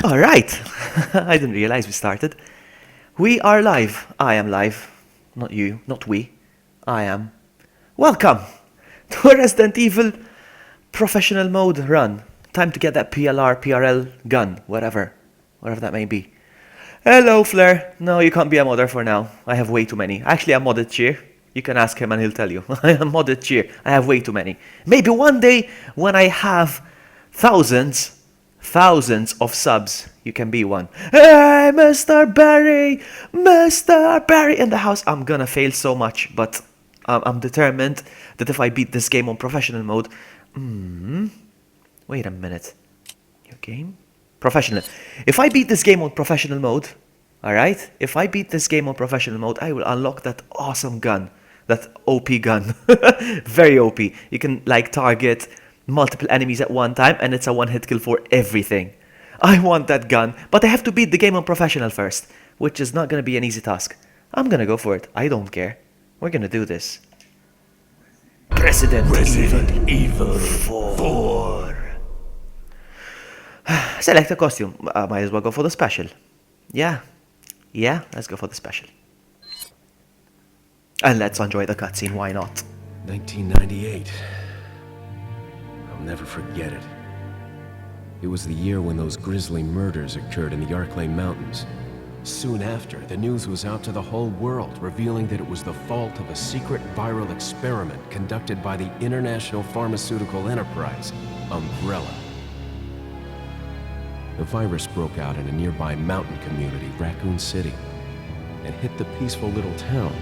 All right. I didn't realize we started. We are live. I am live. Not you, not we. I am. Welcome to a Resident Evil professional mode run. Time to get that PLR, PRL gun, whatever that may be. Hello, Flair. No, you can't be a modder for now. I have way too many. Actually, I'm modded cheer. You can ask him and he'll tell you. I am modded cheer. I have way too many. Maybe one day when I have thousands of subs, you can be one. Hey, Mr. Barry in the house. I'm gonna fail so much, but I'm determined that if I beat this game on professional mode, wait a minute, your game? Professional. If I beat this game on professional mode, alright? If I beat this game on professional mode, I will unlock that awesome gun. That OP gun. Very OP. You can like target multiple enemies at one time and it's a one-hit kill for everything. I want that gun, but I have to beat the game on professional first, which is not gonna be an easy task. I'm gonna go for it. I don't care. We're gonna do this. Resident Evil 4. Select a costume. Might as well go for the special. Yeah, let's go for the special. And let's enjoy the cutscene, why not? 1998. I'll never forget it. It was the year when those grisly murders occurred in the Arklay Mountains. Soon after, the news was out to the whole world, revealing that it was the fault of a secret viral experiment conducted by the international pharmaceutical enterprise, Umbrella. The virus broke out in a nearby mountain community, Raccoon City, and hit the peaceful little town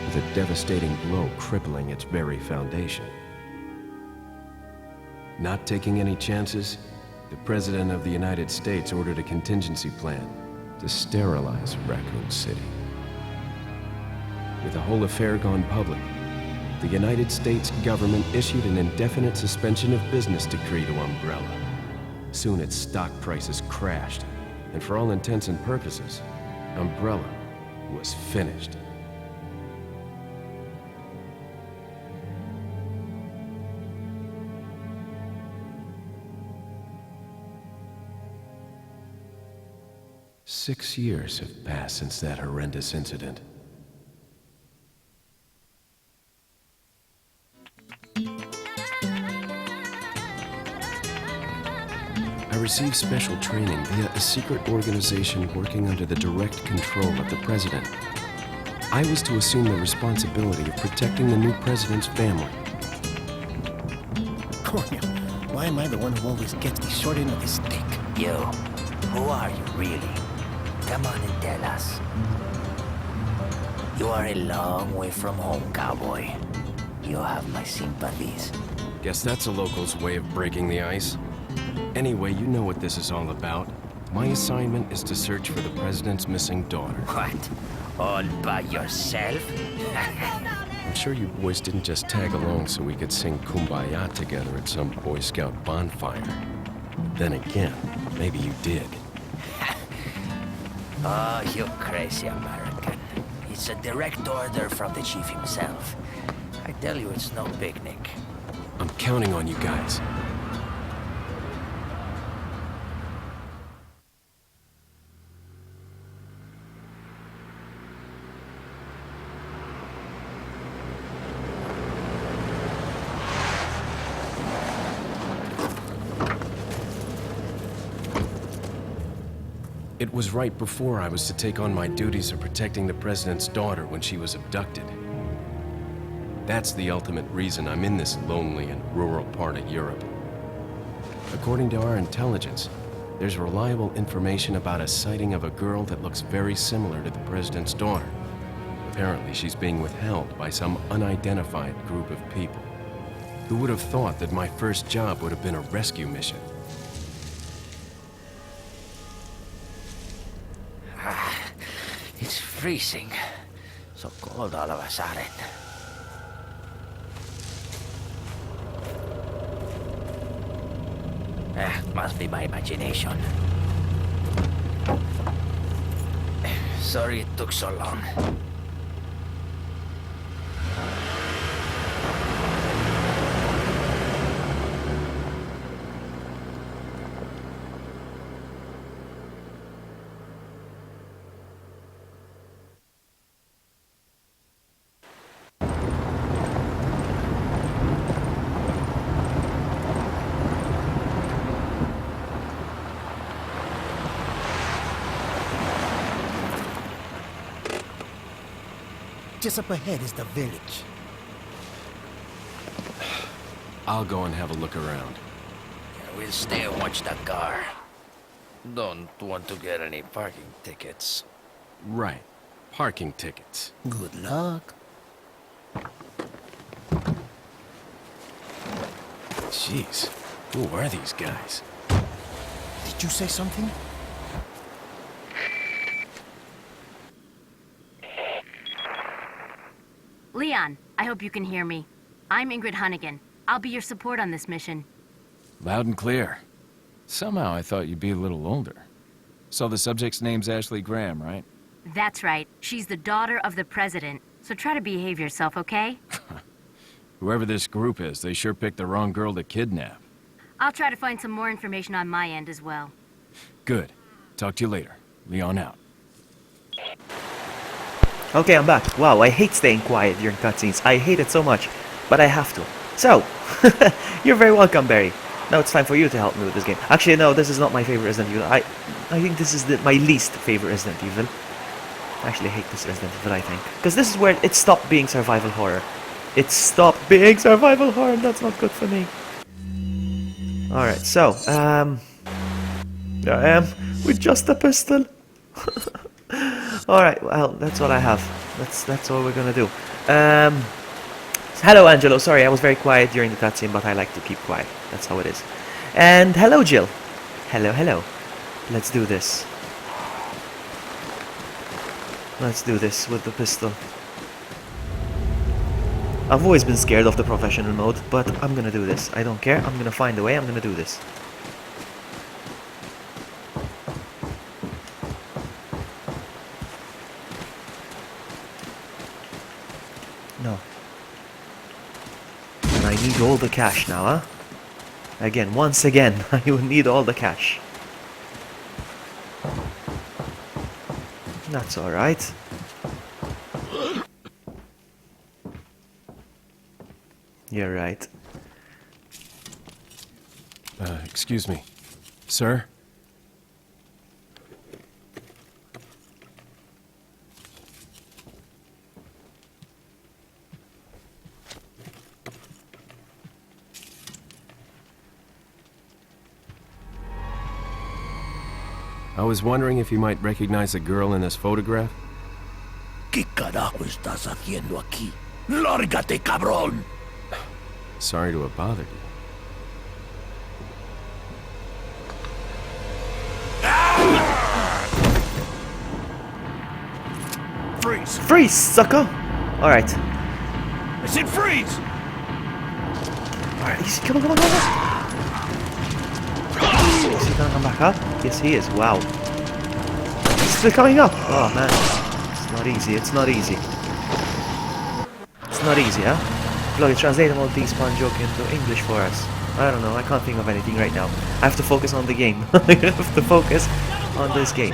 with a devastating blow crippling its very foundation. Not taking any chances, the President of the United States ordered a contingency plan to sterilize Raccoon City. With the whole affair gone public, the United States government issued an indefinite suspension of business decree to Umbrella. Soon its stock prices crashed, and for all intents and purposes, Umbrella was finished. Six years have passed since that horrendous incident. I received special training via a secret organization working under the direct control of the president. I was to assume the responsibility of protecting the new president's family. Cornel, why am I the one who always gets the short end of the stick? You, who are you really? Come on and tell us. You are a long way from home, cowboy. You have my sympathies. Guess that's a local's way of breaking the ice. Anyway, you know what this is all about. My assignment is to search for the president's missing daughter. What? All by yourself? I'm sure you boys didn't just tag along so we could sing Kumbaya together at some Boy Scout bonfire. But then again, maybe you did. Oh, you crazy American. It's a direct order from the chief himself. I tell you, it's no picnic. I'm counting on you guys. It was right before I was to take on my duties of protecting the president's daughter when she was abducted. That's the ultimate reason I'm in this lonely and rural part of Europe. According to our intelligence, there's reliable information about a sighting of a girl that looks very similar to the president's daughter. Apparently, she's being withheld by some unidentified group of people. Who would have thought that my first job would have been a rescue mission? It's freezing. So cold all of a sudden. Must be my imagination. Sorry it took so long. Just up ahead is the village. I'll go and have a look around. We'll stay and watch that car. Don't want to get any parking tickets. Right. Parking tickets. Good luck. Jeez. Who are these guys? Did you say something? Leon, I hope you can hear me. I'm Ingrid Hunnigan. I'll be your support on this mission. Loud and clear. Somehow I thought you'd be a little older. So the subject's name's Ashley Graham, right? That's right. She's the daughter of the president. So try to behave yourself, okay? Whoever this group is, they sure picked the wrong girl to kidnap. I'll try to find some more information on my end as well. Good. Talk to you later. Leon out. Okay, I'm back. Wow, I hate staying quiet during cutscenes. I hate it so much, but I have to. So, you're very welcome, Barry. Now it's time for you to help me with this game. Actually, no, this is not my favorite Resident Evil. I think this is my least favorite Resident Evil. I actually hate this Resident Evil, I think. Because this is where it stopped being survival horror. It stopped being survival horror, and that's not good for me. Alright, so, there I am, with just a pistol. Alright, well, that's what I have. That's all we're gonna do. Hello, Angelo. Sorry, I was very quiet during the cutscene, but I like to keep quiet. That's how it is. And hello, Jill. Hello, hello. Let's do this. Let's do this with the pistol. I've always been scared of the professional mode, but I'm gonna do this. I don't care. I'm gonna find a way. I'm gonna do this. No. And I need all the cash now, huh? Again, once again, I will need all the cash. That's alright. You're right. Excuse me. Sir? I was wondering if you might recognize the girl in this photograph? ¿Qué carajo estás haciendo aquí? ¡Lárgate, cabrón! Sorry to have bothered you. Freeze! Freeze, sucker! Alright. I said freeze! Alright, easy, come on, come on, come on! Is he gonna come back up? Yes, he is. Wow. He's still coming up! Oh, man. It's not easy, it's not easy. It's not easy, huh? Vloggy, translate the Maltese pun joke into English for us. I don't know, I can't think of anything right now. I have to focus on the game. I have to focus on this game.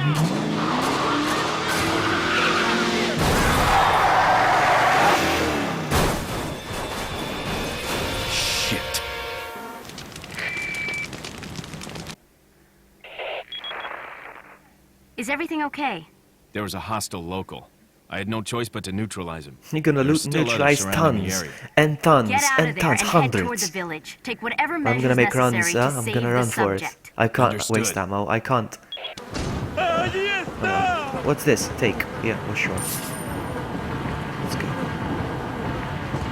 Shit. Is everything okay? There was a hostile local. I had no choice but to neutralize him. You're gonna There's still others neutralize surrounding the tons area. and tons Get out of and there tons, and head toward the hundreds. village. Take whatever I'm measures gonna make runs, necessary to I'm save gonna the run for it. subject. I can't Understood. waste ammo, I can't. What's this? Take. Yeah, well, sure. Let's go.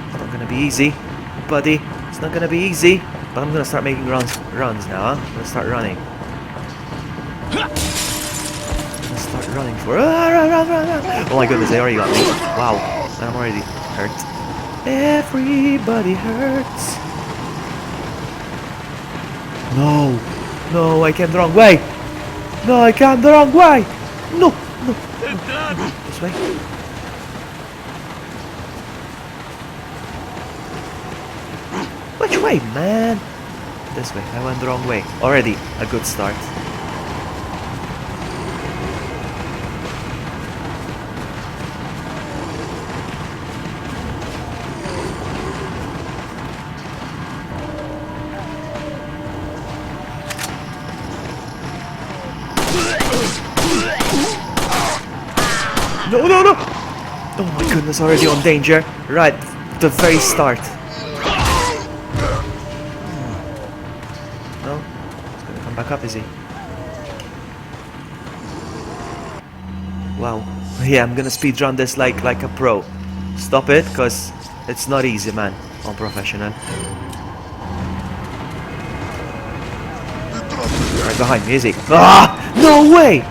It's not gonna be easy, buddy. It's not gonna be easy. But I'm gonna start making runs now, huh? I'm gonna start running. I'm gonna start running for. Oh my goodness, they already got me. Wow. I'm already hurt. Everybody hurts. No. No, I came the wrong way. No, I came the wrong way. No. No. This way. Which way, man? This way. I went the wrong way. Already a good start. No, no, no! Oh my goodness, already on danger. Right, the very start. No? He's gonna come back up, is he? Wow. Yeah, I'm gonna speedrun this like a pro. Stop it, cause it's not easy, man. On professional. Right behind me, is he? Ah! No way!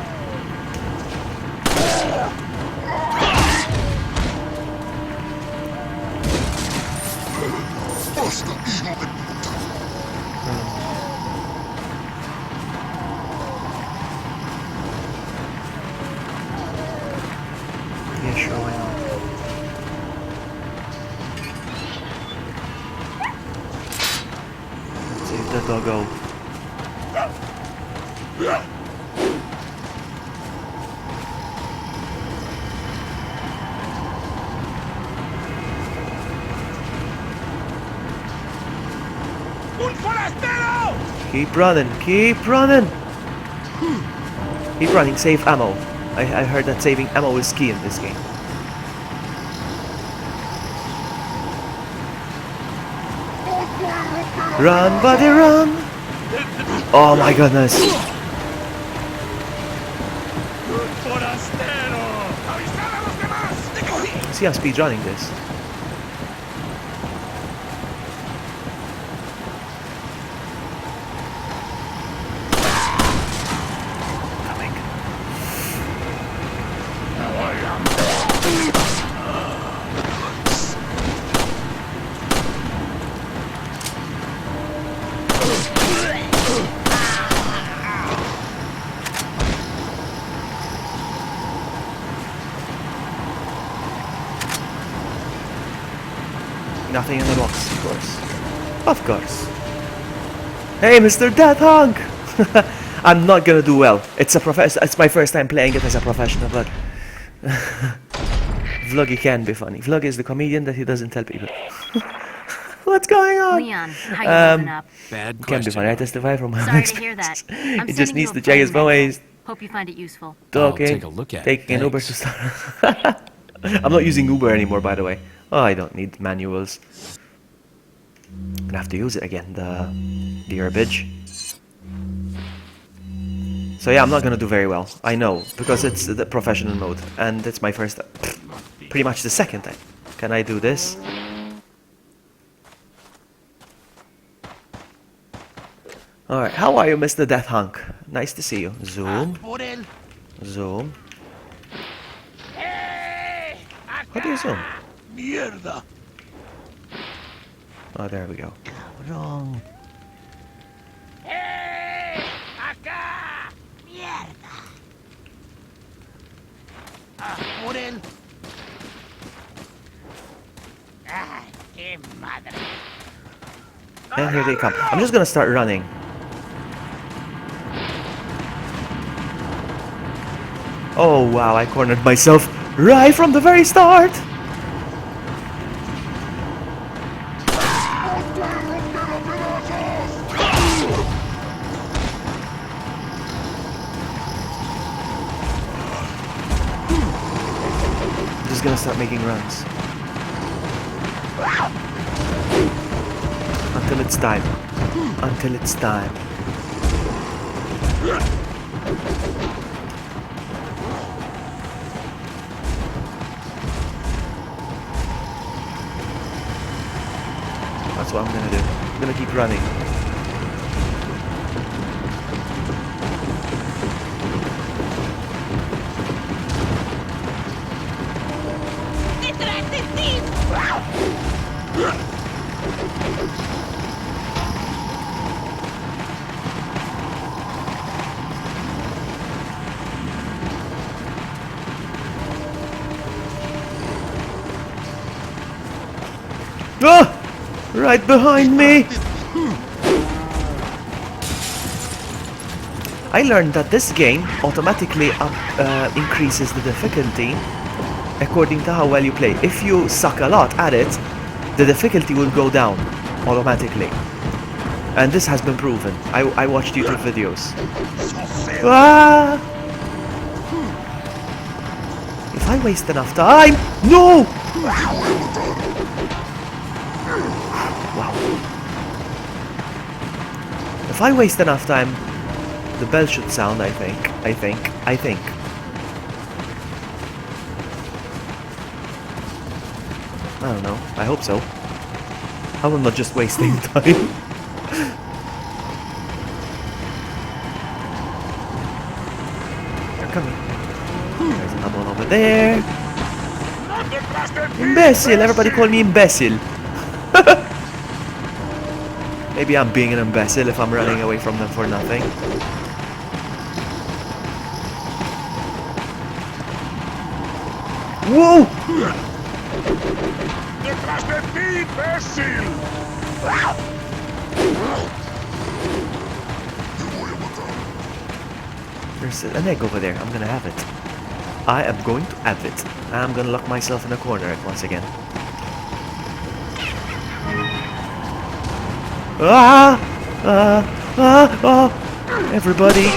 Yeah, sure, why not? Let's save the doggo. Keep running, keep running! Keep running, save ammo. I heard that saving ammo is key in this game. Run, buddy, run! Oh my goodness! See, I'm speedrunning this. Nothing in the box, of course. Of course. Hey, Mr. Death Hunk! I'm not gonna do well. It's my first time playing it as a professional, but Vloggy can be funny. Vloggy is the comedian that he doesn't tell people. What's going on? Leon, how you holding up? Bad Can be question. funny. I testify from my own Sorry to hear experience. that. I'm He just sending needs you to a check his phone phone. manual. He's Hope you find it useful. talking, take a look at it. taking an Uber to Thanks. start. I'm not using Uber anymore, by the way. Oh, I don't need manuals. Gonna have to use it again, the herbage. So yeah, I'm not gonna do very well. I know, because it's the professional mode, and it's my first, pretty much the second time. Can I do this? Alright, how are you, Mr. Death Hunk? Nice to see you. Zoom. Zoom. How do you zoom? Mierda. Oh, there we go. Wrong. Por él. And here they come. I'm just gonna start running. Oh wow, I cornered myself right from the very start! I'm just gonna start making runs. Until it's time. Until it's time. That's what I'm gonna do. I'm gonna keep running. Ah! Right behind me! I learned that this game automatically increases the difficulty according to how well you play. If you suck a lot at it, the difficulty will go down automatically. And this has been proven. I watched YouTube videos. Ah! If I waste enough time... No! Wow. If I waste enough time, the bell should sound, I think. I don't know. I hope so. I am not just wasting time. They're coming. There's another one over there. Imbecile! Everybody call me imbecile. Maybe I'm being an imbecile if I'm running away from them for nothing. Whoa! There's an egg over there. I'm gonna have it. I am going to have it. I'm gonna lock myself in a corner once again. Everybody!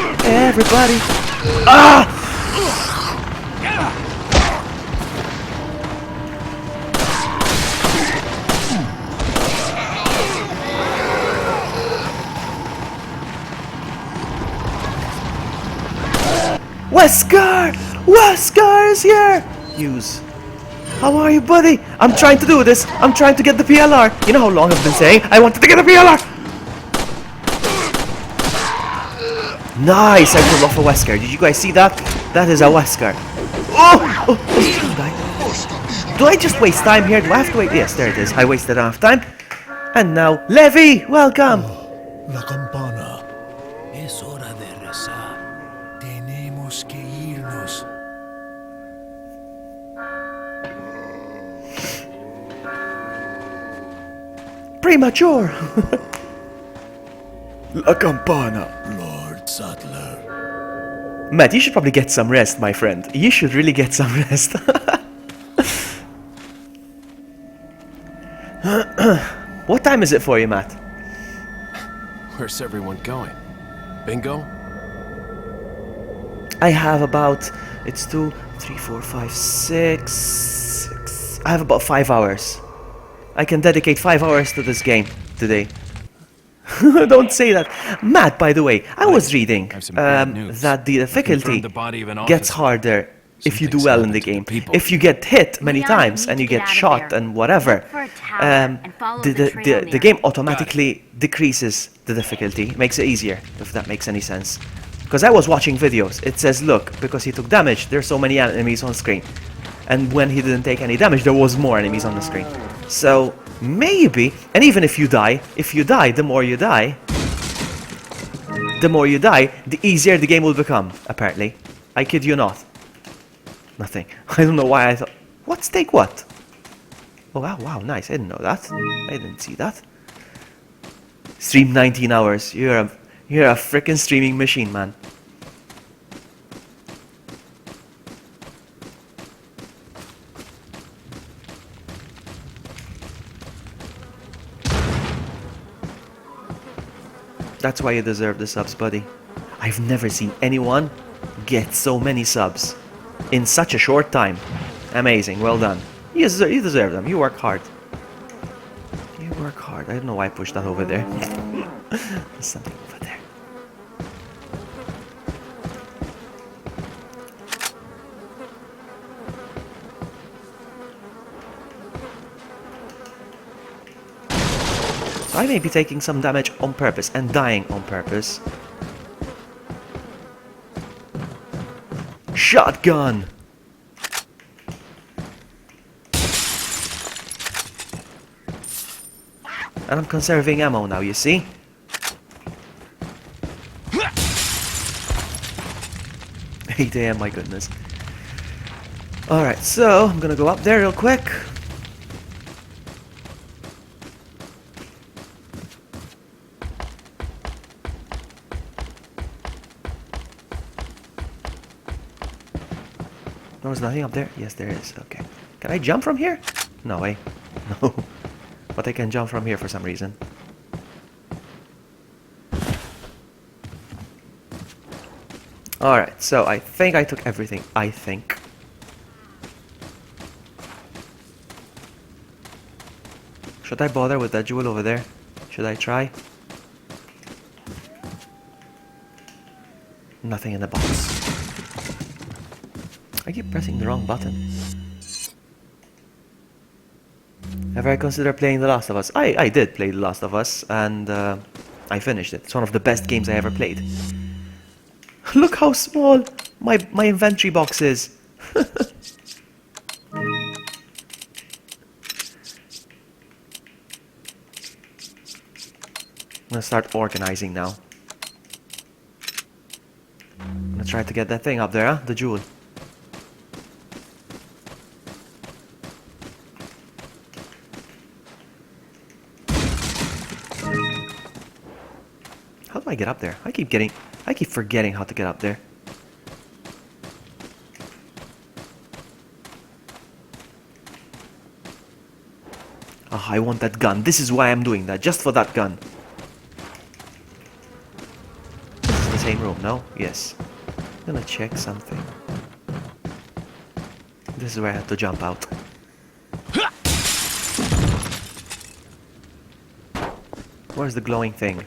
Wesker is here! Use. How are you, buddy? I'm trying to do this. I'm trying to get the PLR. You know how long I've been saying I wanted to get a PLR? Nice! I pulled off a Wesker. Did you guys see that? That is a Wesker. Oh! Do I just waste time here? Do I have to wait? Yes, there it is. I wasted enough time. And now, Levy! Welcome! La campana. Es hora de rezar. Tenemos que irnos. Premature! La campana. Lord Sattler. Matt, you should probably get some rest, my friend. You should really get some rest. What time is it for you, Matt? Where's everyone going? Bingo? I have about... It's 2, 3, 4, 5, 6... I have about 5 hours. I can dedicate 5 hours to this game today. Don't say that. Matt, by the way, I was reading that the difficulty gets harder if you do well in the game. If you get hit many times and you get shot and whatever, the game automatically decreases the difficulty, makes it easier, if that makes any sense. Because I was watching videos, it says, look, because he took damage, there's so many enemies on screen. And when he didn't take any damage, there was more enemies on the screen. So, maybe, and even if you die, the more you die, the easier the game will become, apparently. I kid you not. Nothing. I don't know why I thought... What's take what? Oh, wow, nice. I didn't know that. I didn't see that. Stream 19 hours. You're a freaking streaming machine, man. That's why you deserve the subs, buddy. I've never seen anyone get so many subs in such a short time. Amazing, well done. You deserve them. You work hard. You work hard. I don't know why I pushed that over there. There's something over there. I may be taking some damage on purpose and dying on purpose. Shotgun! And I'm conserving ammo now, you see? 8 AM, my goodness. Alright, so I'm gonna go up there real quick. There was nothing up there? Yes, there is. Okay. Can I jump from here? No way. No. But I can jump from here for some reason. Alright, so I think I took everything. I think. Should I bother with that jewel over there? Should I try? Nothing in the box. I keep pressing the wrong button. Ever consider playing The Last of Us? I did play The Last of Us, and I finished it. It's one of the best games I ever played. Look how small my inventory box is. I'm gonna start organizing now. I'm gonna try to get that thing up there, huh? The jewel. How do I get up there? I keep forgetting how to get up there. Ah, I want that gun. This is why I'm doing that. Just for that gun. This is the same room, no? Yes. I'm gonna check something. This is where I had to jump out. Where's the glowing thing?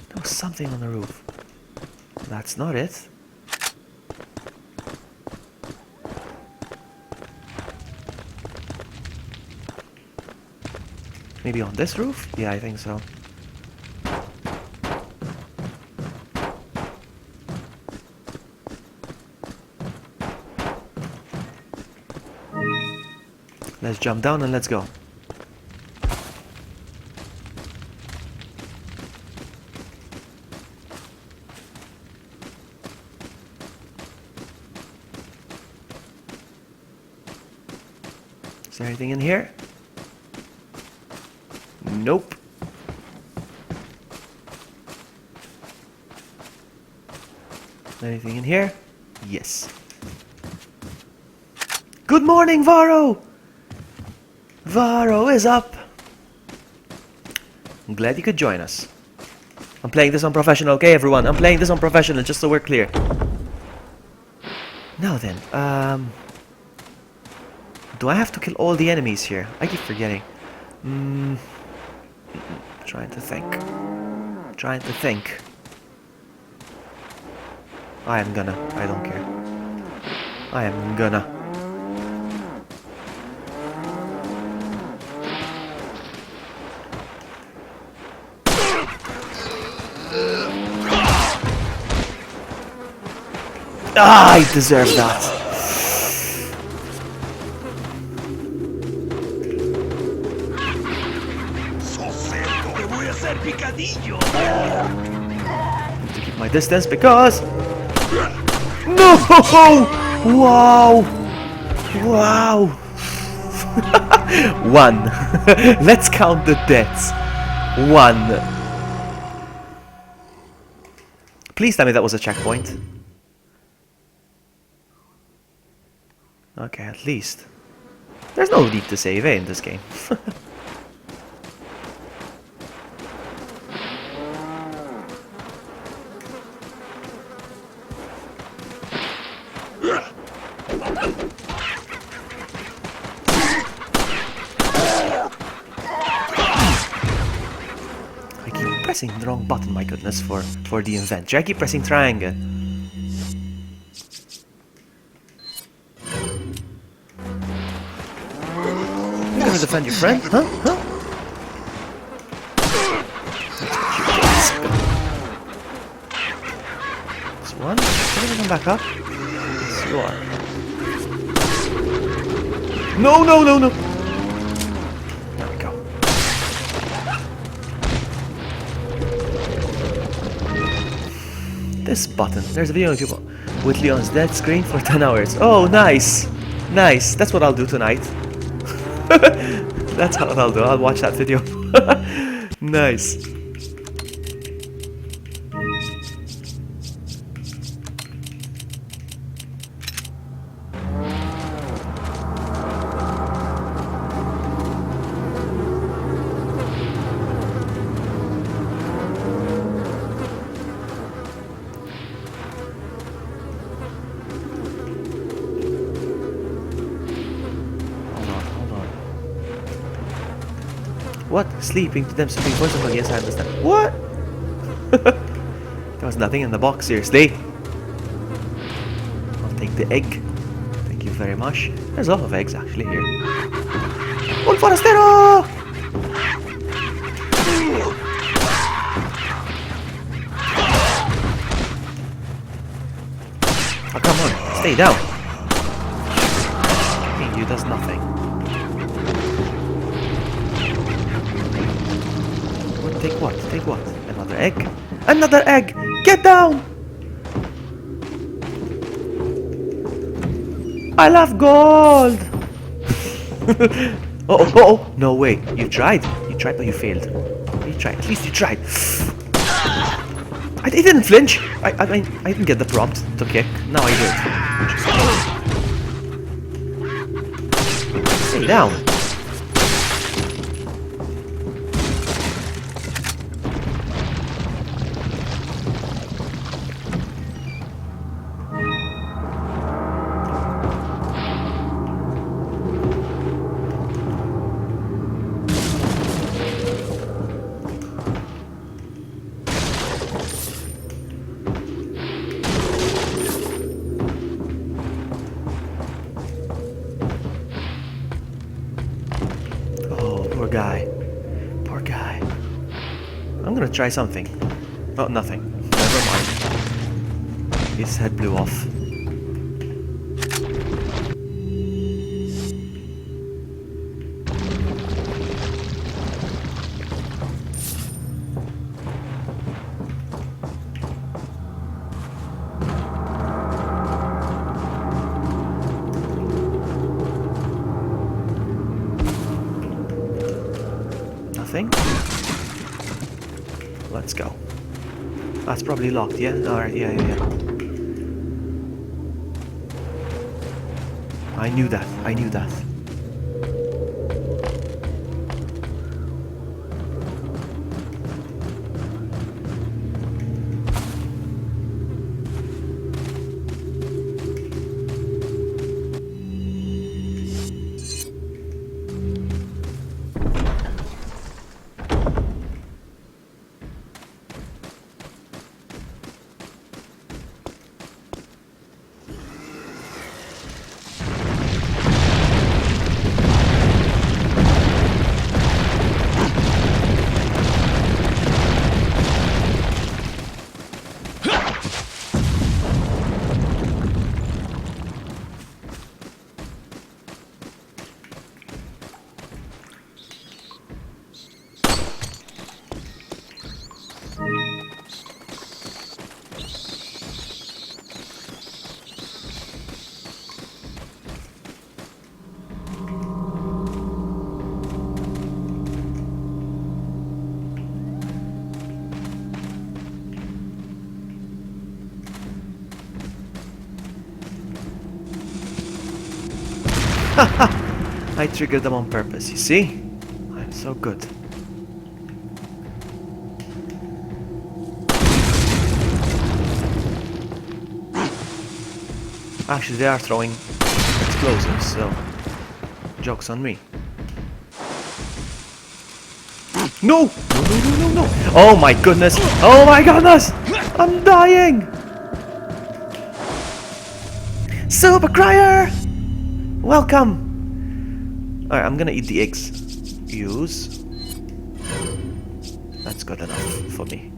There was something on the roof. That's not it. Maybe on this roof? Yeah, I think so. Let's jump down and let's go. Is there anything in here? Nope. Anything in here? Yes. Good morning, Varro! Varro is up! I'm glad you could join us. I'm playing this on professional, okay everyone? I'm playing this on professional, just so we're clear. Now then, do I have to kill all the enemies here? I keep forgetting. Trying to think. Trying to think. I am gonna. I don't care. I am gonna. Ah, I deserve that. Need to keep my distance because... No! Wow! Wow! One. Let's count the deaths. One. Please tell me that was a checkpoint. Okay, at least. There's no need to save, in this game. I keep pressing the wrong button, my goodness, for the inventory. I keep pressing triangle. You're gonna defend your friend? Huh? Huh? That's one. Can you come back up? Yes, you are. No, no, no, no! There we go. This button. There's a video on YouTube with Leon's dead screen for 10 hours. Oh, nice! Nice. That's what I'll do tonight. That's what I'll do. I'll watch that video. Nice. What? Sleeping to them sleeping for someone? Yes, I understand. What? There was nothing in the box, seriously. I'll take the egg. Thank you very much. There's a lot of eggs actually here. Un forastero! Oh, come on, stay down. Hey, you does nothing. Take what? Take what? Another egg? Another egg! Get down! I love gold! Oh, no way. You tried. You tried, but you failed. You tried. At least you tried. I didn't flinch. I didn't get the prompt to kick. Now I did. Stay down. Poor guy. Poor guy. I'm gonna try something. Oh, nothing. Never mind. His head blew off. Nothing. Let's go. That's probably locked, yeah? Alright, yeah. I knew that. I triggered them on purpose, you see? I'm so good. Actually, they are throwing explosives, so joke's on me. No! No! Oh my goodness! Oh my goodness! I'm dying! Super Crier! Welcome! Alright, I'm gonna eat the eggs. Use. That's good enough for me.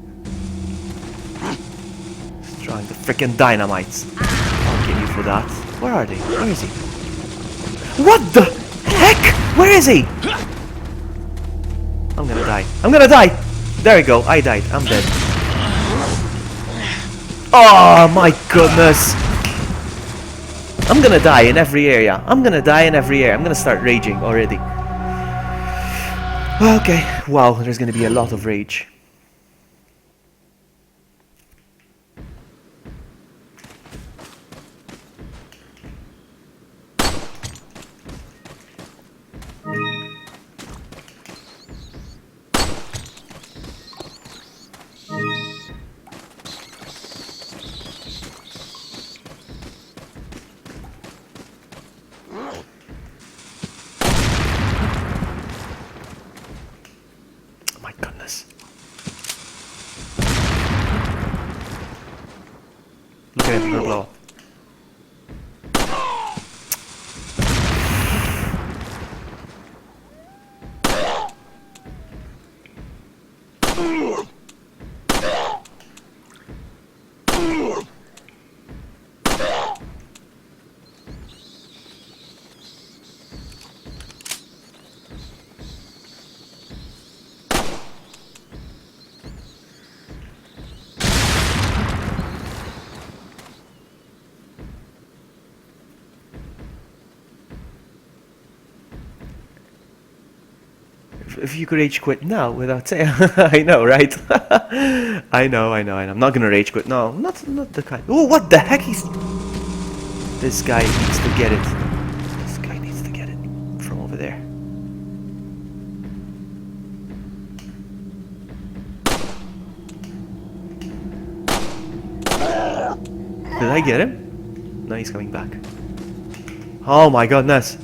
Trying the freaking dynamites. I'll kill you for that. Where are they? Where is he? What the heck? Where is he? I'm gonna die. There we go. I died. I'm dead. Oh my goodness. I'm gonna die in every area. I'm gonna start raging already. Okay. Wow, there's gonna be a lot of rage. goodness. Look at him, gonna blow up. If you could rage quit now without saying, I know, right? I know. I'm not gonna rage quit. No, not the kind. Oh, what the heck? This guy needs to get it. This guy needs to get it from over there. Did I get him? No, he's coming back. Oh my goodness.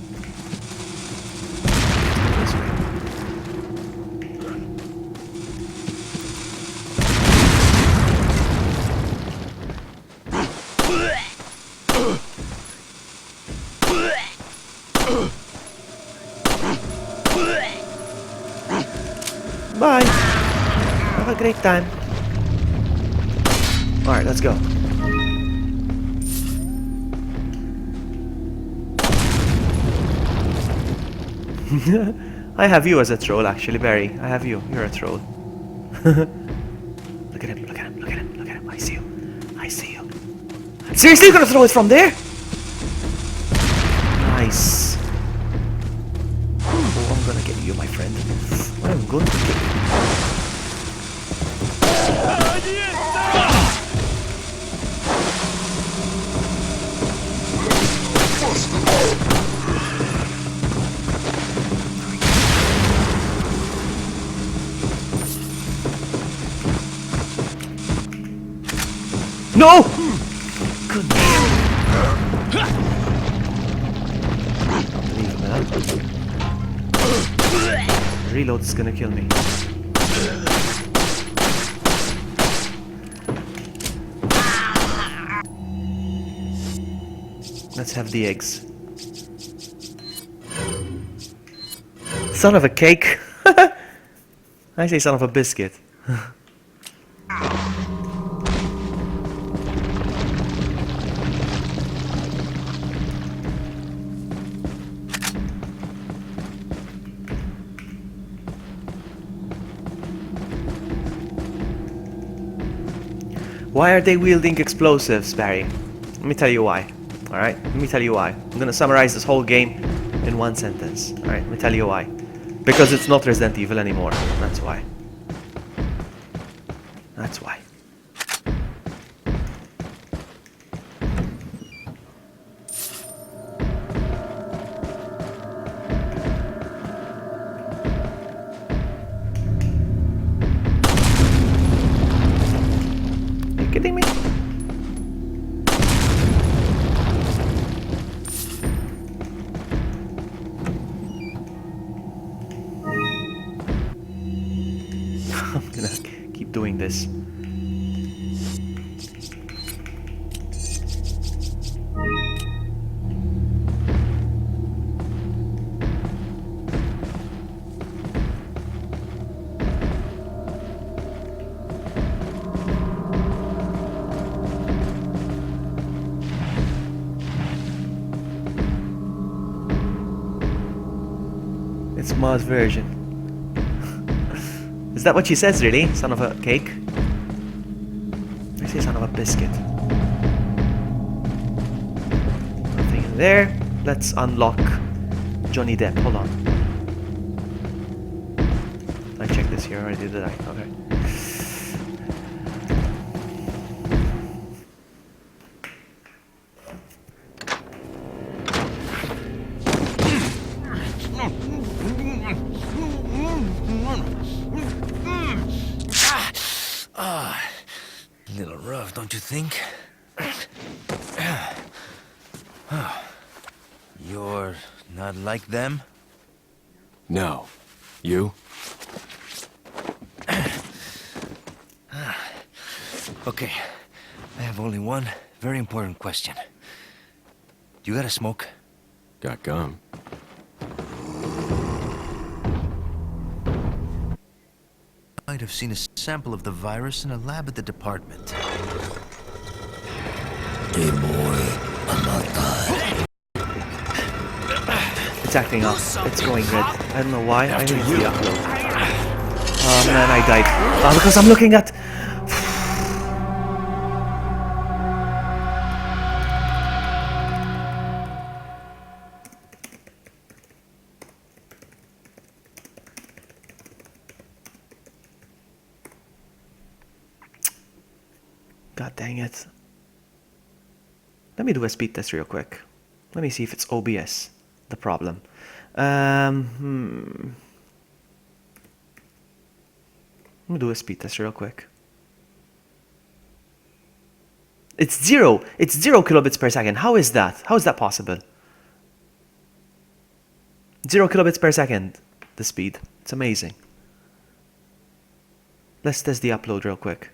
Bye. Have a great time. Alright, let's go. I have you as a troll, actually, Barry. I have you. You're a troll. Look at him, look at him, look at him, look at him. I see you. I see you. Seriously, you're gonna throw it from there? Nice. Oh, I'm gonna get you, my friend. I'm going to get you. No! Goodness. Leave him out. Reload is gonna kill me. Let's have the eggs. Son of a cake. I say son of a biscuit. Why are they wielding explosives, Barry? Let me tell you why. Alright? Let me tell you why. I'm gonna summarize this whole game in one sentence. Alright? Let me tell you why. Because it's not Resident Evil anymore. That's why. That's why. You kidding me? I'm gonna keep doing this. It's Ma's version. Is that what she says, really? Son of a cake? I say son of a biscuit. Nothing in there. Let's unlock Johnny Depp. Hold on. I checked this here already, did I? Okay. Little rough, don't you think? You're not like them? No. You? Okay, I have only one very important question. Do you got a smoke? Got gum. Might have seen a sample of the virus in a lab at the department. It's acting up. It's going red. I don't know why. I think it's the upload. Oh man, I died. Oh, because I'm looking at... God dang it. Let me do a speed test real quick. Let me see if it's OBS, the problem. Let me do a speed test real quick. It's 0. It's 0 kilobits per second. How is that? How is that possible? 0 kilobits per second, the speed. It's amazing. Let's test the upload real quick.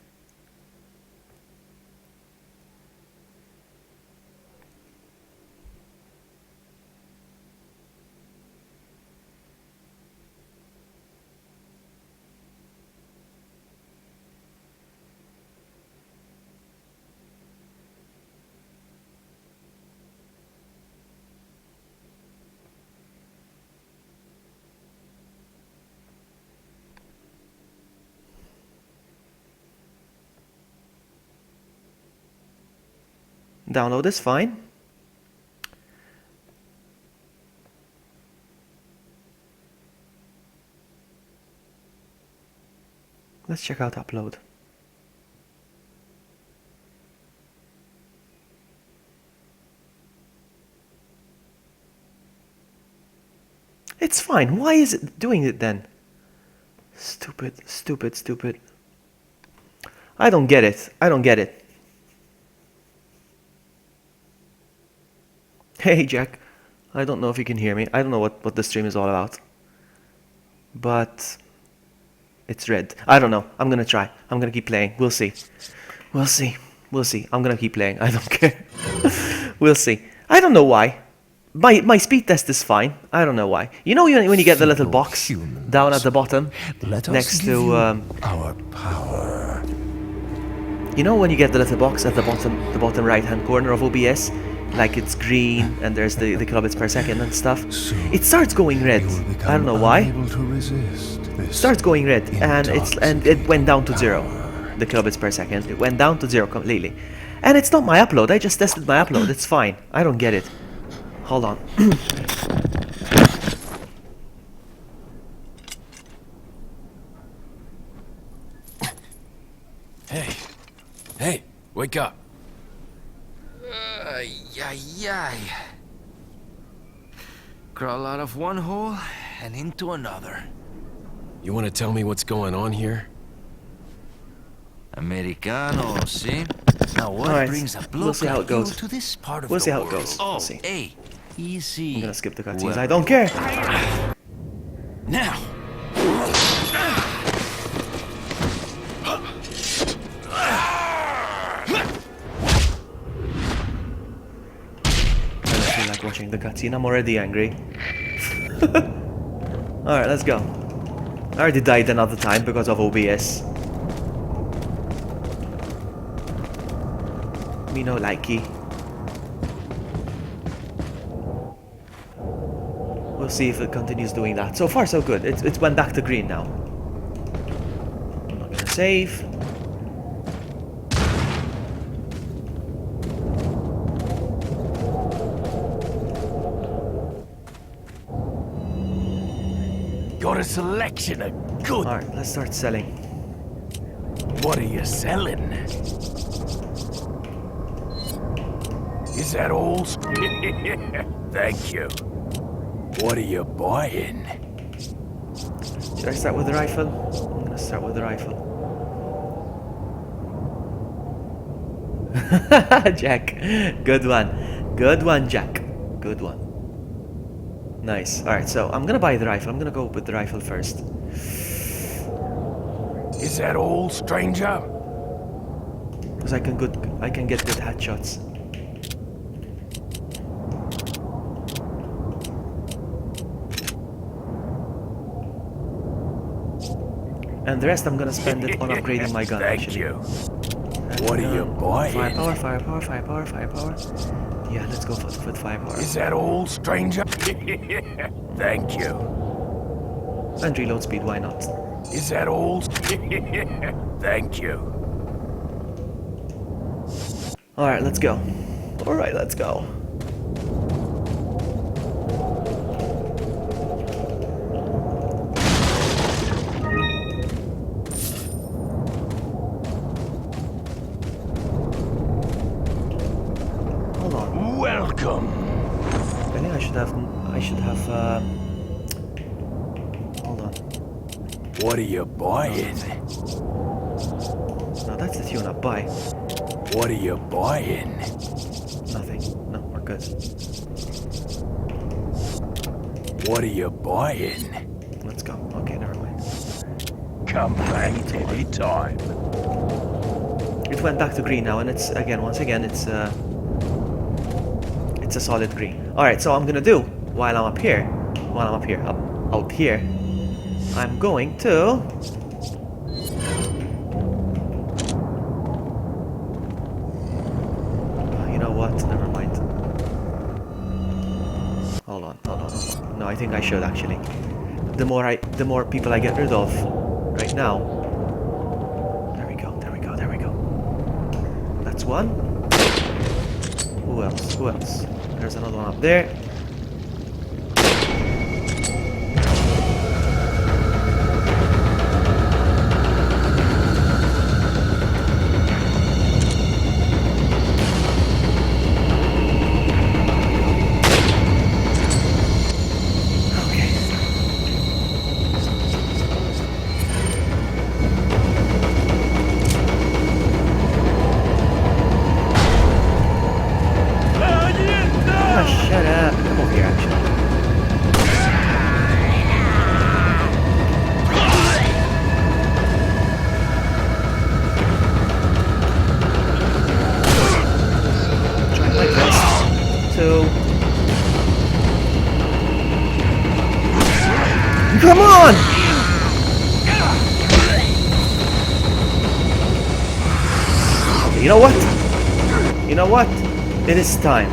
Download is fine. Let's check out upload. It's fine. Why is it doing it then? Stupid, stupid, stupid. I don't get it. I don't get it. Hey Jack, I don't know if you can hear me. I don't know what the stream is all about. But it's red. I don't know. I'm gonna try. I'm gonna keep playing. We'll see. We'll see. We'll see. I'm gonna keep playing. I don't care. We'll see. I don't know why. My speed test is fine. I don't know why. You know when you get the little box down at the bottom next to our power. you know when you get the little box at the bottom right hand corner of OBS, like it's green and there's the kilobits per second and stuff. It starts going red. I don't know why. It starts going red and it went down to 0. The kilobits per second. It went down to 0 completely. And it's not my upload. I just tested my upload. It's fine. I don't get it. Hold on. Hey, wake up. Ay. Crawl out of one hole and into another. You want to tell me what's going on here? Americano, see? Now what Alright, brings a we'll bloke see how like it goes. you to this part of We'll the see how it world? goes. Oh, We'll see. hey, easy. I'm gonna skip the cutscenes. Well, I don't care. Now. I don't feel like watching the cutscene. I'm already angry. Alright, let's go. I already died another time because of OBS. Me no likey. We'll see if it continues doing that. So far so good. It's went back to green now. I'm not gonna save. Got a selection of good. Alright, let's start selling. What are you selling? Is that all? Thank you. What are you buying? Should I start with the rifle? I'm gonna start with the rifle. Jack. Good one. Good one, Jack. Good one. Nice. Alright, so I'm gonna buy the rifle. I'm gonna go with the rifle first. Is that all, stranger? I can get good headshots. And the rest I'm gonna spend it on upgrading my gun. Thank actually. you. What are you buying? Firepower, firepower, firepower, firepower. Yeah, let's go for firepower. Is that all, stranger? Thank you. And reload speed, why not? Is that all? Thank you. Alright, let's go. Alright, let's go. Hold on. Welcome. I think I should have, hold on. What are you buying? No, that's the tune-up, buy. What are you buying? Nothing. No, we're good. What are you buying? Let's go. Okay, never mind. Come back anytime. It went back to green now, and it's once again, it's a solid green. All right, so I'm gonna do while I'm up here, out here, I'm going to. You know what? Never mind. Hold on. No, I think I should actually. The more people I get rid of, right now. There we go. That's one. Who else? There's another one up there. Shut up. Come over here, actually. Trying my best to... Come on! You know what? It is time.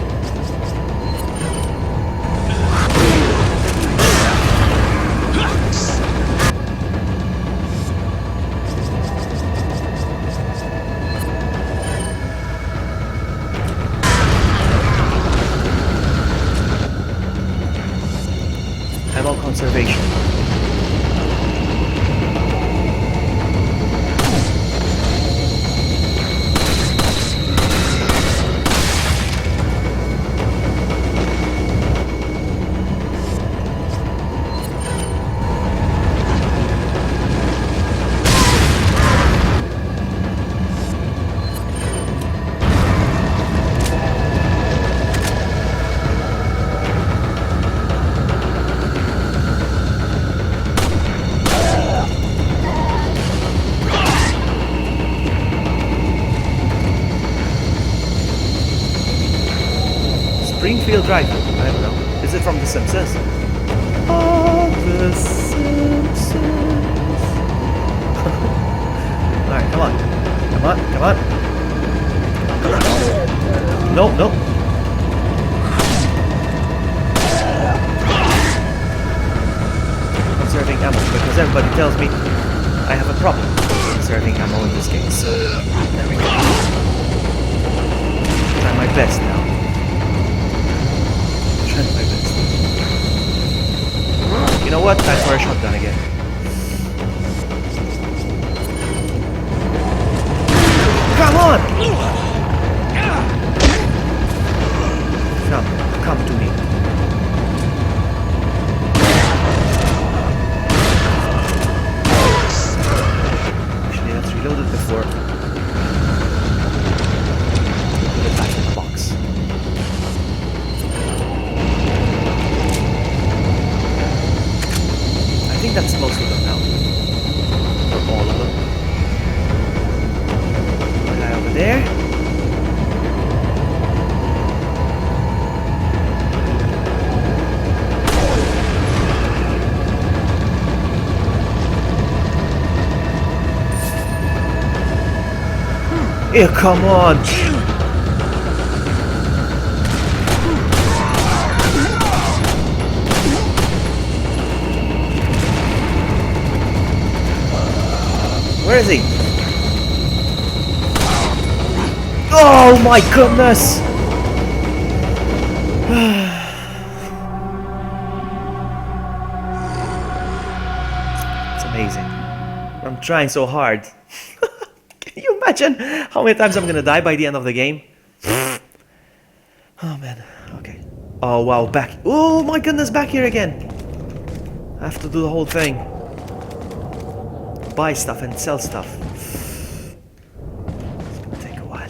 Ammo conservation. Springfield Drive. I don't know. Is it from The Simpsons? Oh, The Simpsons. Alright, come on. No. Conserving ammo, because everybody tells me I have a problem conserving ammo in this game, so there we go. Try my best now. You know what? Time for a shotgun again. Come on! Come to me. Actually, let's reload it before. Put it back in the box. I think that's most of them now. Or all of them. One guy over there. Yeah, come on. Where is he? Oh my goodness! It's amazing. I'm trying so hard. Can you imagine how many times I'm gonna die by the end of the game? Oh man, okay. Oh wow, back. Oh my goodness, back here again. I have to do the whole thing. Buy stuff and sell stuff. It's gonna take a while.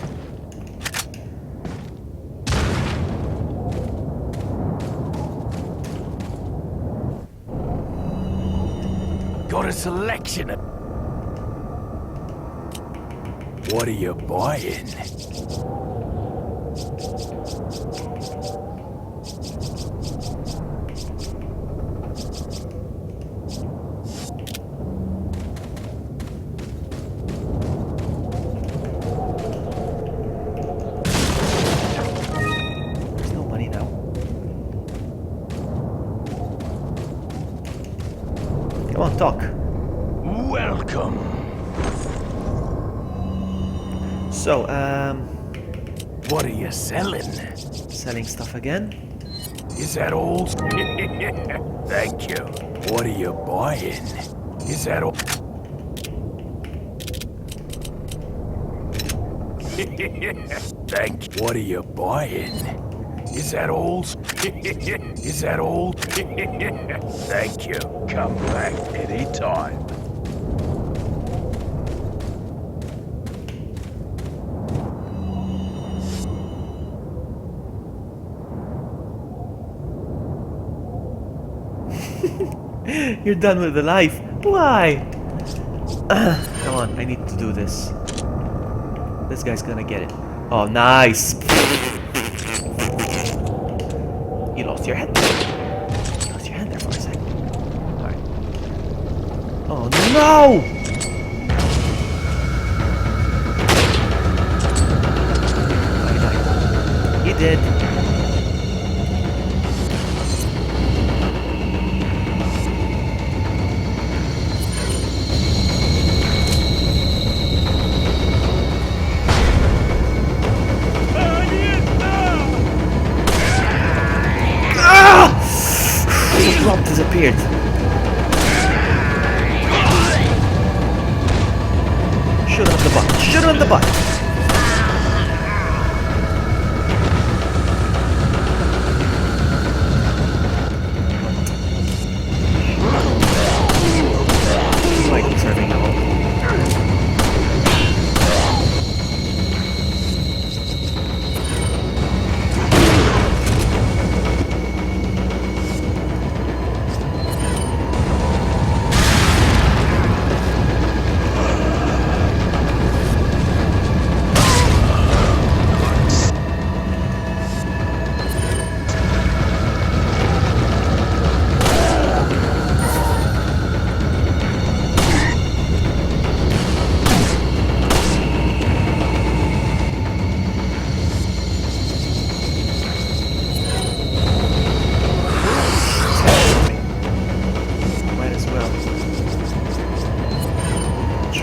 Got a selection of... What are you buying? There's no money now. Come on, talk. Welcome. So, What are you selling? selling stuff again. Is that all? Thank you. What are you buying? Is that all? Thank you. What are you buying? Is that all? Is that all? Thank you. Come back anytime. You're done with the life. Why? Come on, I need to do this. This guy's gonna get it. Oh, nice. You lost your head. You lost your hand there for a second. Alright. Oh no! Oh, he died. He did. The prompt disappeared. Shoot on the button. Shoot on the button. Like serving now.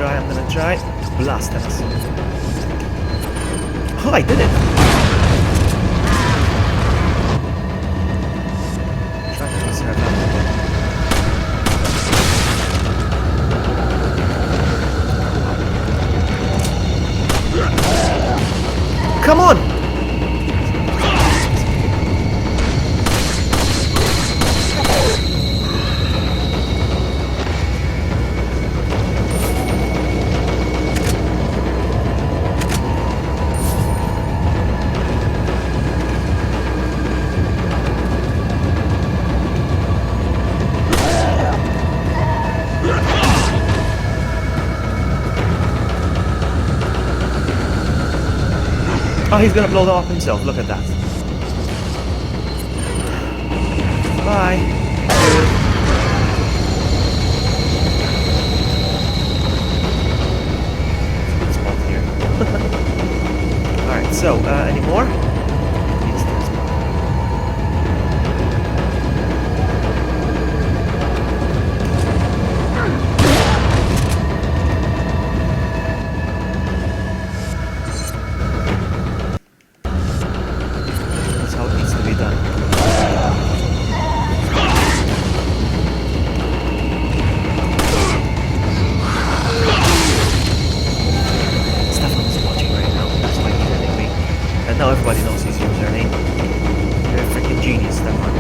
I'm gonna try to blast us. Oh, I did it! Try to conserve that. Come on! Oh, he's gonna blow that up himself. Look at that. Bye. Good spot here. So, any more? Yes, there's more. That's how it needs to be done. Stefan's watching right now. That's why he's telling me. And now everybody knows his username. You're a freaking genius, Stefan.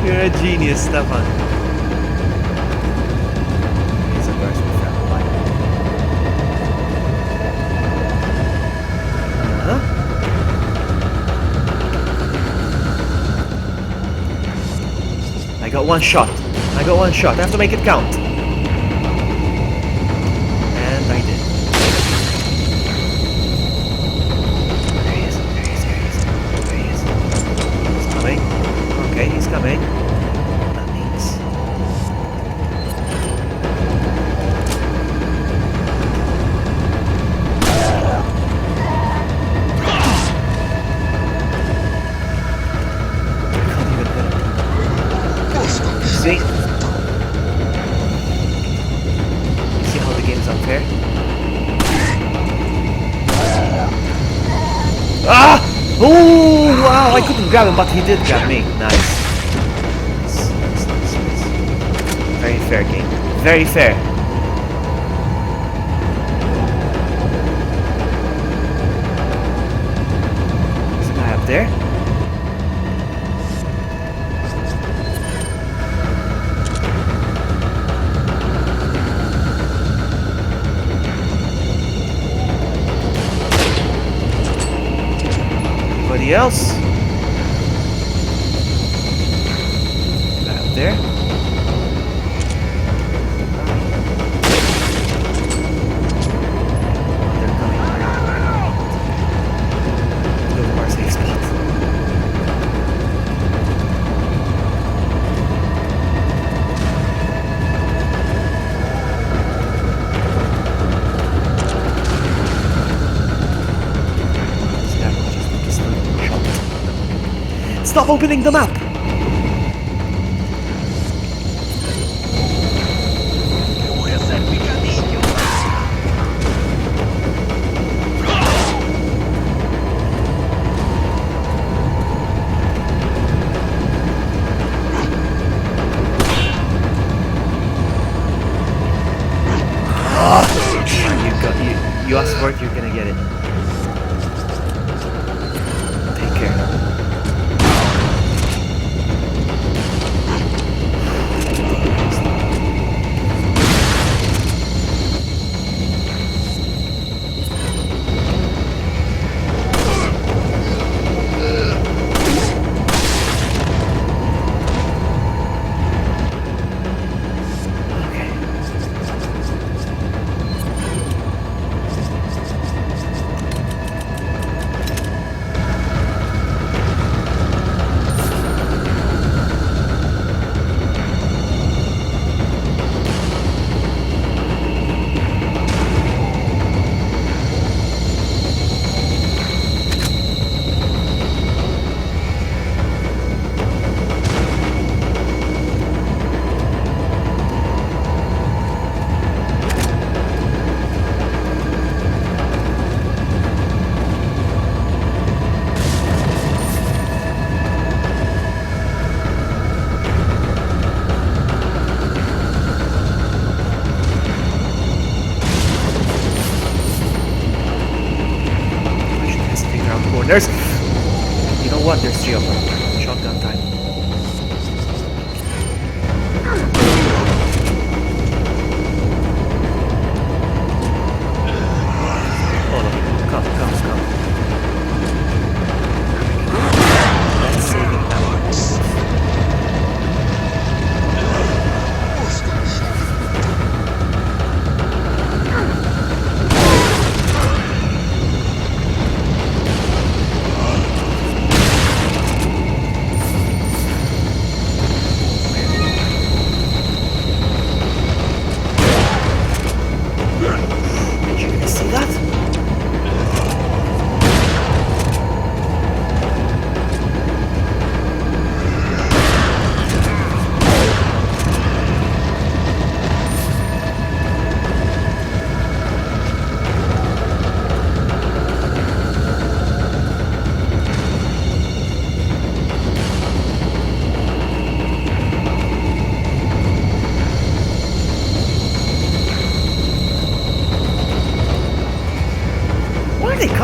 You're a genius, Stefan. He's a personal friend of mine. I got one shot. I got one shot. I have to make it count. And I did. There he is. There he is. There he is. There he is. He's coming. Okay, he's coming. That means... I can't even hit him. See? You see how the game's unfair? Ah! Oh, wow! I couldn't grab him, but he did grab me. Nice. Nice. Very fair game. Very fair. There's a guy up there. Anybody else? Guy up there. Oh, they're coming. Look for our safe spot. This guy will just make a sneaky shot. Stop opening the map! You asked for it, you're gonna get it. Take care. There's... You know what? There's 3 of them. Shotgun time. Hold on. Come. Let's save him now.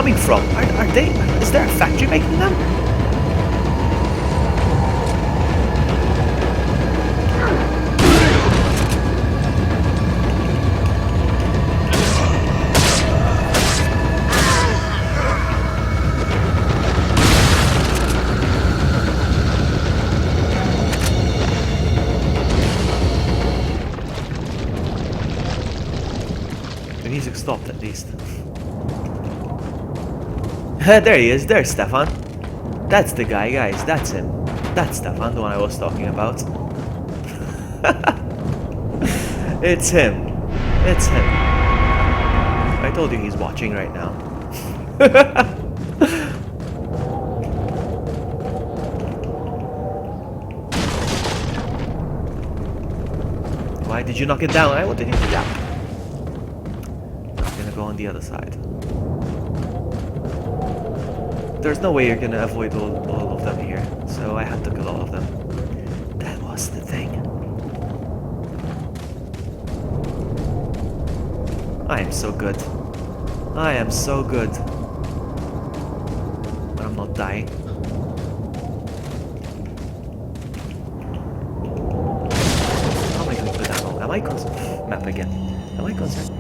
coming from? Are they? Is there a factory making them? The music stopped at least. There he is, there's Stefan. That's the guy, guys, that's him. That's Stefan, the one I was talking about. It's him. It's him. I told you he's watching right now. Why did you knock it down? What did you do? Yeah. I'm gonna go on the other side. There's no way you're gonna avoid all of them here, so I had to kill all of them. That was the thing. I am so good. I am so good. But I'm not dying. How am I going to that? Oh, am I concerned? Map again. Am I concerned?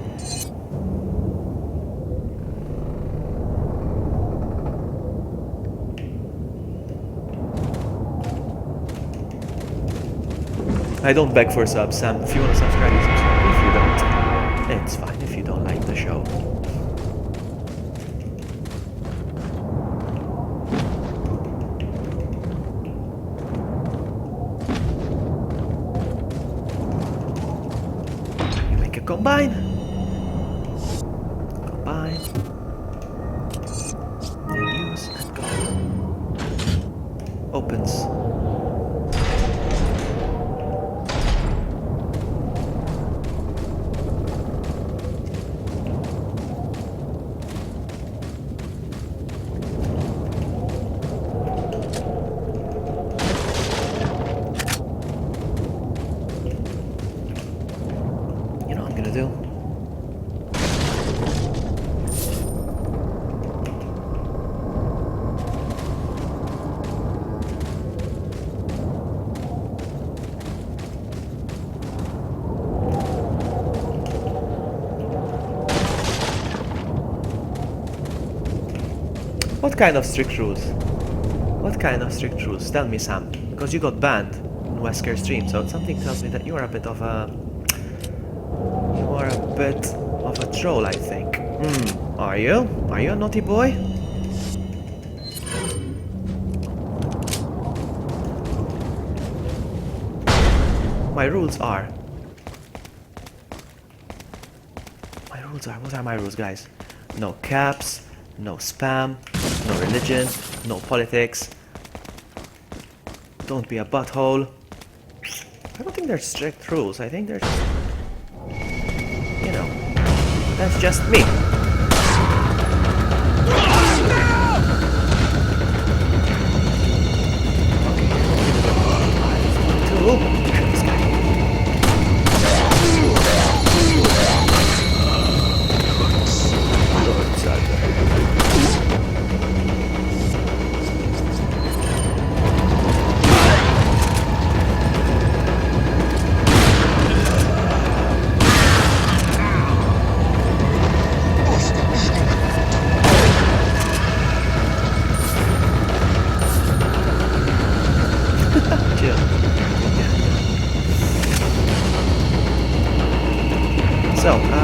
I don't beg for subs, Sam. If you want to subscribe, you subscribe. If you don't, it's fine if you don't like the show. You make a combine. Combine. Then use and go. Opens. Do. What kind of strict rules? What kind of strict rules? Tell me, Sam. Because you got banned in Wesker stream, so something tells me that you are a bit of a troll, I think. Are you? Are you a naughty boy? My rules are... What are my rules, guys? No caps, no spam, no religion, no politics. Don't be a butthole. I don't think they're strict rules, I think they're just... You know, that's just me. So, no.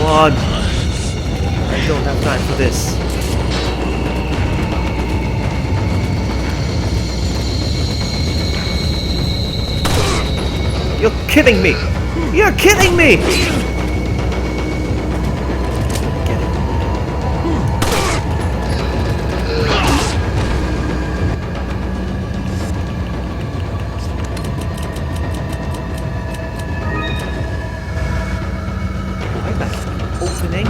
Come on. I don't have time for this. You're kidding me! You're kidding me! Get it. Why that opening?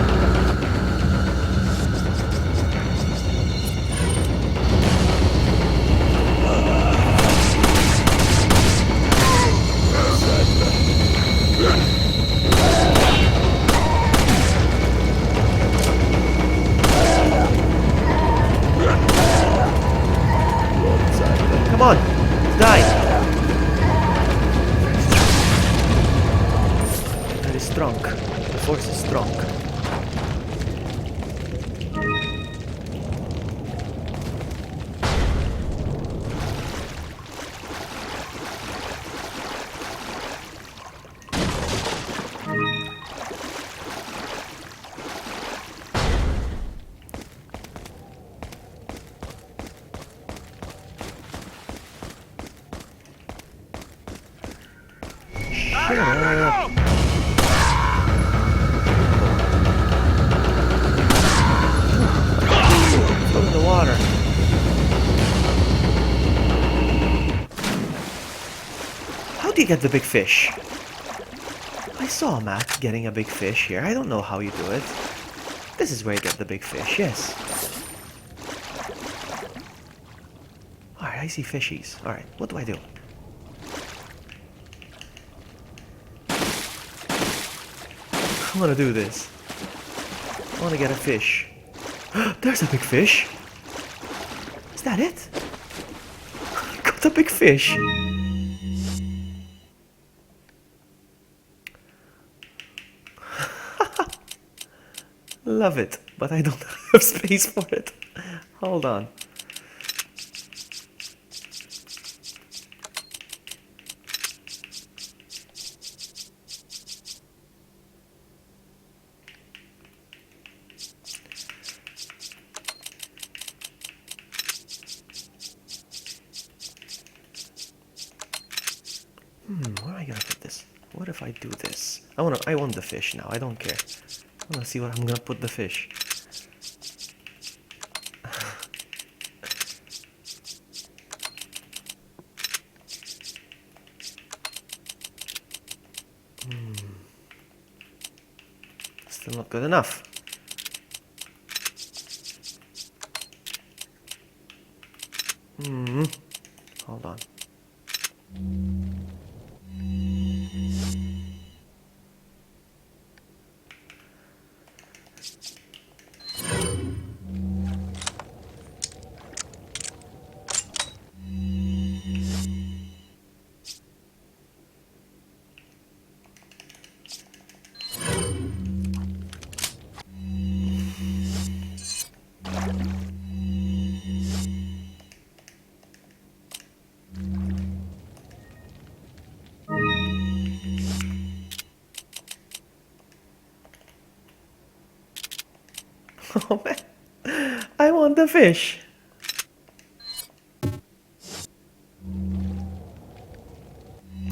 Come on, die! Very strong. The force is strong. Shut up. Throw in the water. How do you get the big fish? I saw Matt getting a big fish here. I don't know how you do it. This is where you get the big fish, yes. Alright, I see fishies. Alright, what do I do? I want to do this. I want to get a fish. There's a big fish. Is that it? I got a big fish. Love it, but I don't have space for it. Hold on. Where am I gonna put this? What if I do this? I want the fish now. I don't care. I wanna see what I'm gonna put the fish. Still not good enough. Hold on. Oh man, I want the fish.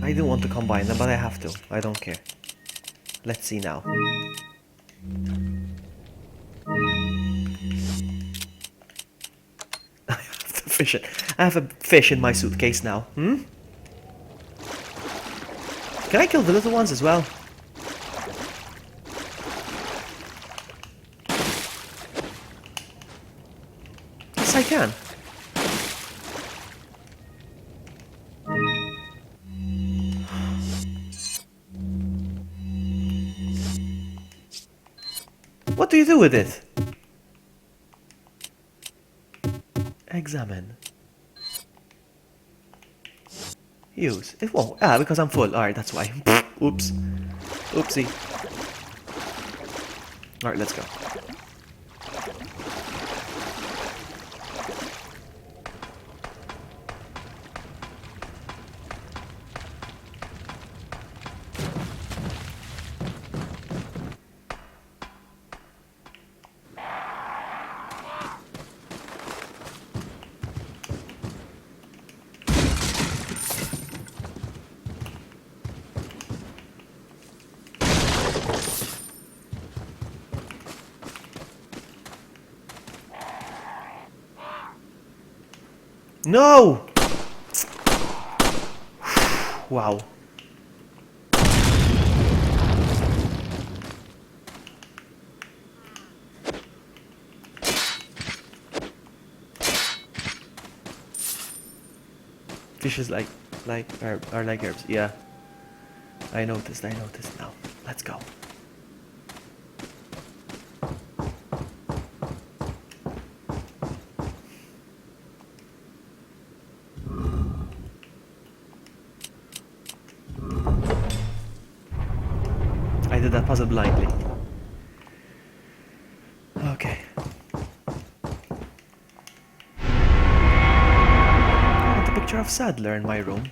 I do want to combine them, but I have to. I don't care. Let's see now. I have to fish it. I have a fish in my suitcase now. Can I kill the little ones as well? Yes, I can. What do you do with it? Examine. Use. It won't. Ah, because I'm full. Alright, that's why. Oops. Oopsie. Alright, let's go. No! Wow. Fishes are like herbs. Yeah. I noticed now. Let's go. I did that puzzle blindly. Okay. I want a picture of Sadler in my room.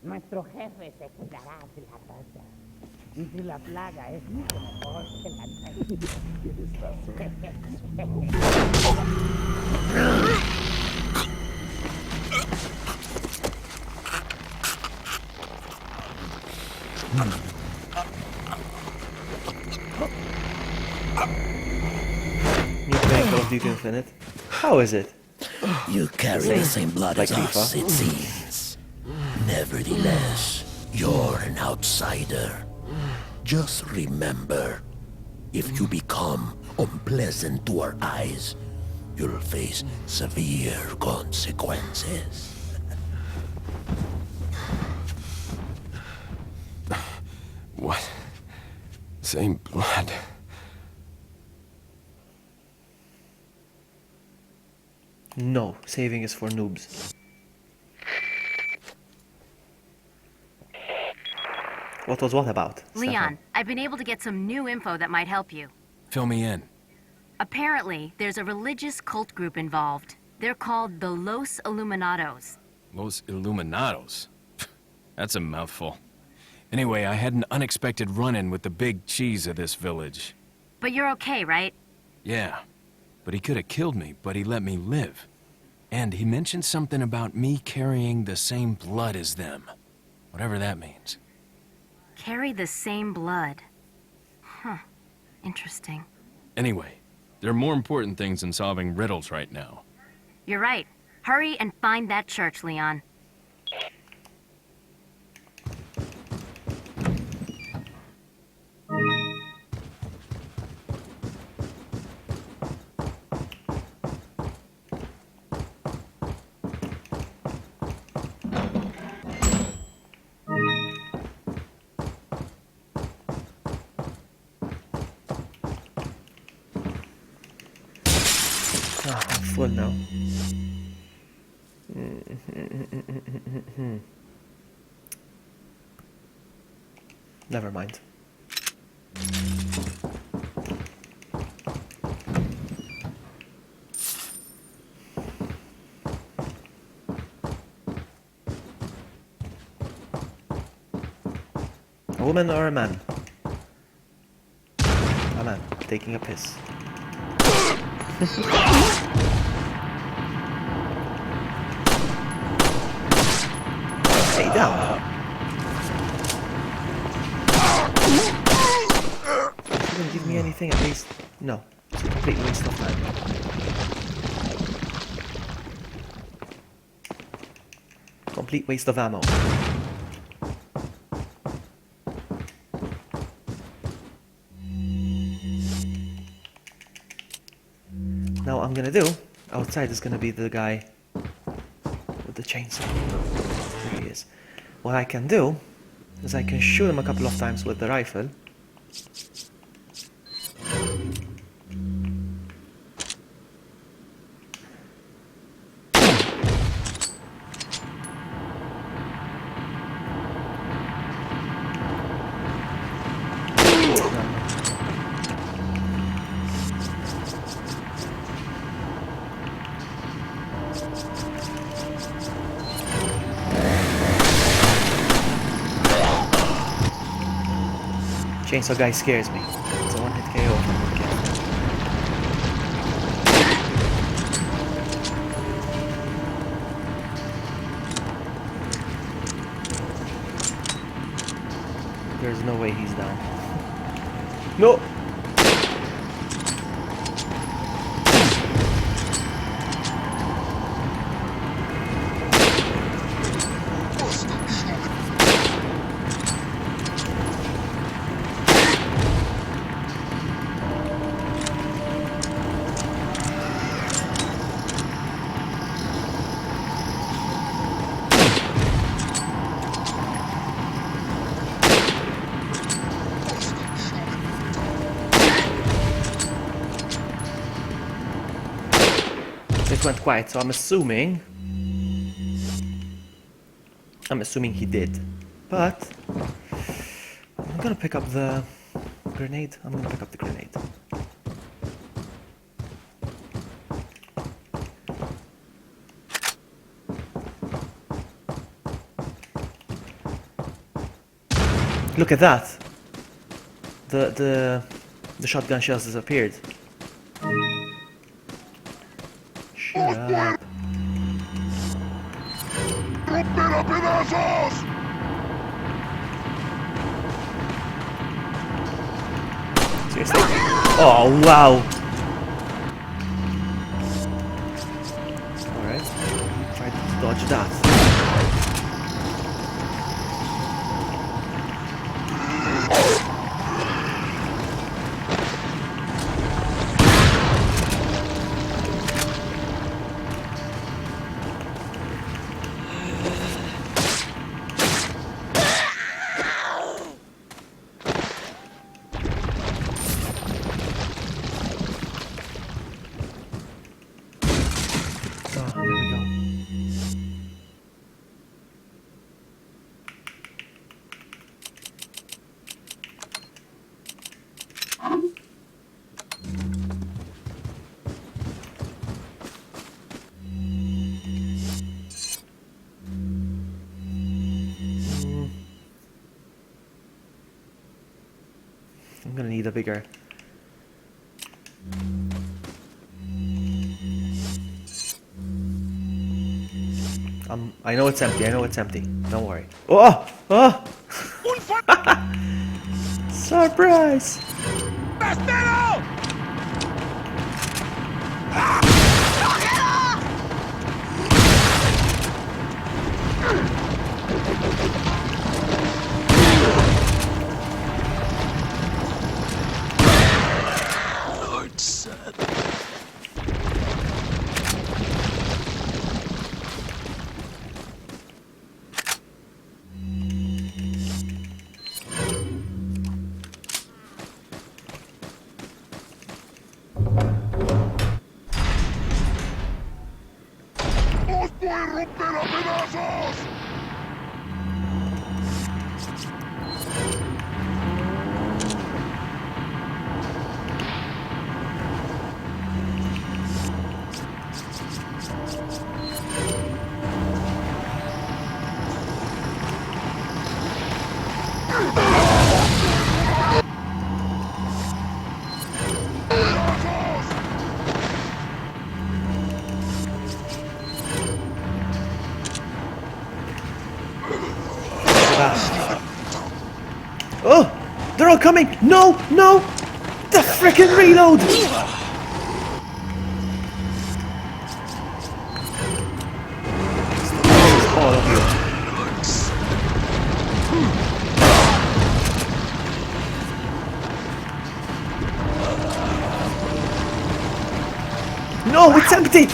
Nuestro jefe se cuidará de la rata. Y si la plaga es mucho mejor que la New playing Call of Duty Infinite. How is it? You carry the same blood Like as us, FIFA. it seems. Nevertheless, you're an outsider. Just remember, if you become unpleasant to our eyes, you'll face severe consequences. What? Same blood. No, saving is for noobs. What was what about? Leon, I've been able to get some new info that might help you. Fill me in. Apparently, there's a religious cult group involved. They're called the Los Illuminados. Los Illuminados. That's a mouthful. Anyway, I had an unexpected run-in with the big cheese of this village. But you're okay, right? Yeah, but he could have killed me, but he let me live. And he mentioned something about me carrying the same blood as them. Whatever that means. Carry the same blood. Huh. Interesting. Anyway, there are more important things than solving riddles right now. You're right. Hurry and find that church, Leon. I'm full now. Never mind. A woman or a man? A man taking a piss. Stay down. You didn't give me anything at least. No. It's a complete waste of time. Complete waste of ammo. Now what I'm gonna do, outside is gonna be the guy with the chainsaw. There he is. What I can do is I can shoot him a couple of times with the rifle. Chainsaw guy scares me. It's a one-hit KO if I'm not careful. There's no way he's down. No! It went quiet, so I'm assuming he did. But I'm gonna pick up the grenade. I'm gonna pick up the grenade. Look at that. The shotgun shells disappeared. Shut up. Seriously? Oh, wow. Alright. Try to dodge that. Oh, here we go. I'm gonna need a bigger. I know it's empty. I know it's empty. Don't worry. Oh! Oh! Surprise! Oh! They're all coming! No! No! The frickin' reload! All of you. No! It's empty!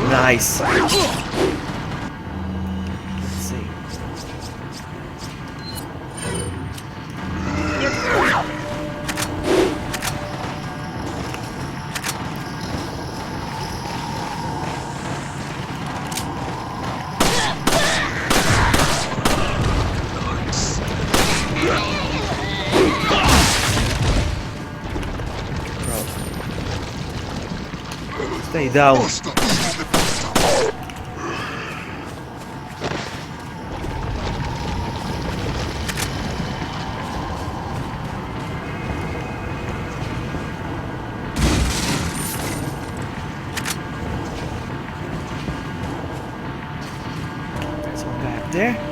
Nice. Let's see. Stay down. There's one guy up there.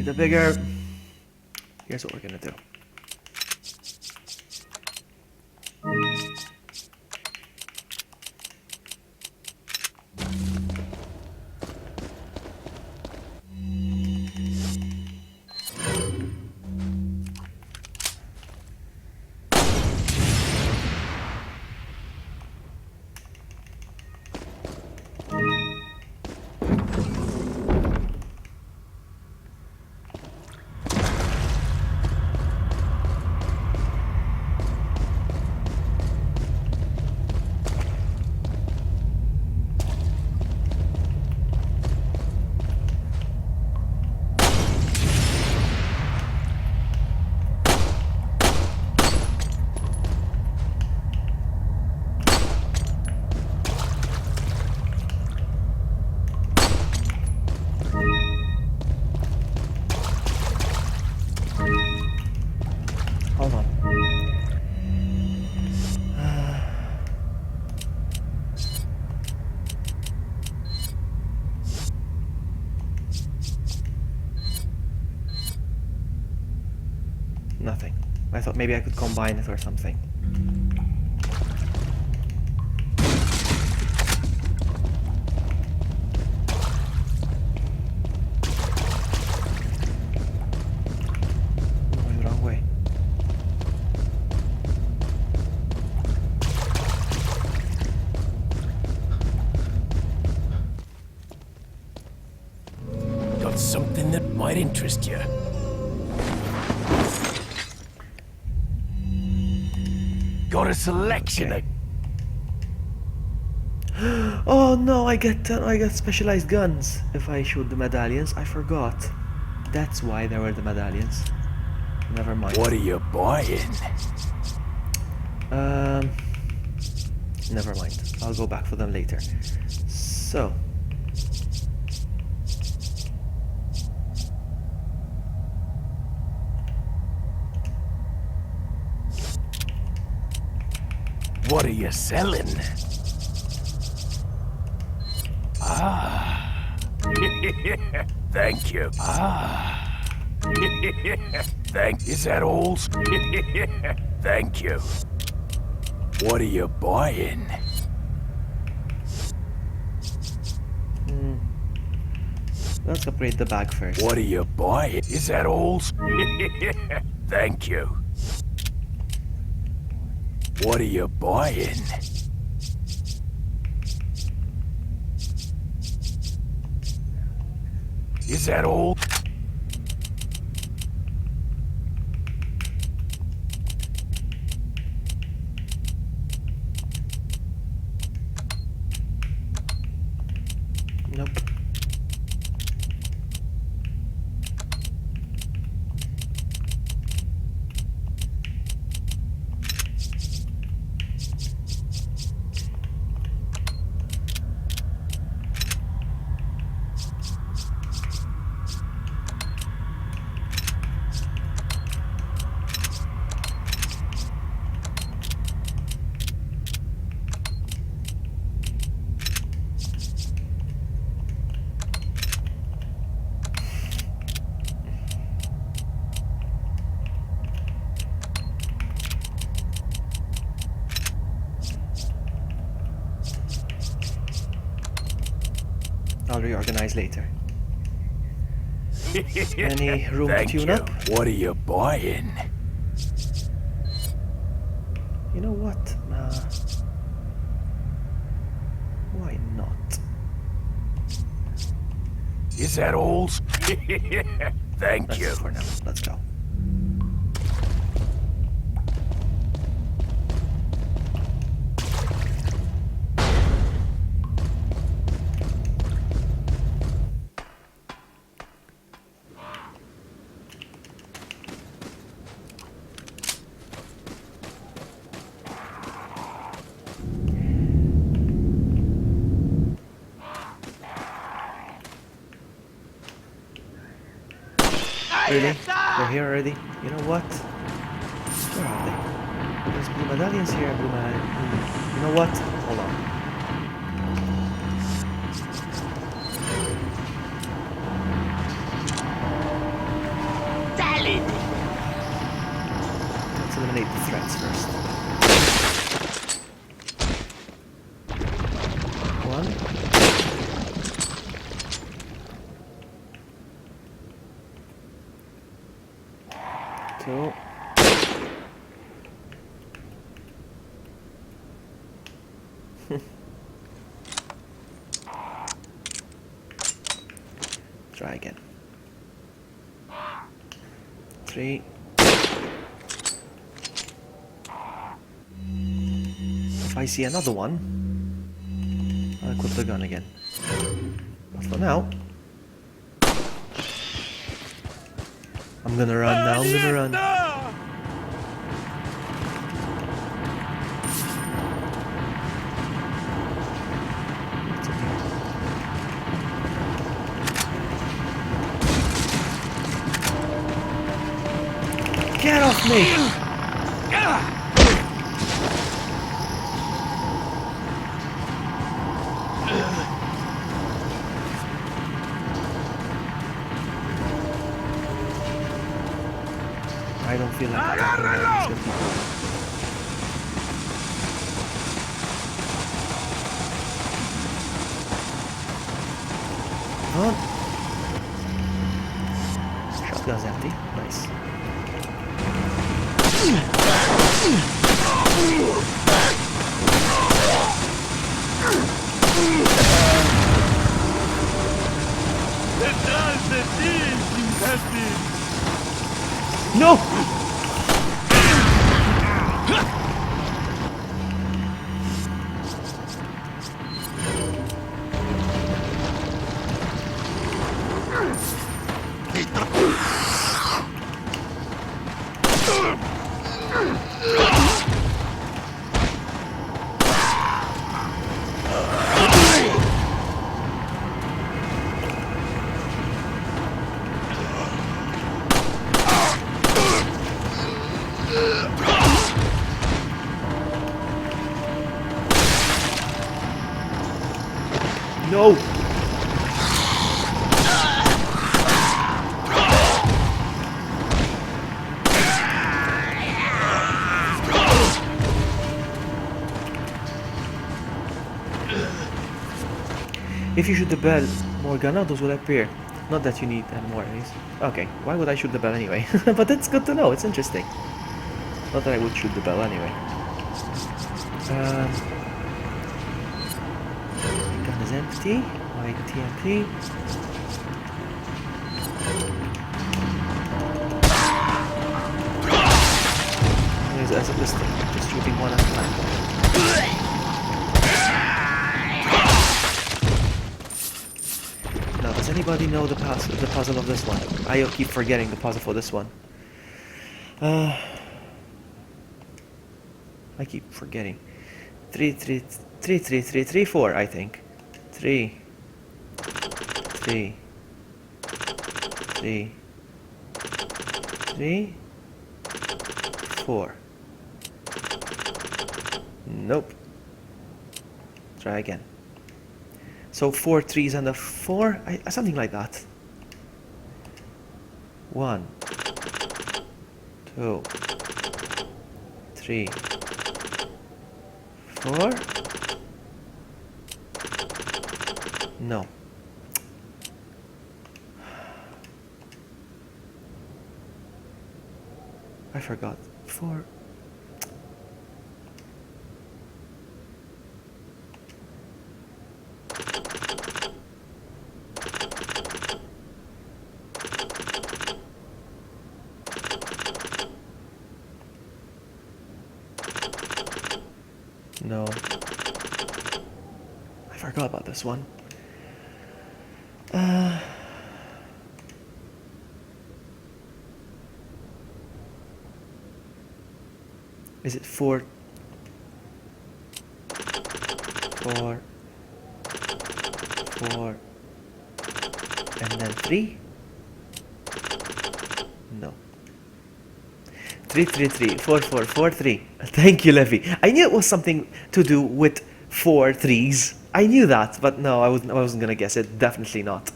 The bigger. Here's what we're gonna do. Hold on. Nothing. I thought maybe I could combine it or something. Going the wrong way. Got something that might interest you. Got a selection of... Oh no, I get specialized guns if I shoot the medallions. I forgot. That's why there were the medallions. Never mind. What are you buying? Never mind. I'll go back for them later. So. What are you selling? Ah. Thank you. Ah. Is that all? Thank you. What are you buying? Let's upgrade the bag first. What are you buying? Is that all? Thank you. What are you buying? Is that all? Nope. I'll reorganize later. Any room to Thank tune you. up? What are you buying? You know what? Why not? Is that all? Thank That's you. it for now. Let's go. Really? They're here already? You know what? Where are they? There's blue medallions here, blue medallions. You know what? Hold on. Let's eliminate the threats first. One. Two. Try again. 3. If I see another one, I'll equip the gun again. But for now, I'm gonna run now, I'm gonna run. What's in here? Get off me! I don't feel like attacking enemies with people. Come on. Shotgun's empty. Nice. No! No! If you shoot the bell, more granados will appear. Not that you need any more enemies. Okay, why would I shoot the bell anyway? But it's good to know, it's interesting. Not that I would shoot the bell anyway. Gun is empty. My TMP. As a pistol, just shooting one at a time. Now, does anybody know the puzzle of this one? I keep forgetting the puzzle for this one. I keep forgetting. 3, 3, 3, 3, 3, 3, 4, I think. 3, 3, 3, 3, 4. Nope. Try again. So 4 3s and a 4, something like that. 1, 2, 3, 4. No. I forgot. 4. No. I forgot about this one. Is it 4? 4. 4. And then 3? No. 3, 3, 3. 4, 4, 4, 3. Thank you, Levy. I knew it was something to do with 4 3s. I knew that, but no, I wasn't gonna guess it. Definitely not.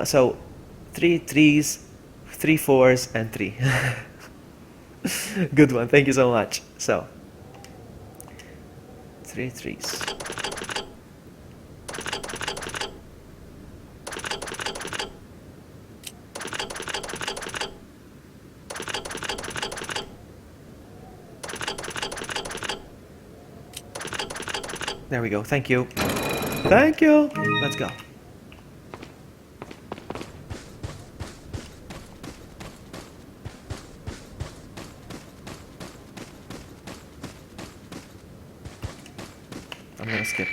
So, 3 3s, 3 4s, and 3. Good one. Thank you so much. So, 3 3s. There we go. Thank you. Thank you. Let's go. I'm gonna skip.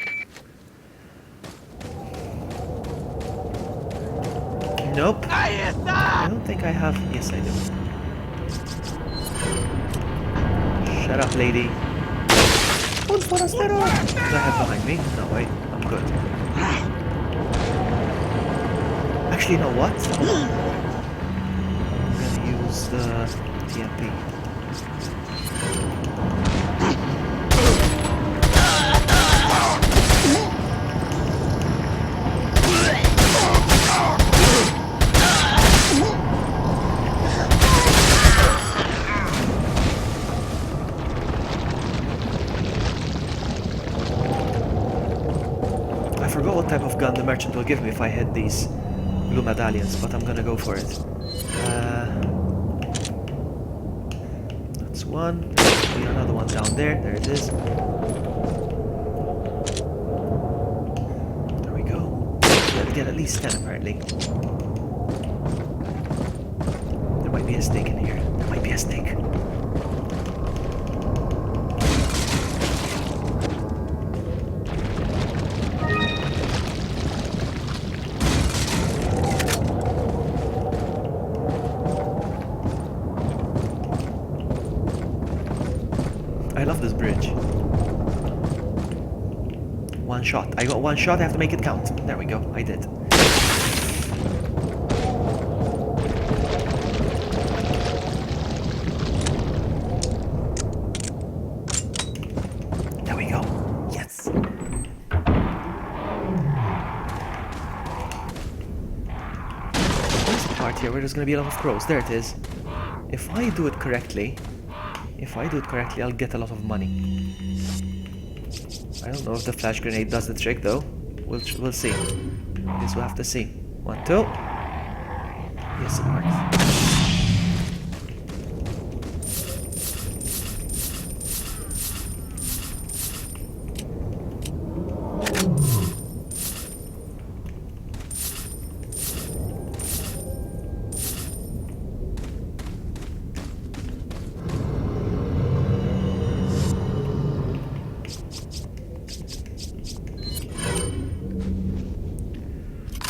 Nope. I don't think I have. Yes, I do. Shut up, lady. Un forastero! Do I have behind me? No, wait. I'm good. Actually, you know what? Hold on. I'm gonna use the TMP. I forgot what type of gun the merchant will give me if I hit these blue medallions, but I'm gonna go for it. That's one. There'll be another one down there. There it is. There we go. Gotta get at least 10 apparently. There might be a snake in here. There might be a snake. I love this bridge. One shot. I got one shot, I have to make it count. There we go, I did. There we go. Yes. There's a part here where there's gonna be a lot of crows. There it is. If I do it correctly, I'll get a lot of money. I don't know if the flash grenade does the trick though. We'll see. I guess we'll have to see. 1, 2. Yes, it works.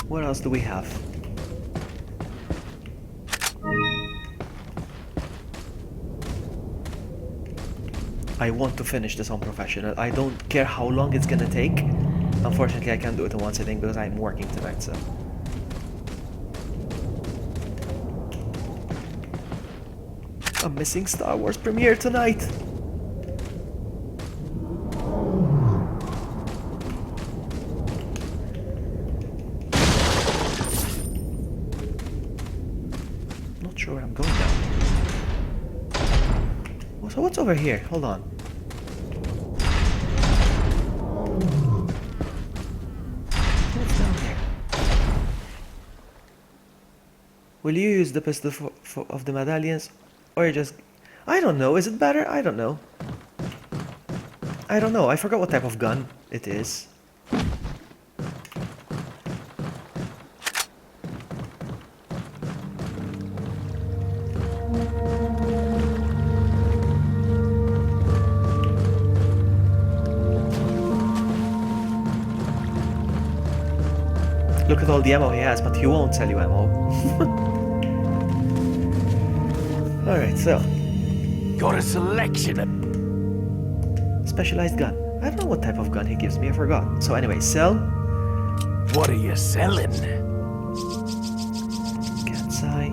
What else do we have? I want to finish this on professional. I don't care how long it's gonna take. Unfortunately, I can't do it in one sitting because I'm working tonight, so. I'm missing Star Wars premiere tonight. Not sure where I'm going now. So what's over here? Hold on. What's down there? Will you use the pistol of the medallions Or you just... I don't know, is it better? I don't know. I don't know, I forgot what type of gun it is. Look at all the ammo he has, but he won't sell you ammo. Alright, so... Got a selection of... Specialized gun. I don't know what type of gun he gives me, I forgot. So anyway, sell. What are you selling? Cat's eye.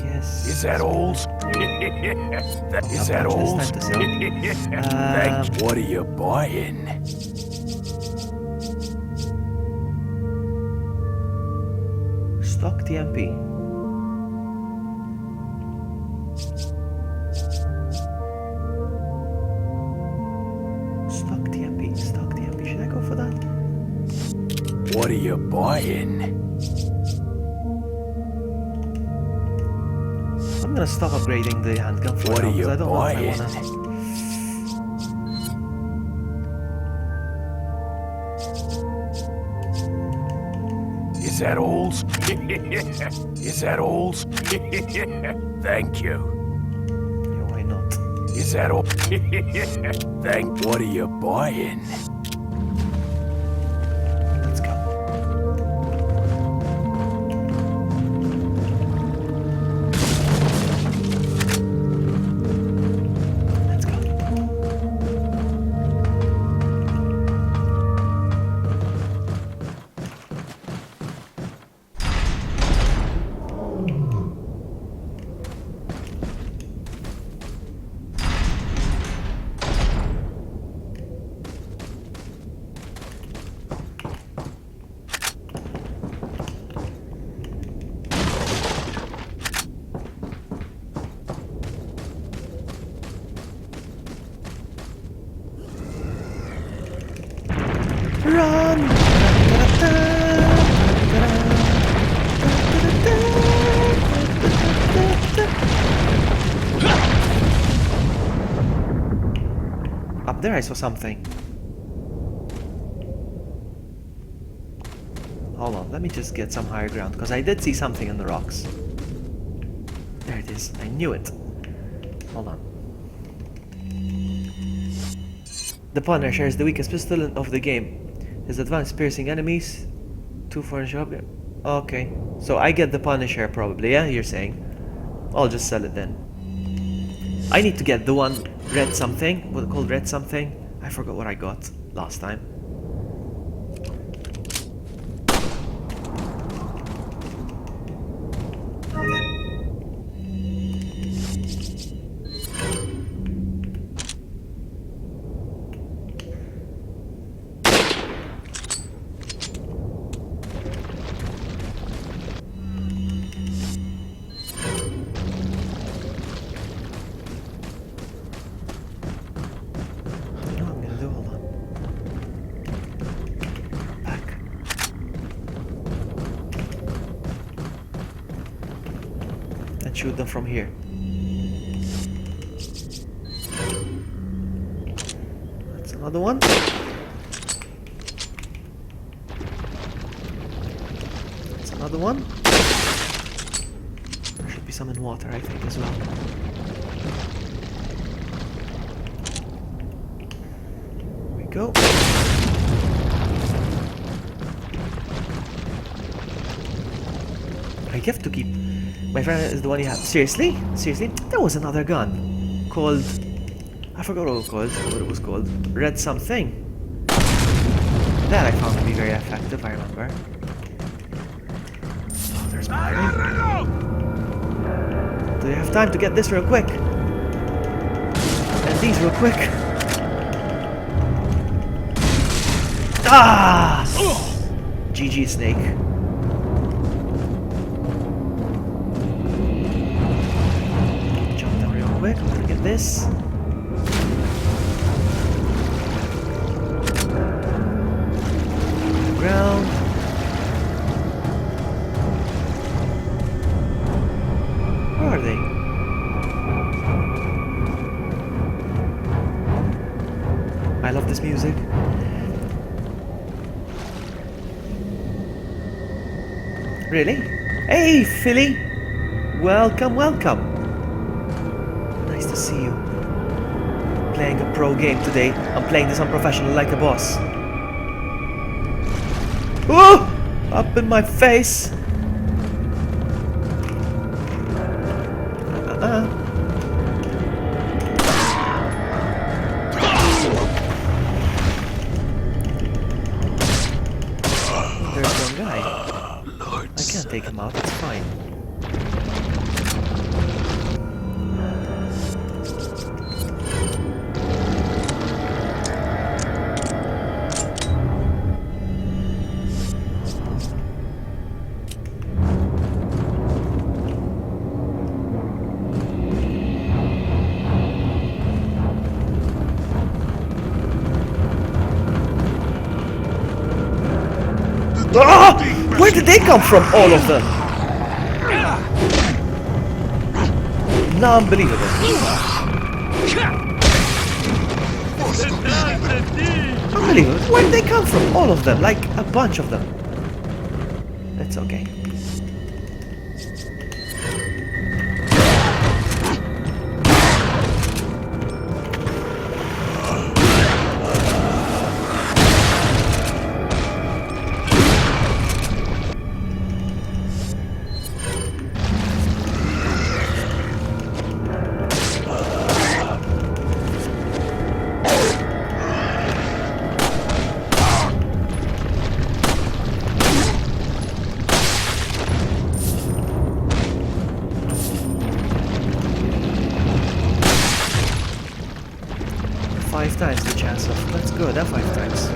Yes. Is that all? Is that all? It's time to sell. Thanks. What are you buying? Stock TMP. Stock TMP. Stock TMP. Should I go for that? What are you buying? I'm gonna stop upgrading the handgun for What now are because you I don't know if I buying? wanna. Is that all? Is that all? Thank you. Yeah, why not? Is that all? Thank. What are you buying? Let's go. Let's go. Run! Up there I saw something. Hold on, let me just get some higher ground, because I did see something in the rocks. There it is, I knew it. Hold on. The Punisher is the weakest pistol of the game. His advance piercing enemies. 2 for shop. Okay, so I get the Punisher probably, yeah? You're saying? I'll just sell it then. I need to get the one red something. What called red something? I forgot what I got last time. Shoot them from here. That's another one. That's another one. There should be some in water, I think, as well. Here we go. I have to keep... My friend is the one you have. Seriously? Seriously? There was another gun called... I forgot what it was called. Red something. That I found to be very effective, I remember. Oh, there's more. Do you have time to get this real quick? And these real quick. Ah! GG, Snake. Quick, I'm gonna get this. Ground. Where are they? I love this music. Really? Hey, Philly! Welcome, welcome! Nice to see you. Playing a pro game today. I'm playing this unprofessional like a boss. Oh! Up in my face! There's one guy. I can't take him out, it's fine. Ah! Where did they come from, all of them? Unbelievable. Unbelievable. Where did they come from, all of them? Like a bunch of them. That's okay. Five times the chance of. That's good, 5 times.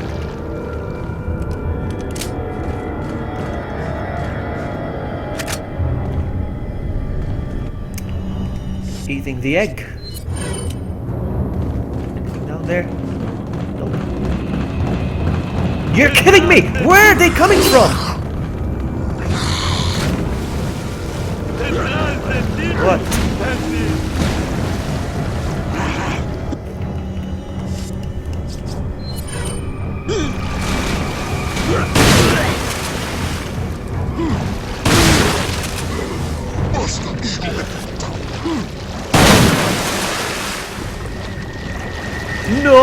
Eating the egg. Anything down there? Nope. You're kidding me! Where are they coming from? What? No!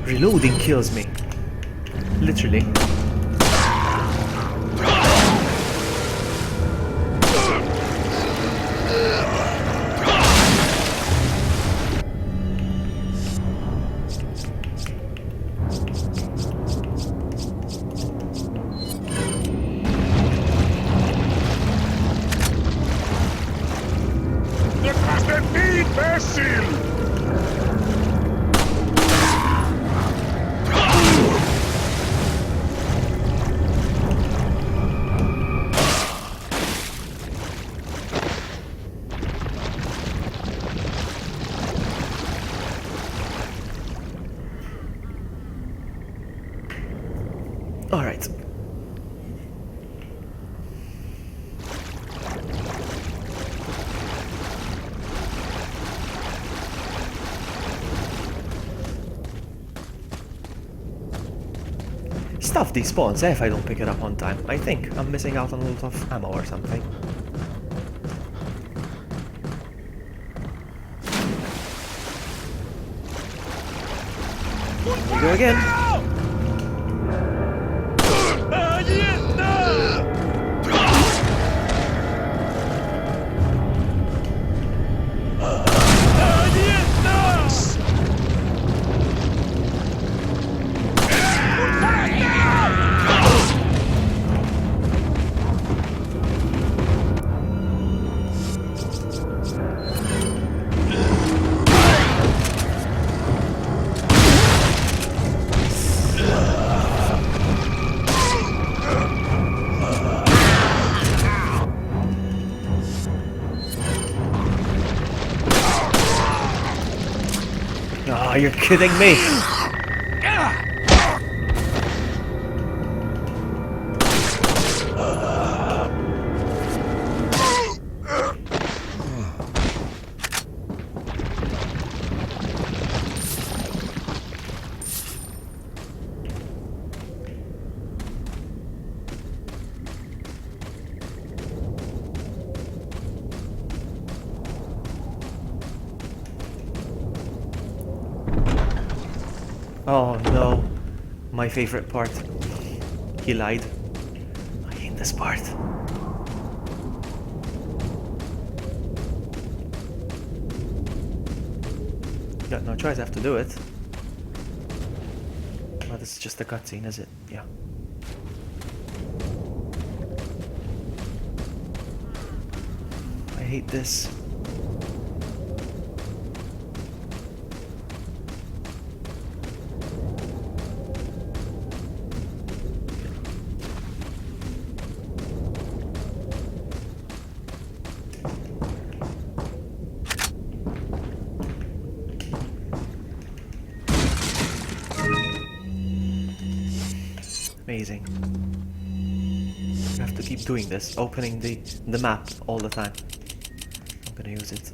Reloading kills me. Literally. All right. Stuff despawns if I don't pick it up on time. I think I'm missing out on a lot of ammo or something. Here we go again. Oh, you're kidding me! Oh no. My favorite part. He lied. I hate this part. Got no choice, I have to do it. Oh, this is just a cutscene, is it? Yeah. I hate this. Amazing. I have to keep doing this, opening the map all the time. I'm gonna use it.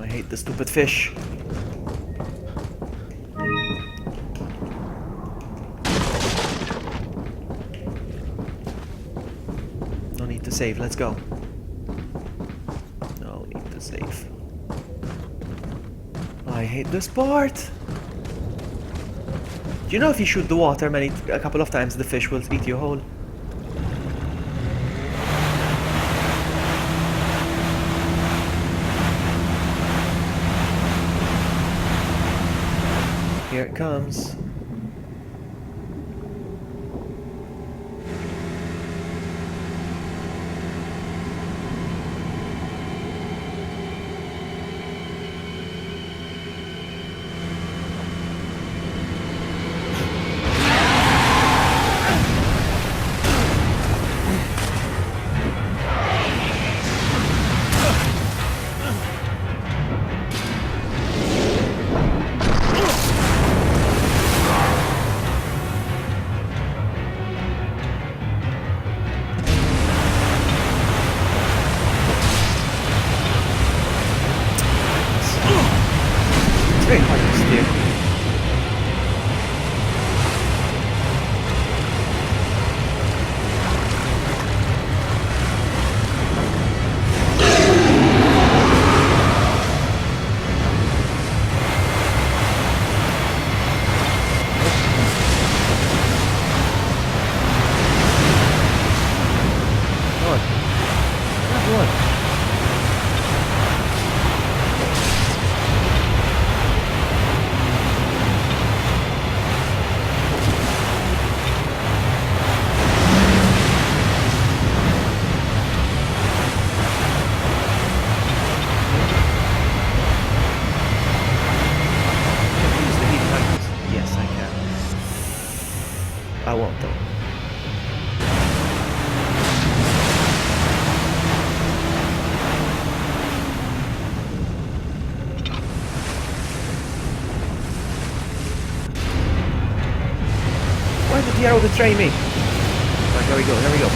I hate the stupid fish. No need to save, let's go. No need to save. I hate this part. Do you know if you shoot the water a couple of times, the fish will eat you whole? Here it comes. Very hard to steer. Come on. Come on. Use the heat buttons. Yes, I can. I won't though. Why did the arrow betray me? Right, there we go, there we go.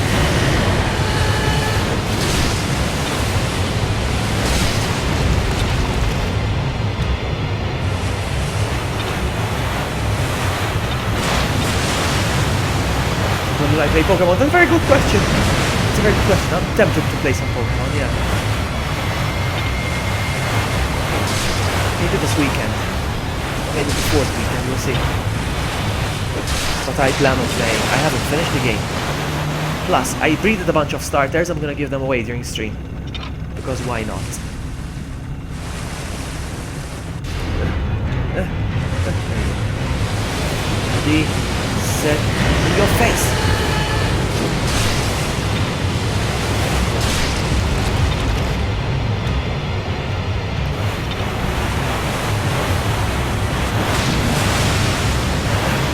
When will I play Pokemon? That's a very good question. It's a very good question. I'm tempted to play some Pokemon, yeah. Maybe this weekend. Maybe the fourth weekend, we'll see. But I plan on playing. I haven't finished the game. Plus, I breeded a bunch of starters. I'm gonna give them away during stream. Because why not? Ready, set, in your face!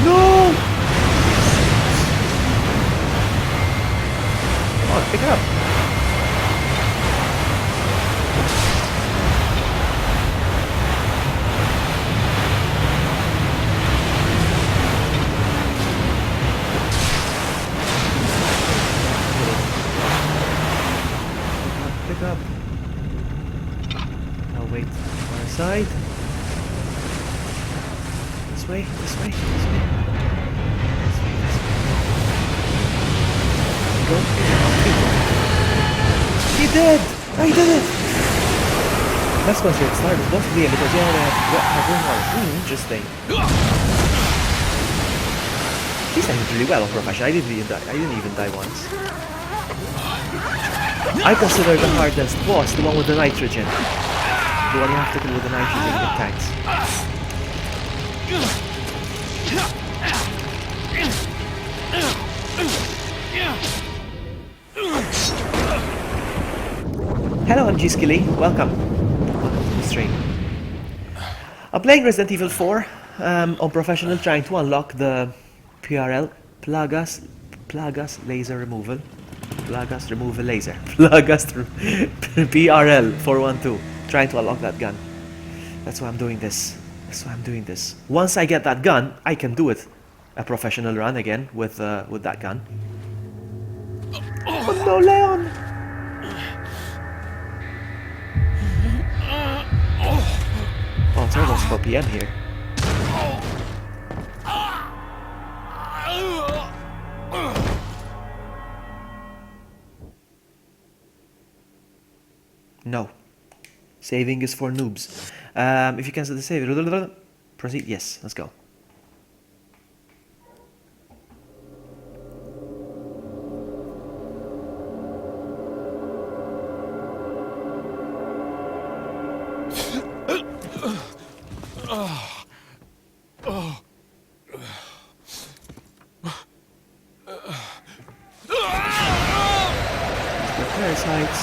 No! Come on, pick it up. Pick up. I'll wait on our side. This way, this way, this way. This way, this way. Go. did! I did it! That's once it started. Mostly because you already have one more. Interesting. He's done really well on profession. I didn't even die once. I consider the hardest boss the one with the nitrogen. The one you have to do with the nitrogen with tanks. Hello, MG Skilly. Welcome. Welcome to the stream. I'm playing Resident Evil 4 on professional, trying to unlock the PRL Plagas laser removal. Plagas removal laser. Plagas PRL 412. Trying to unlock that gun. That's why I'm doing this. Once I get that gun, I can do it. A professional run again with that gun. Oh no, Leon! Oh, it's almost 4 PM here. No. Saving is for noobs. If you cancel the save, proceed. Yes, let's go. Parasites.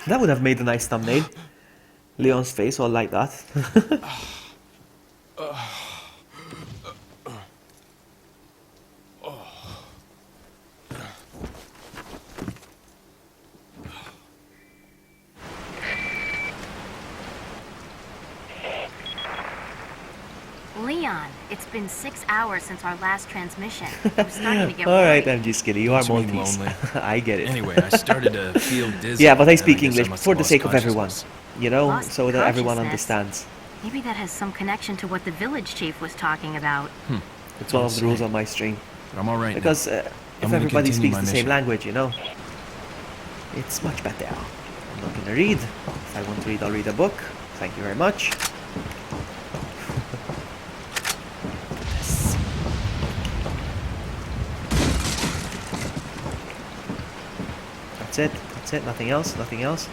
That would have made a nice thumbnail. Leon's face all like that. Leon, it's been 6 hours since our last transmission. I'm starting to get Alright, worried. MG Skilly, you are It's me, Maltese. lonely. I get it. Anyway, I started to feel dizzy. Yeah, but I and speak guess English must for have the lost sake of everyone. consciousness. You know, Lost so that everyone consciousness? understands. Maybe that has some connection to what the village chief was talking about. It's one of the rules on my stream. But I'm alright now. Because I'm if gonna everybody continue speaks my the same mission. language, you know, it's much better. I'm not gonna read. If I want to read, I'll read a book. Thank you very much. Yes. That's it. That's it. Nothing else. Nothing else.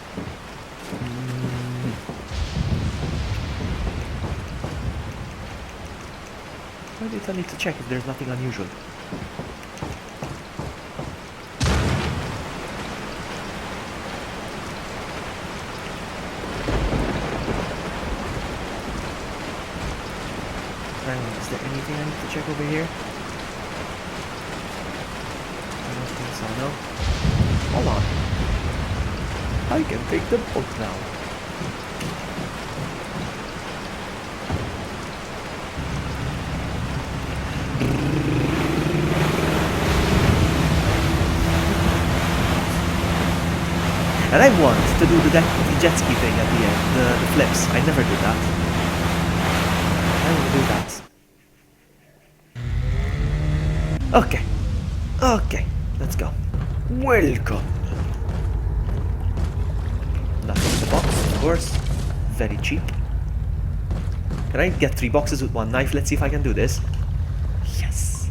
Why do you tell me to check if there's nothing unusual? Hang on, is there anything I need to check over here? I don't think so, no? Hold on. I can take the book now. And I want to do the jet ski thing at the end, the flips. I never did that. I will do that. Okay. Okay, let's go. Welcome. Nothing in the box, of course. Very cheap. Can I get 3 boxes with 1 knife? Let's see if I can do this. Yes.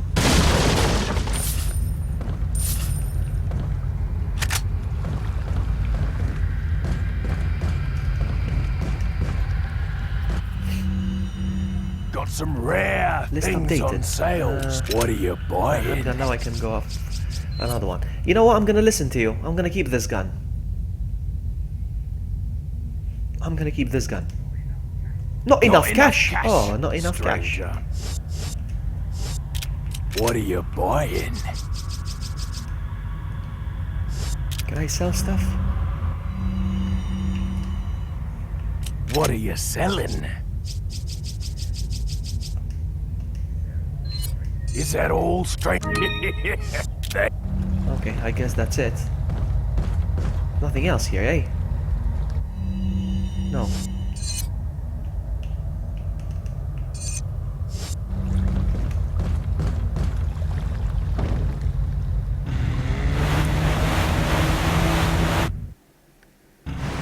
Got some rare List things updated. on sales. What are you And buying? then now I can go off another one. You know what? I'm gonna listen to you. I'm gonna keep this gun. I'm gonna keep this gun. Not enough cash. Oh, not enough cash. stranger. What are you buying? Can I sell stuff? What are you selling? Is that all, stranger? Okay, I guess that's it. Nothing else here, eh? No.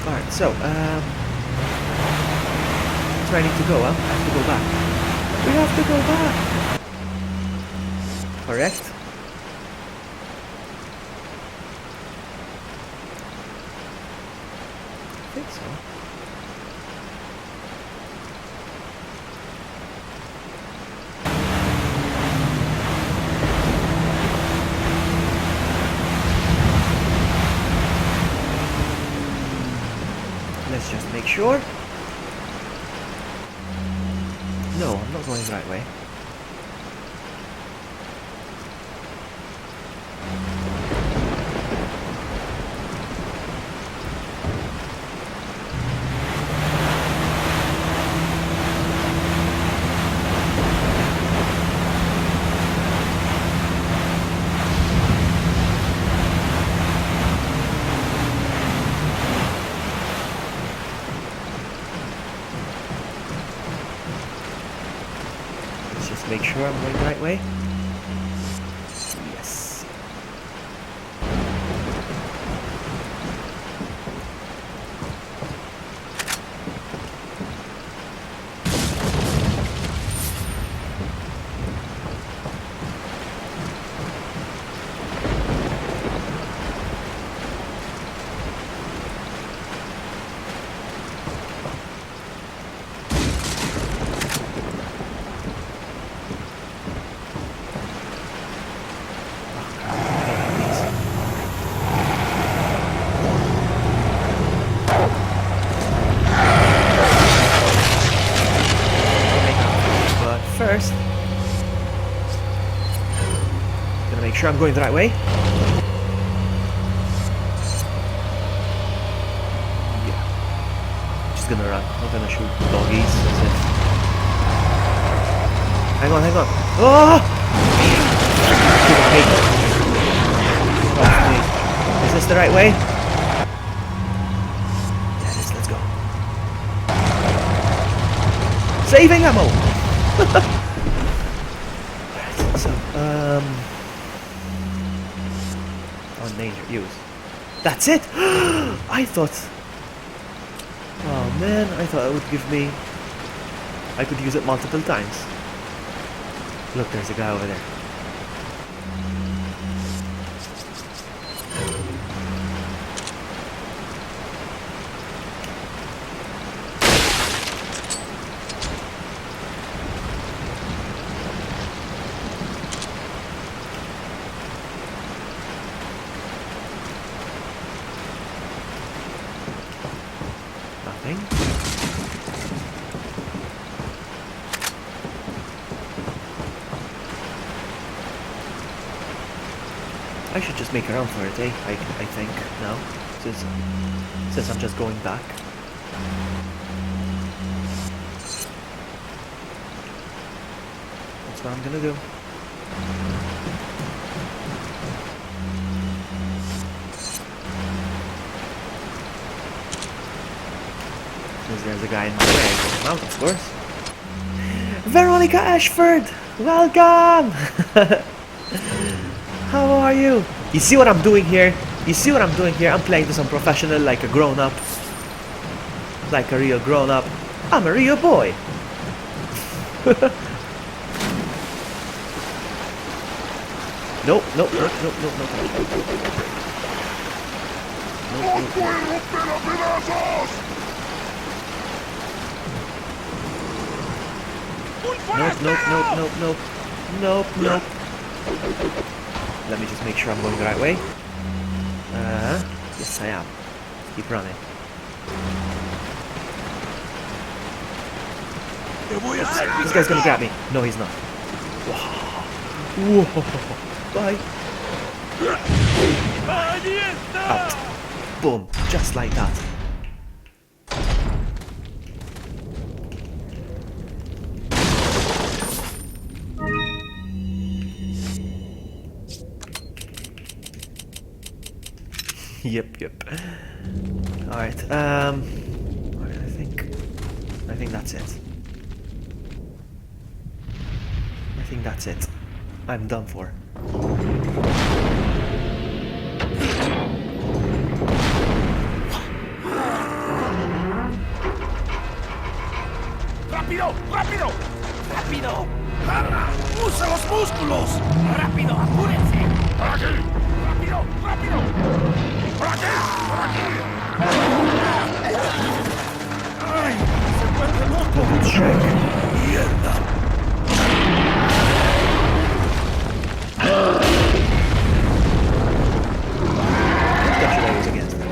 Alright, so, where do I need to go, huh? I have to go back. We have to go back! Correct? I think so. Let's just make sure. No, I'm not going the right way. Let's just make sure I'm going the right way. Yes. But first, gonna make sure I'm going the right way. Yeah. Just gonna run, not gonna shoot doggies. That's it. Hang on, hang on. Oh! Is this the right way? Yeah, it is. Let's go. Saving ammo! Alright, so, on danger, use. That's it! I thought... Oh man, I thought it would give me... I could use it multiple times. Look, there's a guy over there. Nothing. I should just make a run for it, eh? I think now, since I'm just going back. That's what I'm gonna do. Since there's a guy in my way, I go out, of course. Veronica Ashford! Welcome! How are you? You see what I'm doing here? You see what I'm doing here? I'm playing this on professional like a grown-up. Like a real grown-up. I'm a real boy. Nope, nope, nope, nope, nope, nope. Nope, nope, nope, nope, nope. Nope, nope. Let me just make sure I'm going the right way. Yes I am. Keep running. Oops, this guy's gonna grab me. No, he's not. Whoa. Whoa. Bye. Out. Boom. Just like that. Yep. Alright, I think think that's it. I think that's it. I'm done for. ¡Rápido! ¡Rápido! ¡Rápido! ¡Hala! ¡Usa los músculos! ¡Rápido! ¡Apúrense! ¡Por aquí! ¡Rápido! ¡Rápido! ¡Por aquí! ¡Por aquí! ¡Ay! ¡Se vuelve loco! ¡Mierda! What should I use against them?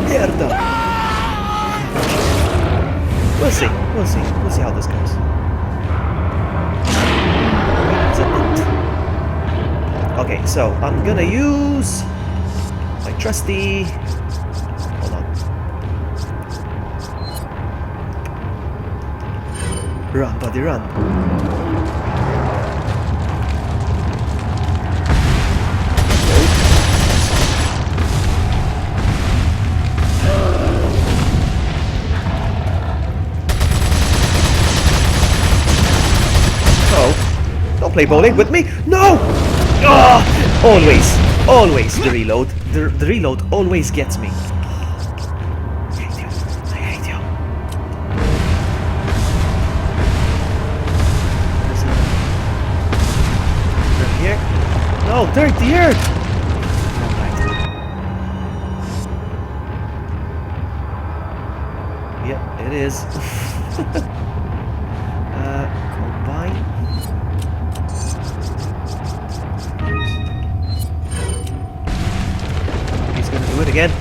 Mierda! We'll see. We'll see. We'll see how this goes. Okay, so I'm gonna use my trusty. Hold on. Run, buddy, run. Oh, don't play bowling with me. No! Oh, always the reload. The reload always gets me. I hate you. I hate you. There's a... here? No, dirt, the earth! Alright. Yeah, it is. Combine. He's gonna do it again.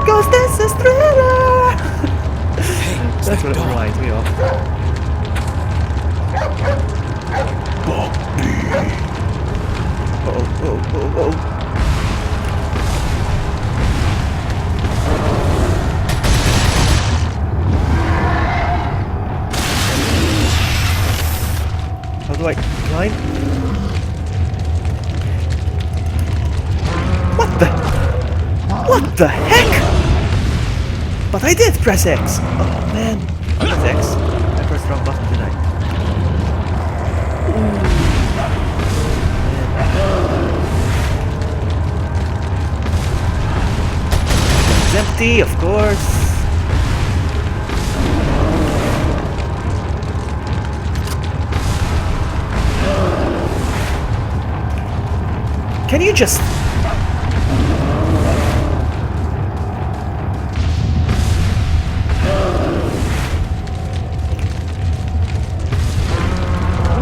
Ghost Estrella! That's what it reminds me of. Oh. How do I climb? What the heck? But I did press X! Oh man. I pressed X. I pressed the wrong button, didn't I? It's empty, of course. Can you just...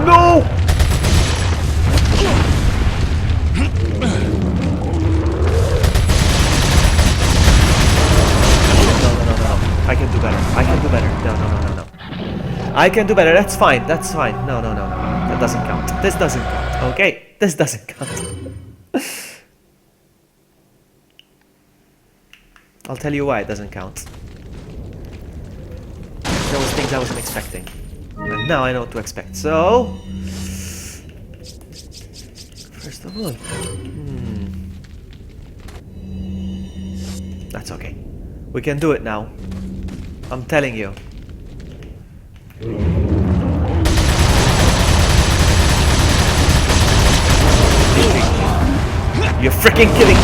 No! I can do better. I can do better. No. I can do better. That's fine. That's fine. No. That doesn't count. This doesn't count. Okay? This doesn't count. I'll tell you why it doesn't count. There was things I wasn't expecting. And now I know what to expect. So... First of all... That's okay. We can do it now. I'm telling you. You're freaking kidding me!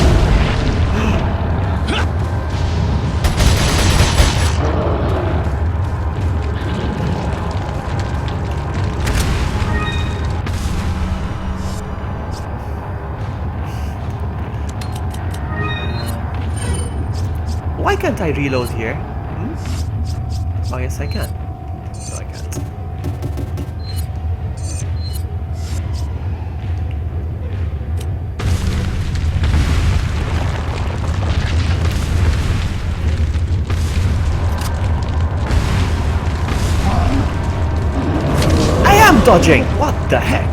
Why can't I reload here? Oh yes I can. No I can't. dodging. What the heck?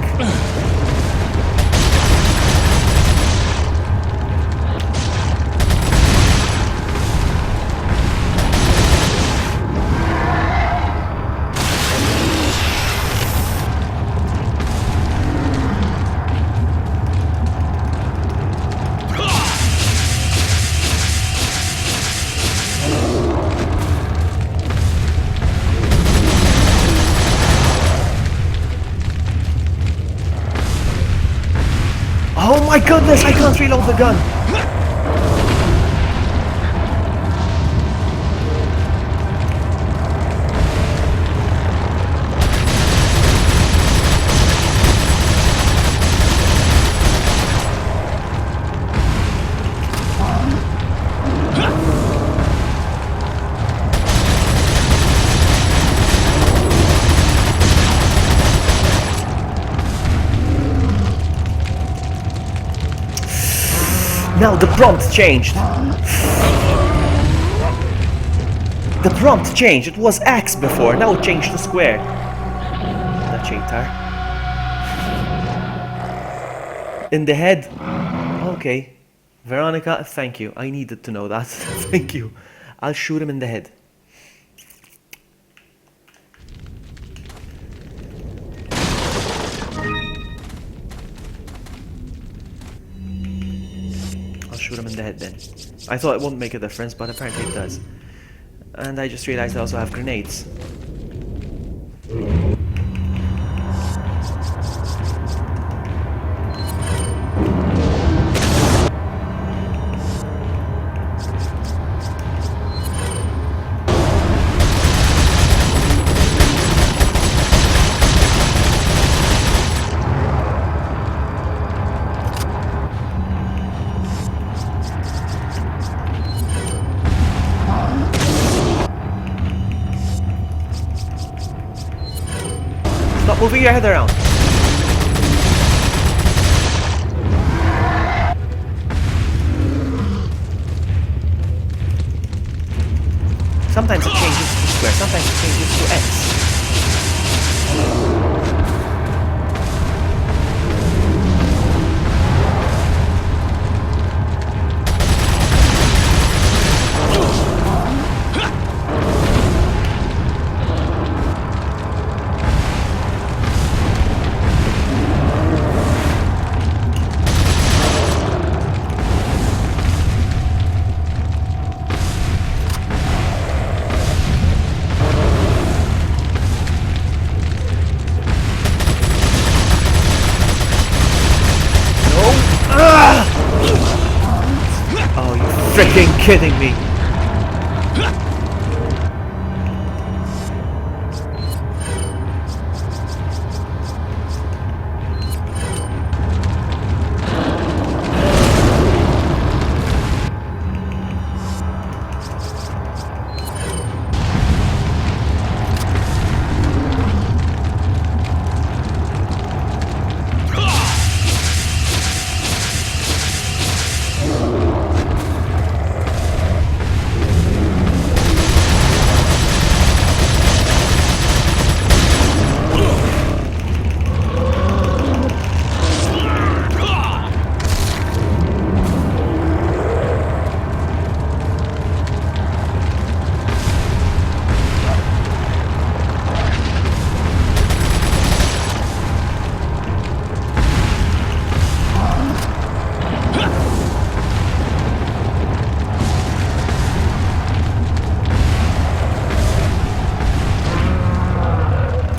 Oh my goodness, I can't reload the gun. Now the prompt changed. The prompt changed. It was X before. Now it changed to square. That traitor. In the head. Okay. Veronica, thank you. I needed to know that. Thank you. I'll shoot him in the head. Shoot him in the head then. I thought it won't make a difference, but apparently it does. And I just realized I also have grenades. Stop moving your head around. Sometimes it changes to square, sometimes it changes to X. Freaking kidding me.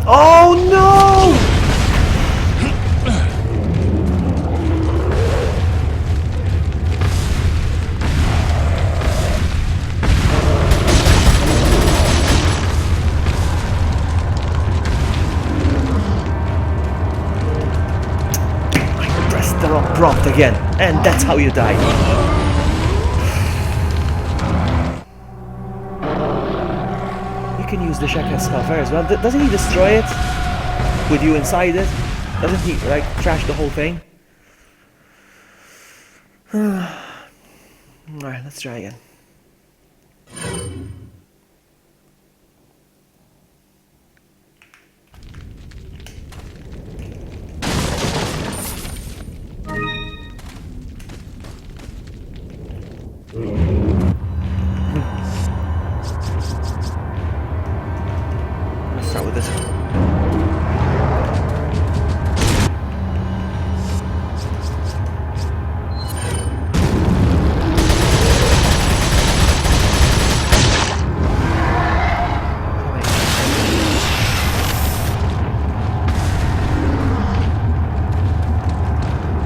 Oh no! I pressed the wrong prompt again, and that's how you die. You can use the Shaka's cover as well. Doesn't he destroy it with you inside it? Doesn't he like trash the whole thing? Alright, let's try again.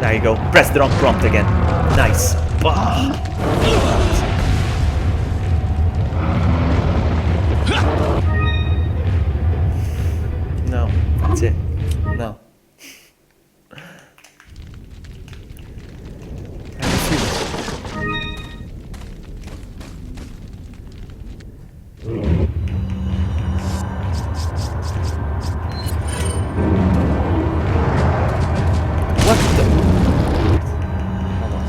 There you go. Press the wrong prompt again. Nice. Bah. No, that's it. No. What the? Hold on.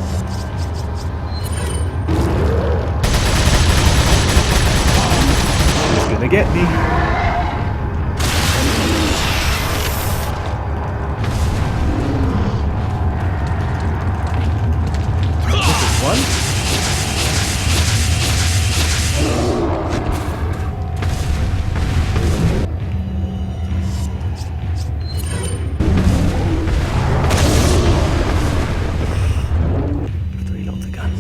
He's gonna get me. This is one. To reload the gun.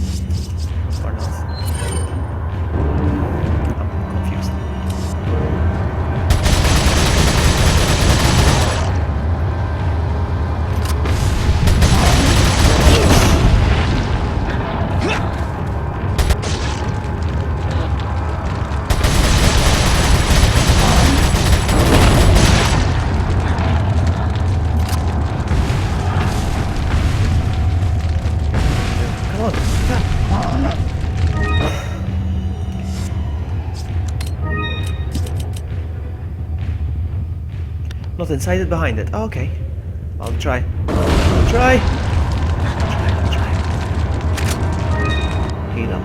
Or not. I'm confused. Come on. Not inside it, behind it. Okay. I'll try. I'll try. I'll try. Heal up.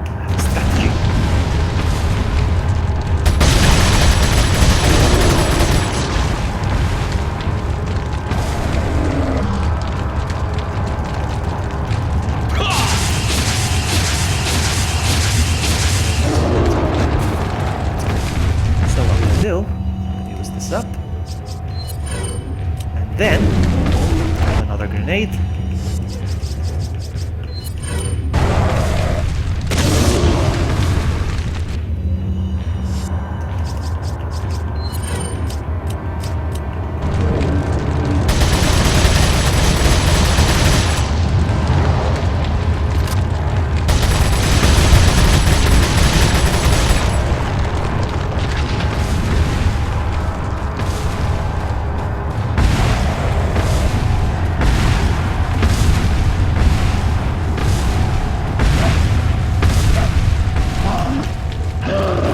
I have a strategy. So what I'm gonna do, use this up, and then have another grenade.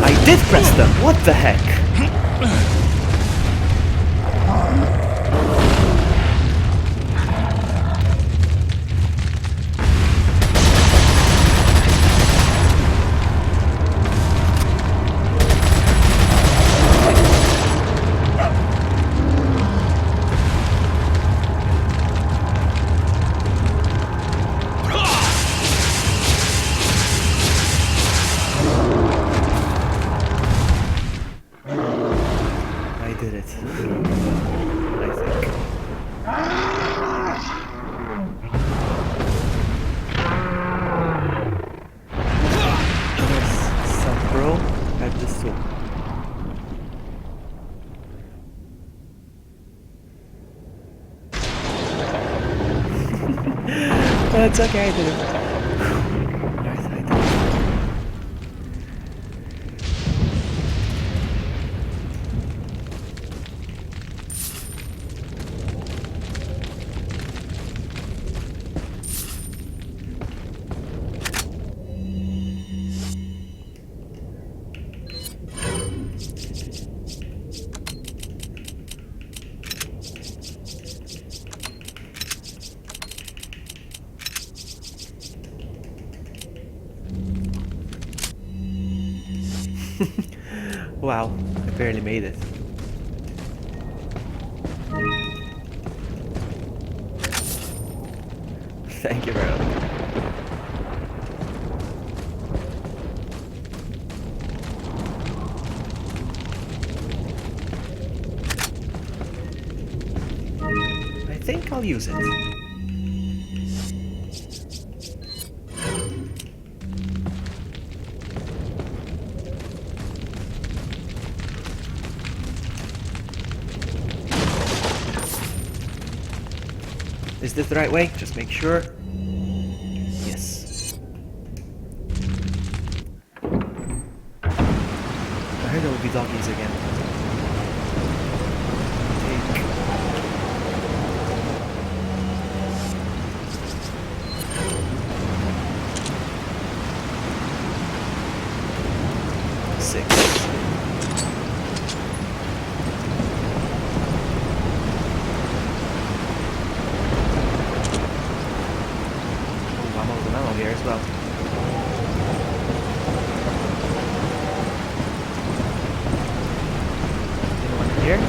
I did press them. What the heck? I did it. I think. There's some bro at the store. It's okay, I did it. Yes, I did it. Wow, I barely made it. Thank you very much. I think I'll use it. Is this the right way? Just make sure. Yes. I heard there will be doggies again. Take. Six. Oh, I'm out of ammo here as well. Anyone in here?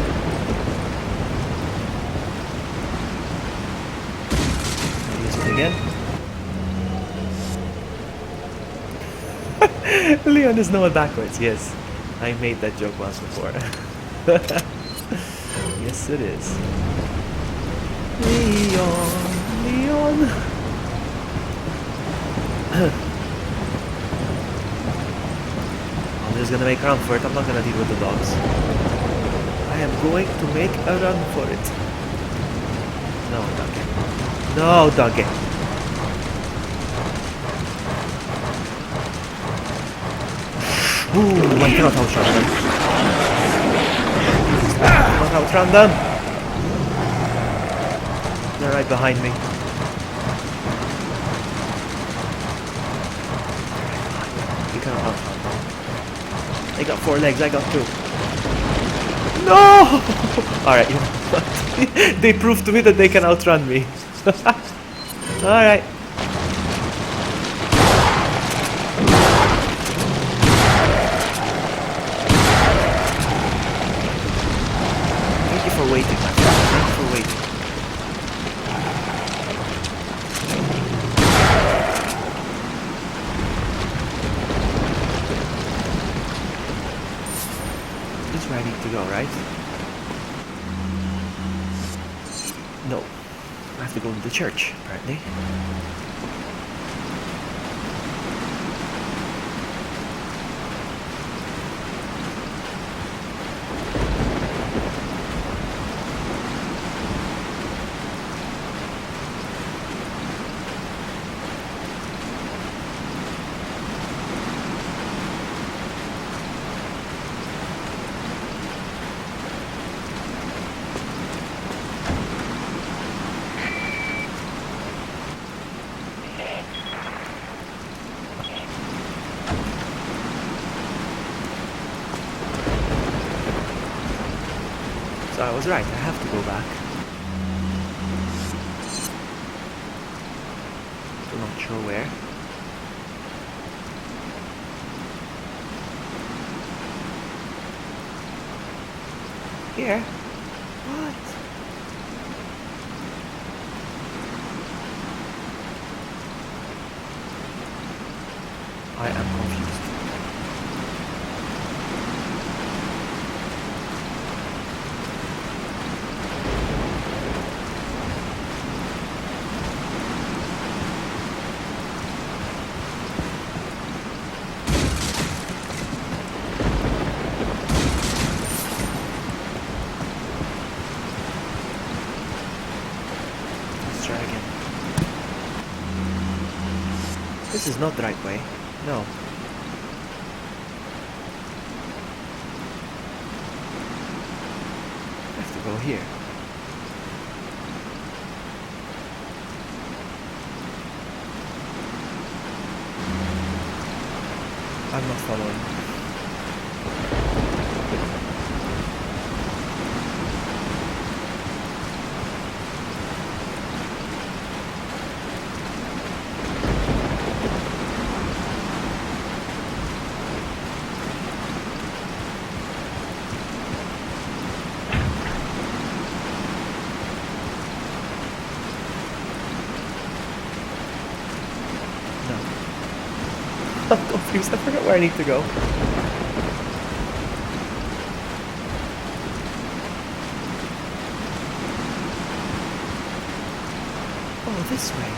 I'll use it again. Leon is Noah backwards, yes. I made that joke once before. Yes, it is. Leon. I'm just gonna make a run for it. I'm not gonna deal with the dogs. I am going to make a run for it. No, doggy. No, doggy. Ooh, I cannot outrun them. I cannot outrun them. They're right behind me. You cannot outrun them. They got 4 legs, I got 2. No! Alright, you know what? They proved to me that they can outrun me. Alright. Waiting, my friend. Thank you for waiting. This is where I need to go, right? No. I have to go to the church, apparently. So I was right, I have to go back. Still not sure where. Here? What? I am confused. This is not the right way. No. I have to go here. I'm not following. I'm confused. I forgot where I need to go. Oh, this way.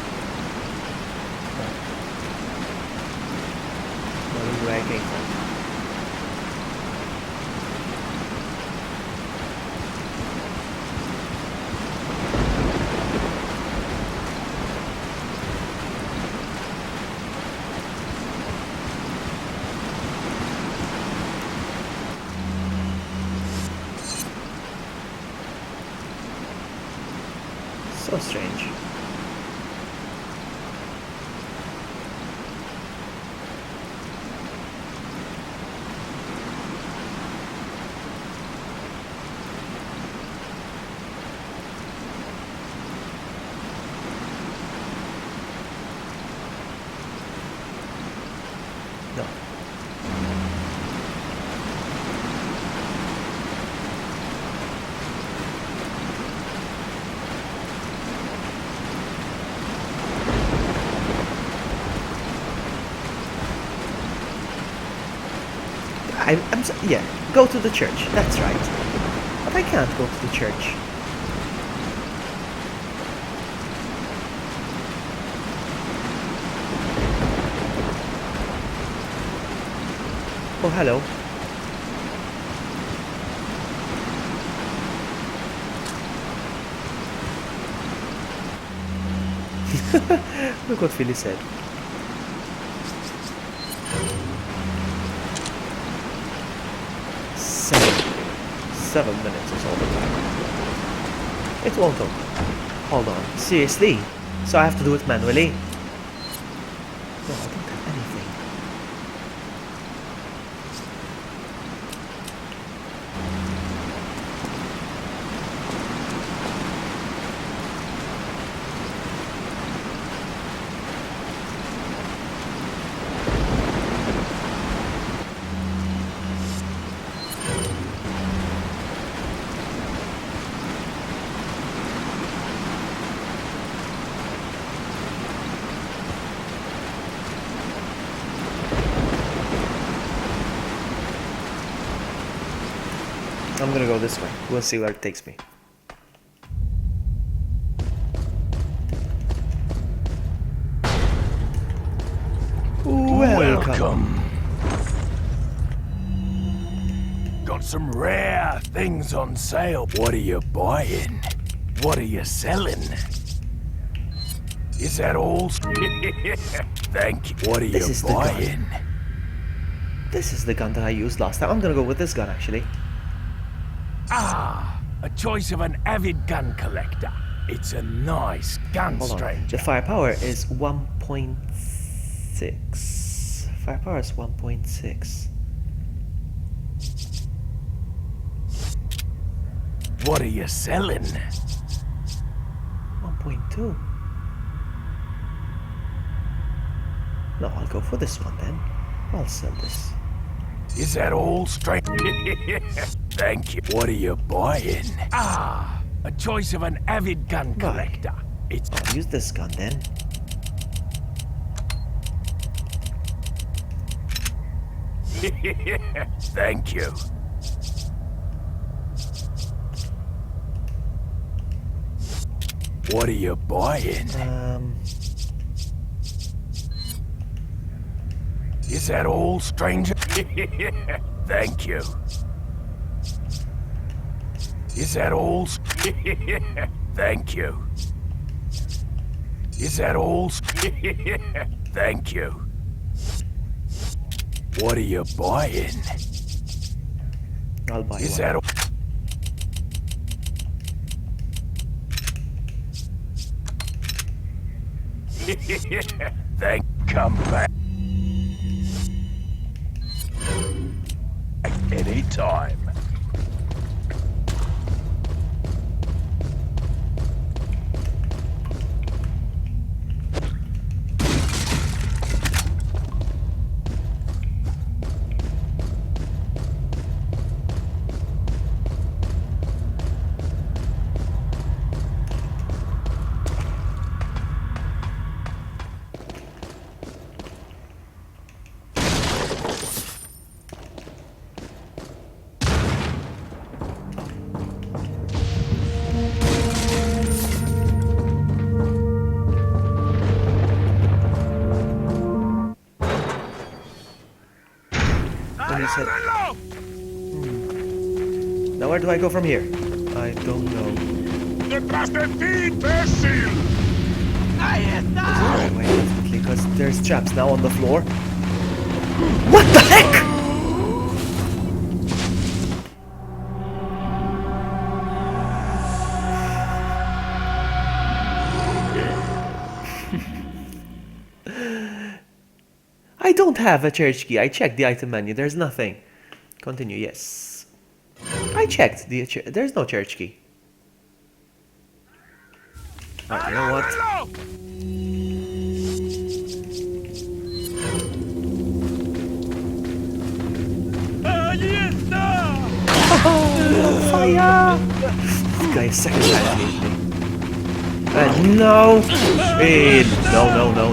No, this is where I came from. So strange. No. Yeah, go to the church. That's right. But I can't go to the church. Oh, hello. Look what Philly said. Seven minutes is all the time. It won't open. Hold on. Seriously? So I have to do it manually? No, I don't have anything. I'm gonna go this way. We'll see where it takes me. Welcome. Got some rare things on sale. What are you buying? What are you selling? Is that all? Thank you. What are you buying? This is the gun that I used last time. I'm gonna go with this gun actually. Ah, a choice of an avid gun collector. It's a nice gun, Hold on. stranger. The firepower is 1.6. Firepower is 1.6. What are you selling? 1.2. No, I'll go for this one then. I'll sell this. Is that all, straight? Thank you. What are you buying? Ah, a choice of an avid gun collector. It's. I'll use this gun then. Thank you. What are you buying? Is that all, stranger? Thank you. Is that all? Thank you. Is that all? Thank you. What are you buying? I'll buy Is one. that all? Come back. Anytime. Now where do I go from here? I don't know. Detrás de ti, imbécil! Ahí está! Right way, definitely, because there's traps now on the floor. What the heck? I don't have a church key. I checked the item menu. There's nothing. Continue, yes. I checked. There's no church key. Alright, you know what? Fire! This guy is second time hit me. No! No.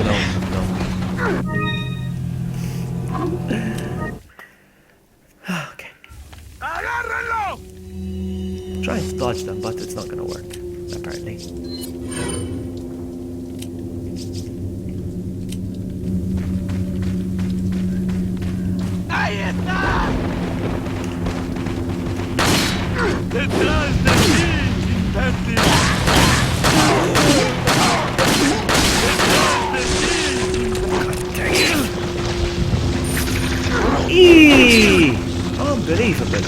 Okay. Trying to dodge them, but it's not gonna work, apparently. Eee! Unbelievable.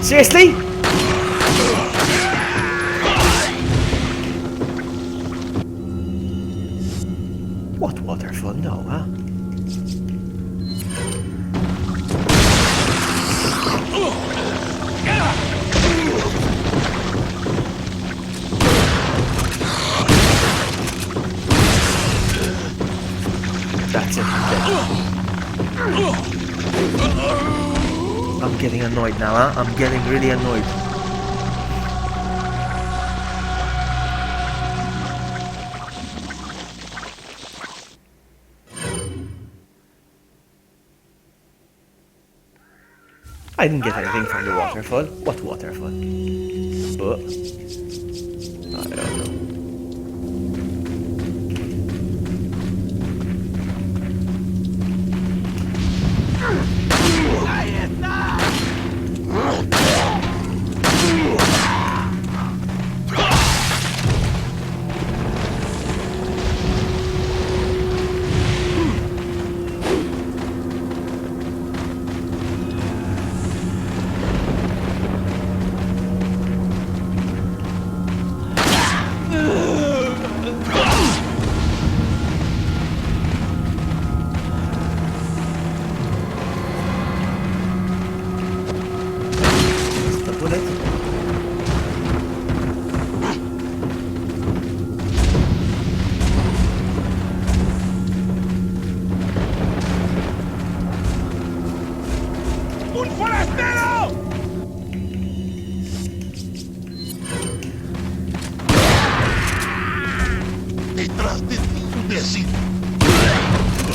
Seriously? What waterfall? No, huh? That's it, I'm dead. I'm getting annoyed now, huh? I'm getting really annoyed. I didn't get anything from the waterfall. What waterfall? I don't know.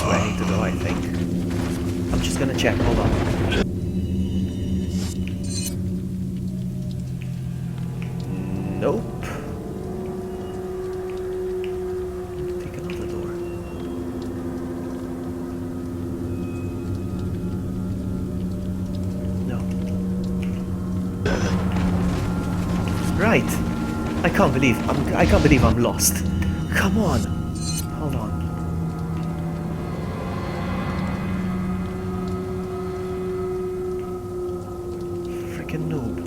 Where I need to go, I think. I'm just gonna check, hold on. Nope. Take another door. No. Right. I can't believe I'm lost. Come on. Hold on. Freaking noob.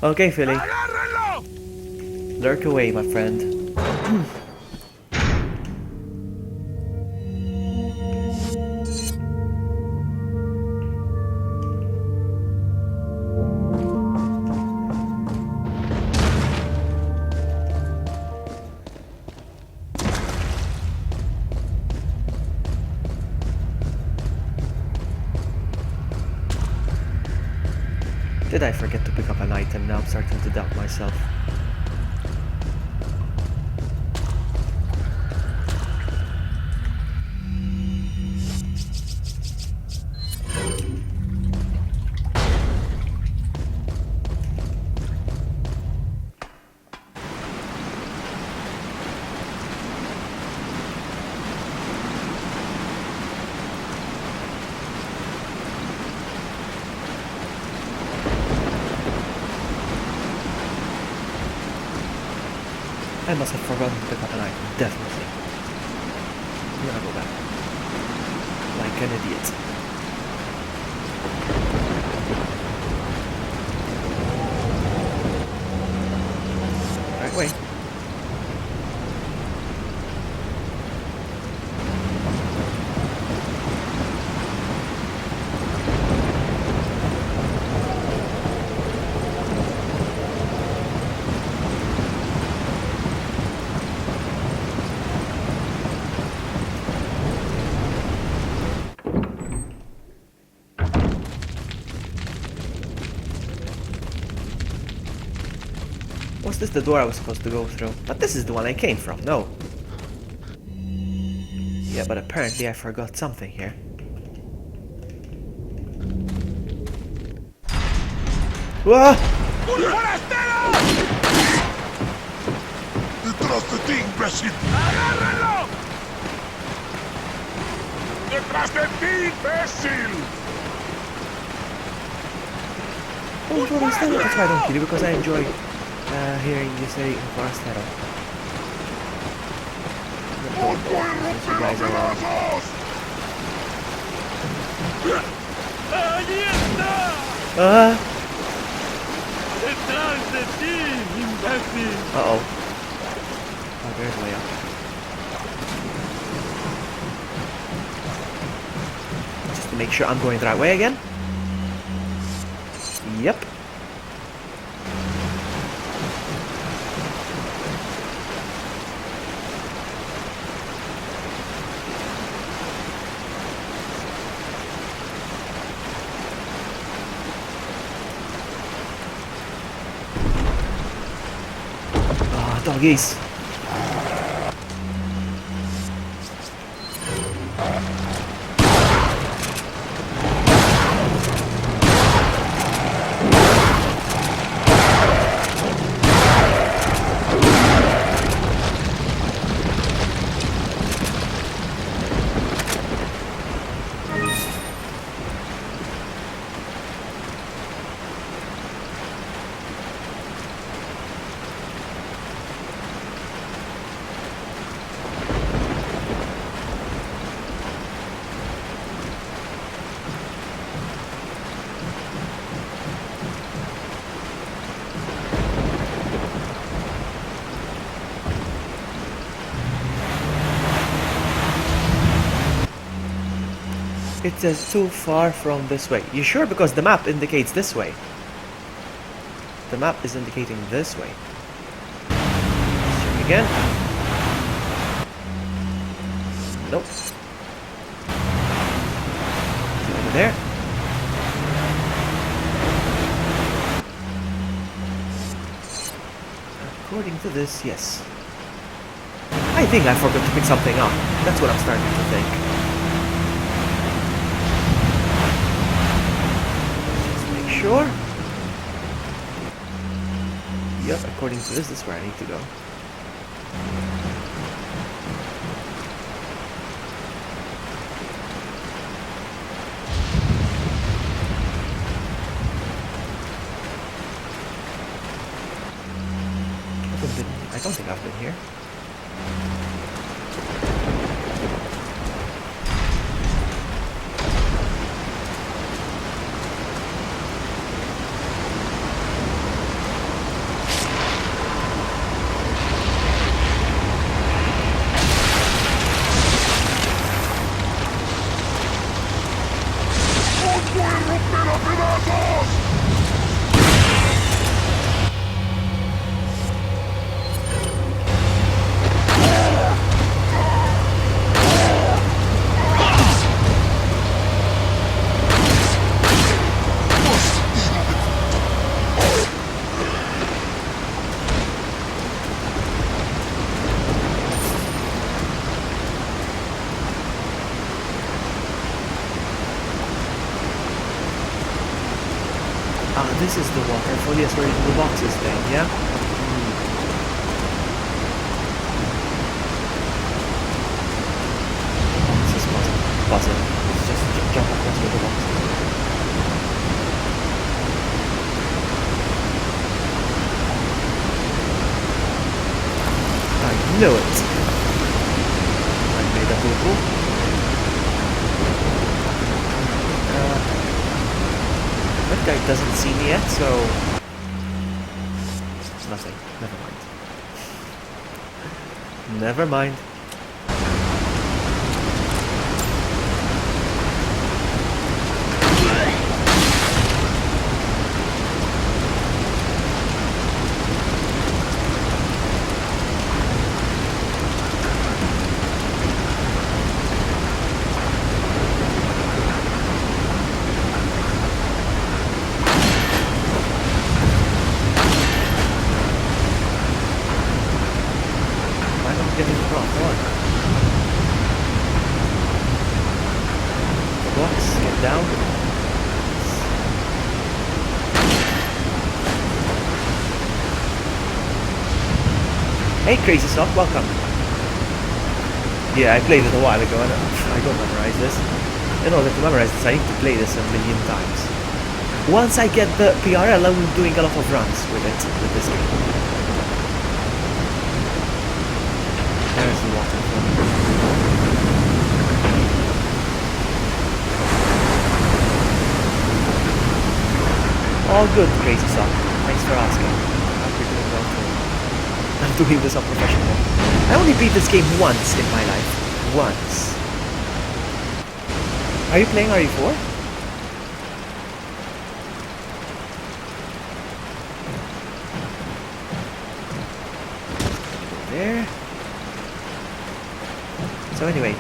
Okay, Philly. Lurk away, my friend. Did I forget to pick up an item? Now I'm starting to doubt myself. I must have forgotten to pick up an item, definitely. I'm gonna go back. Like an idiot. Right way. Was this the door I was supposed to go through? But this is the one I came from, no. Yeah, but apparently I forgot something here. Whoa! ¡Detrás de ti, imbécil! ¡Agárrenlo! ¡Detrás de ti, imbécil! Oh, Forastero, that's why I don't kill you, because I enjoy hearing you say Forastero. Since you guys are wrong. ¡Allí está! ¡Detrás de ti, imbécil! Uh-oh. Oh, there's way up. Just to make sure I'm going the right way again. Yep. Ah, doggies. It says too far from this way. You sure? Because the map indicates this way. The map is indicating this way. Let's check again. Nope. Is it over there? According to this, yes. I think I forgot to pick something up. That's what I'm starting to think. Sure? Yep, according to this is where I need to go. I don't think I've been here. This is the waterfall, yes, where the boxes thing, yeah? This is puzzle. Let's just jump across with the boxes. knew it. I made a boo-boo. That guy doesn't see me yet, so... Nothing. Never mind. Never mind. Hey Crazy Sock, welcome. Yeah, I played it a while ago and I don't memorize this. In order to memorize this I need to play this a million times. Once I get the PRL I will be doing a lot of runs with it, with this game. There's the waterfall. All good, Crazy Sock. Thanks for asking. I'm doing well too. I'm doing this unprofessional. I only beat this game once in my life. Once. Are you playing RE4? There. So anyway,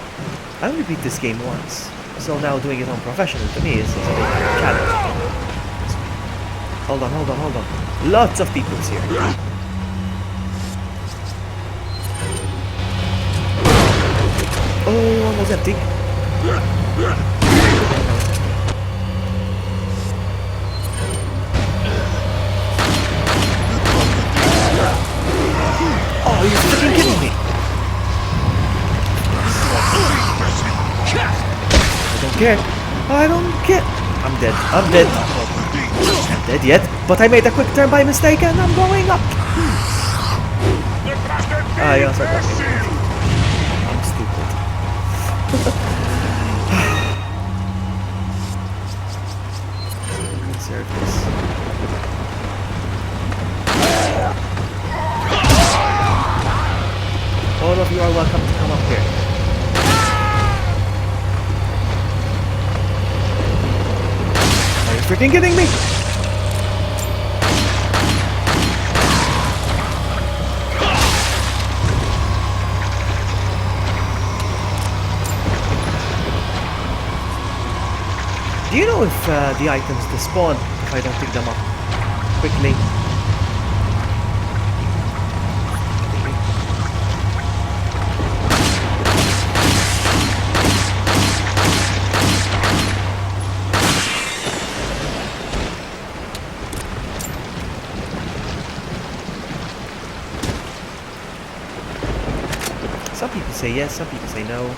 I only beat this game once. So now doing it unprofessional to me is a big challenge. Hold on, hold on, hold on. Lots of people's here. Oh, almost empty. Oh, you're freaking kidding me. I don't care. I don't care. I'm dead. I'm dead. I'm dead yet, but I made a quick turn by mistake and I'm going up. Ah, you also got me. I'm stupid. Conserve this. All of you are welcome to come up here. Are you freaking kidding me? Do you know if the items despawn if I don't pick them up quickly? Some people say yes, some people say no.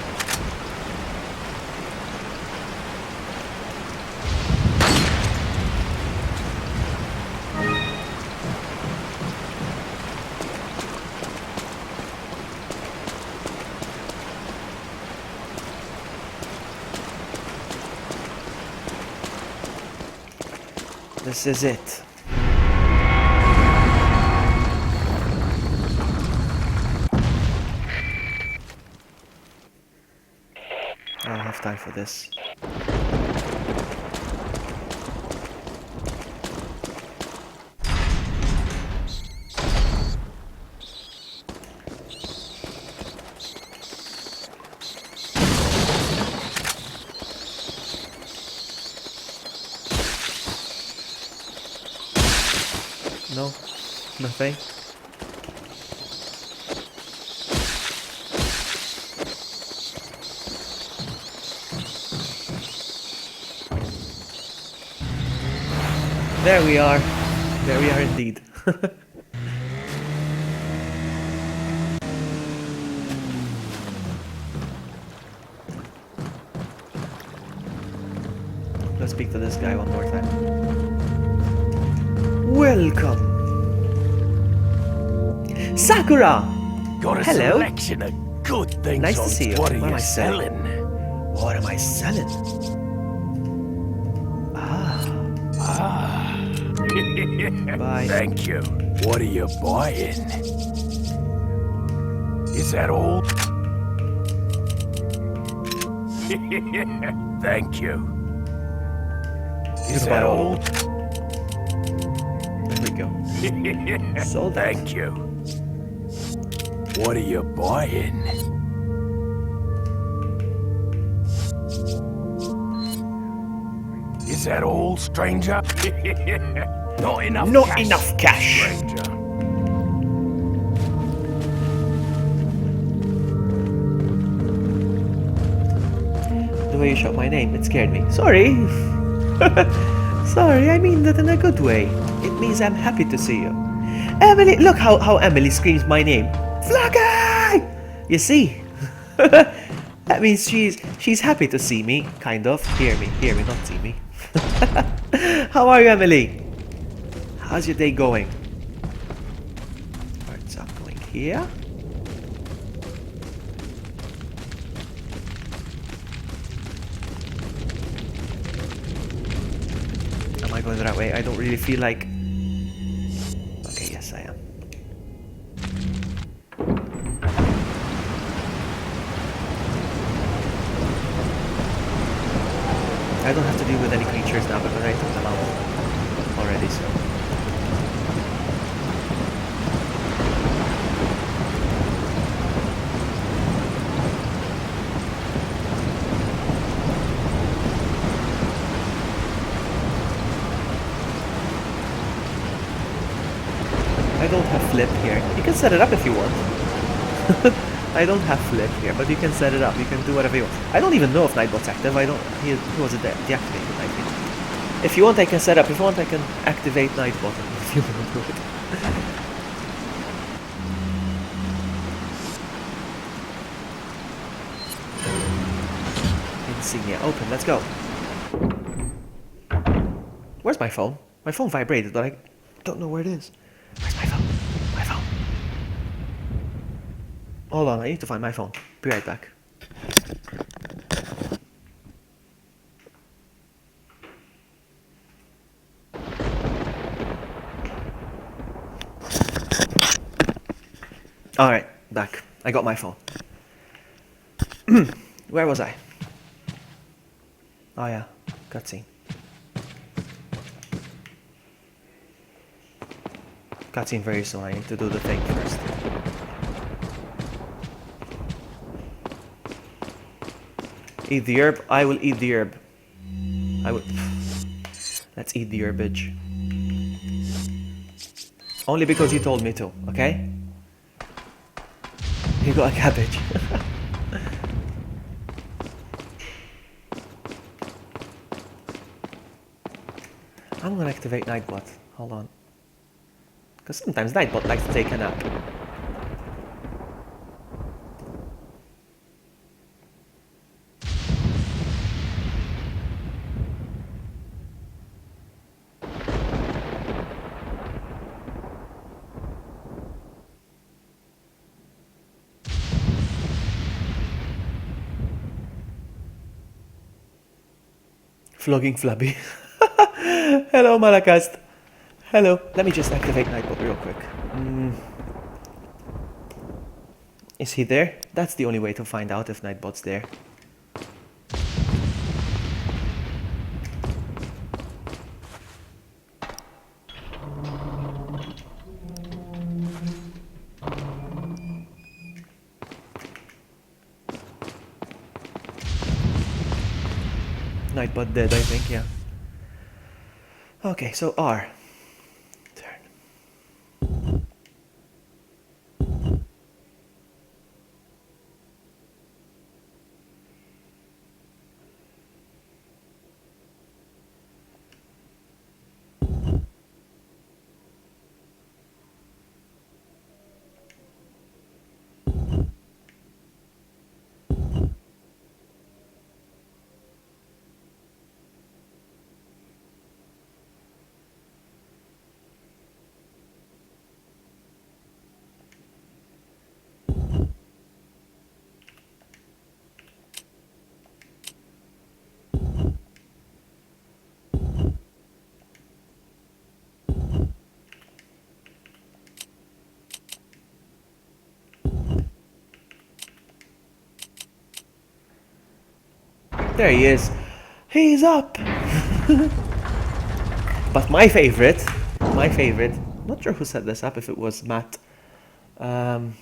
This is it. I don't have time for this. No, nothing. There we are. There we are indeed. Let's speak to this guy one more time. Welcome! Sakura! got a Hello. selection of good things Nice to on. see you. What are What am you I selling? selling? What am I selling? Bye. Thank you. What are you buying? Is that all? Thank you. Is Gonna buy that all all? of them. There we go. Sold that. Thank you. What are you buying? Is that all, stranger? Not enough Not cash, enough cash. stranger. The way you shot my name, it scared me. Sorry. Sorry, I mean that in a good way. It means I'm happy to see you. Emily, look how Emily screams my name. Vloggy! You see? That means she's happy to see me, kind of. Hear me, not see me. How are you, Emily? How's your day going? Alright, so I'm going here. Am I going the right way? I don't really feel like... Okay, yes I am. I don't have to deal with any creatures now because I took them out already, so... I don't have flip here. You can set it up if you want. I don't have flip here, but you can set it up. You can do whatever you want. I don't even know if Nightbot's active. He wasn't deactivated, I think. If you want, I can set up. If you want, I can activate Nightbot if you want to do it. Insignia open. Let's go. Where's my phone? My phone vibrated, but I don't know where it is. Where's my phone? My phone. Hold on, I need to find my phone. Be right back. Alright, back. I got my phone. Where was I? Oh yeah, cutscene. Cutscene very soon. I need to do the thing first. Eat the herb. I will eat the herb. I will. Let's eat the herbage. Only because you told me to, okay? You got a cabbage. I'm gonna activate Nightbot. Hold on. Because sometimes Nightbot likes to take a nap. Flogging Flabby. Hello, Malakast. Hello. Let me just activate Nightbot real quick. Is he there? That's the only way to find out if Nightbot's there. Nightbot dead, I think, yeah. Okay, so R. Turn. There he is. He's up. But my favorite, not sure who set this up, if it was Matt. I'm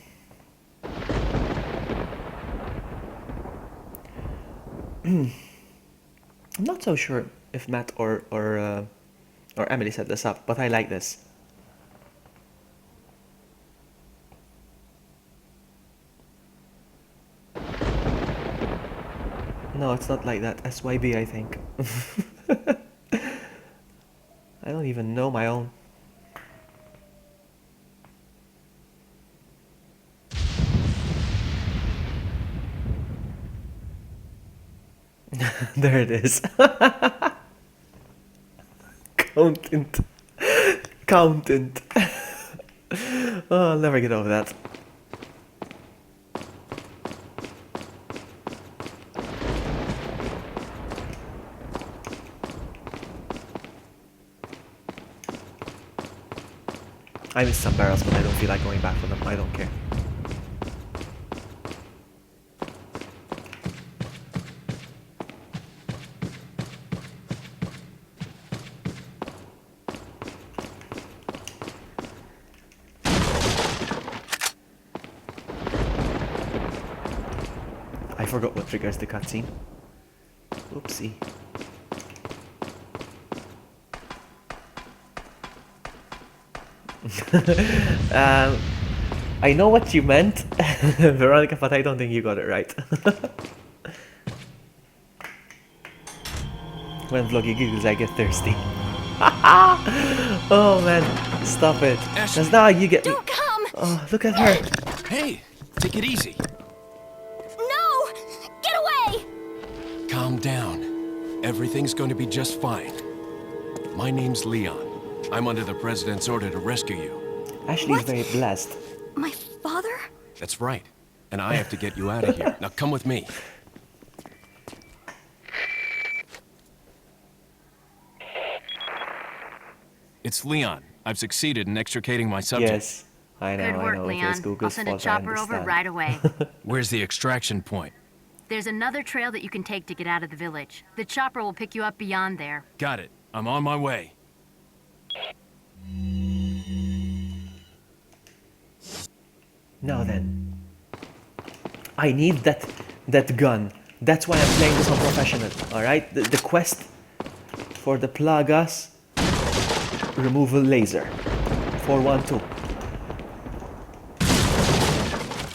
not so sure if Matt or Emily set this up, but I like this. No, it's not like that. SYB, I think. I don't even know my own. There it is. Content. Content. Oh, I'll never get over that. I missed some barrels, but I don't feel like going back for them. I don't care. I forgot what triggers the cutscene. Oopsie. I know what you meant, Veronica, but I don't think you got it right. When Vloggy giggles, I get thirsty. Oh man, stop it. Because now you get me. Don't come! Oh, look at her. Hey, take it easy. No! Get away! Calm down. Everything's going to be just fine. My name's Leon. I'm under the President's order to rescue you. Ashley's What? very blessed. My father? That's right. And I have to get you out of here. Now come with me. It's Leon. I've succeeded in extricating my subject. Yes, I know, Good work, I know. It was Leon. I'll Google's send a fault, I chopper over understand. right away. Where's the extraction point? There's another trail that you can take to get out of the village. The chopper will pick you up beyond there. Got it. I'm on my way. Now then, I need that gun. That's why I'm playing this on professional. All right, the quest for the Plagas removal laser 412.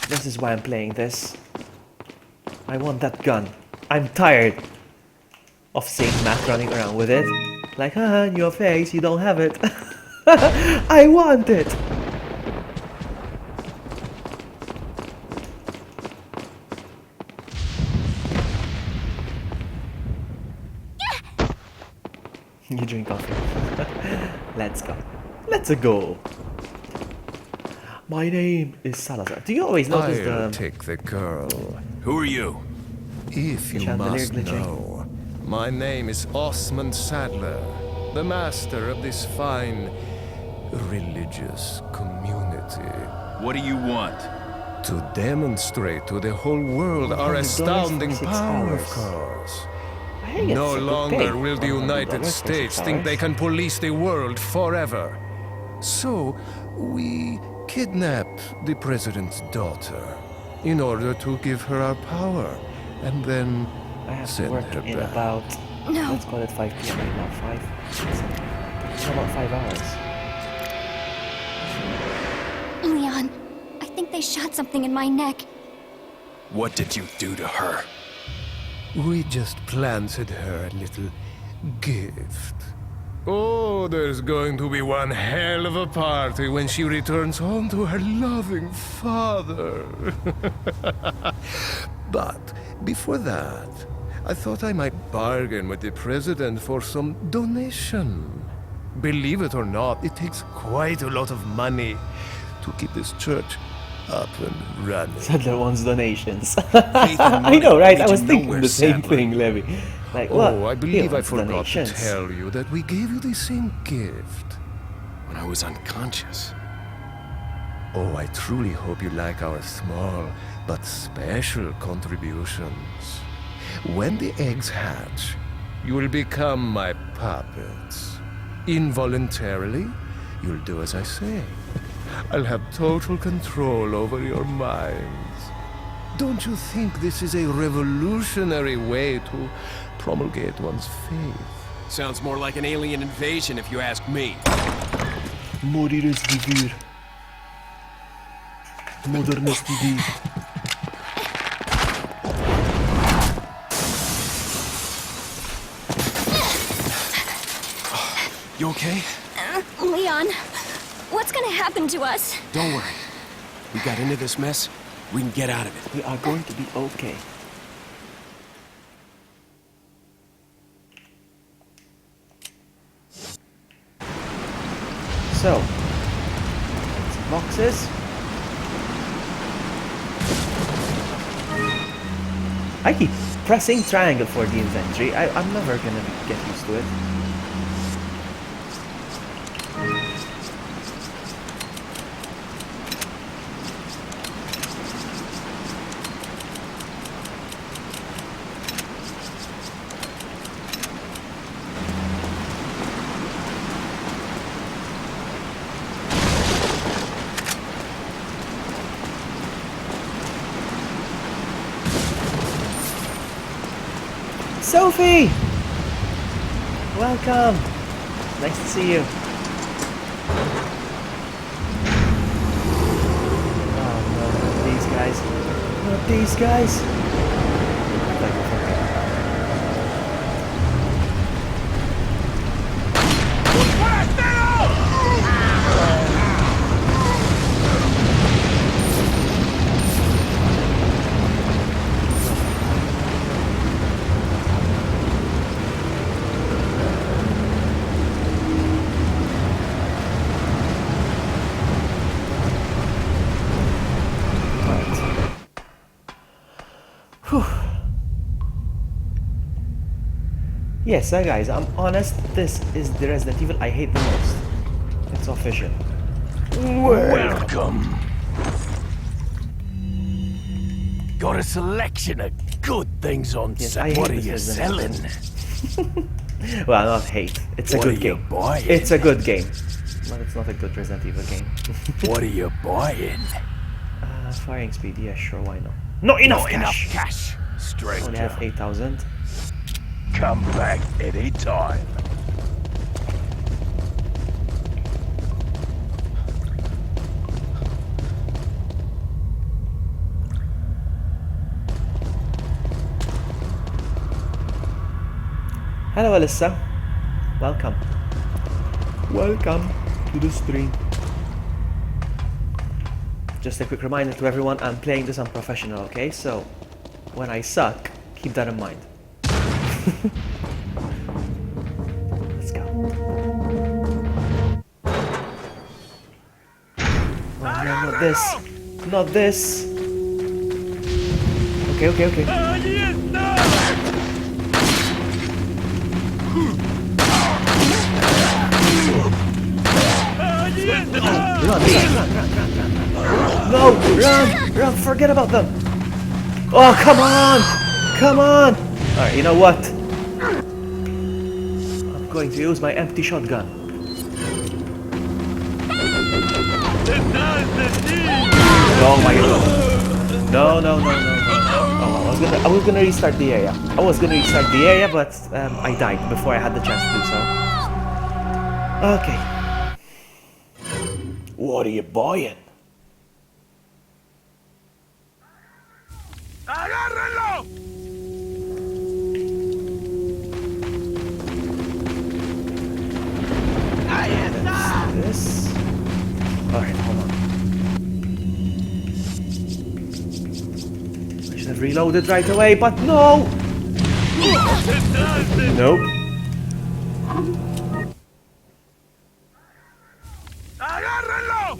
This is why I'm playing this. I want that gun. I'm tired of seeing Matt running around with it. Like, haha, in your face, you don't have it. I want it. You drink coffee. Let's go. Let's go. My name is Salazar. Do you always notice I'll the take the girl. Who are you? If you chandelier must glitching? know, my name is Osman Sadler, the master of this fine religious community. What do you want? To demonstrate to the whole world our $100 astounding for 6 power, of hours. course. I think it's No a good longer pay. will the $100 United for States 6 think they hours. can police the world forever. So, we kidnapped the president's daughter in order to give her our power, and then I have to send work her in back. about, No. let's call it 5 p.m. right now, 5? It's about 5 hours. Leon, I think they shot something in my neck. What did you do to her? We just planted her a little gift. Oh, there's going to be one hell of a party when she returns home to her loving father. But before that, I thought I might bargain with the president for some donation. Believe it or not, it takes quite a lot of money to keep this church up and running. Sadler wants donations. and I money know, right? lead I was you thinking nowhere, the same Sadler. thing, Levy. Like, what? Oh, I He believe I wants forgot donations. to tell you that we gave you the same gift. When I was unconscious. Oh, I truly hope you like our small but special contributions. When the eggs hatch, you will become my puppets. Involuntarily, you'll do as I say. I'll have total control over your minds. Don't you think this is a revolutionary way to promulgate one's faith? Sounds more like an alien invasion if you ask me. Moriris vivir. Modernist vivir. You okay? Leon, what's gonna happen to us? Don't worry. We got into this mess. We can get out of it. We are going to be okay. So, some boxes. I keep pressing triangle for the inventory. I'm never gonna get used to it. Sophie! Welcome! Nice to see you. Oh no, not these guys. Not these guys. Yes, guys, I'm honest, this is the Resident Evil I hate the most. It's official. Welcome. Got a selection of good things on Yes, sale. I hate What are this you Resident selling? Well, not hate. It's a What good are you game. buying? It's a good game. But it's not a good Resident Evil game. What are you buying? Firing speed, yeah, sure, why not? Not enough Not enough cash! cash. Stranger. Only have 8,000. Come back anytime. Hello, Alyssa. Welcome. Welcome to the stream. Just a quick reminder to everyone, I'm playing this on professional, okay? So, when I suck, keep that in mind. Let's go. Oh, no, not this. Not this. Okay, okay, okay. Run, run. No, run, forget about them. Oh, come on, come on. All right, you know what? I'm going to use my empty shotgun. Oh my god. No. Oh, I was gonna restart the area. But I died before I had the chance to do so. Okay. What are you buying? ¡Agárrenlo! ¡Ahí está! This. Alright, hold on. I should have reloaded right away, but no! Nope. ¡Agárrenlo!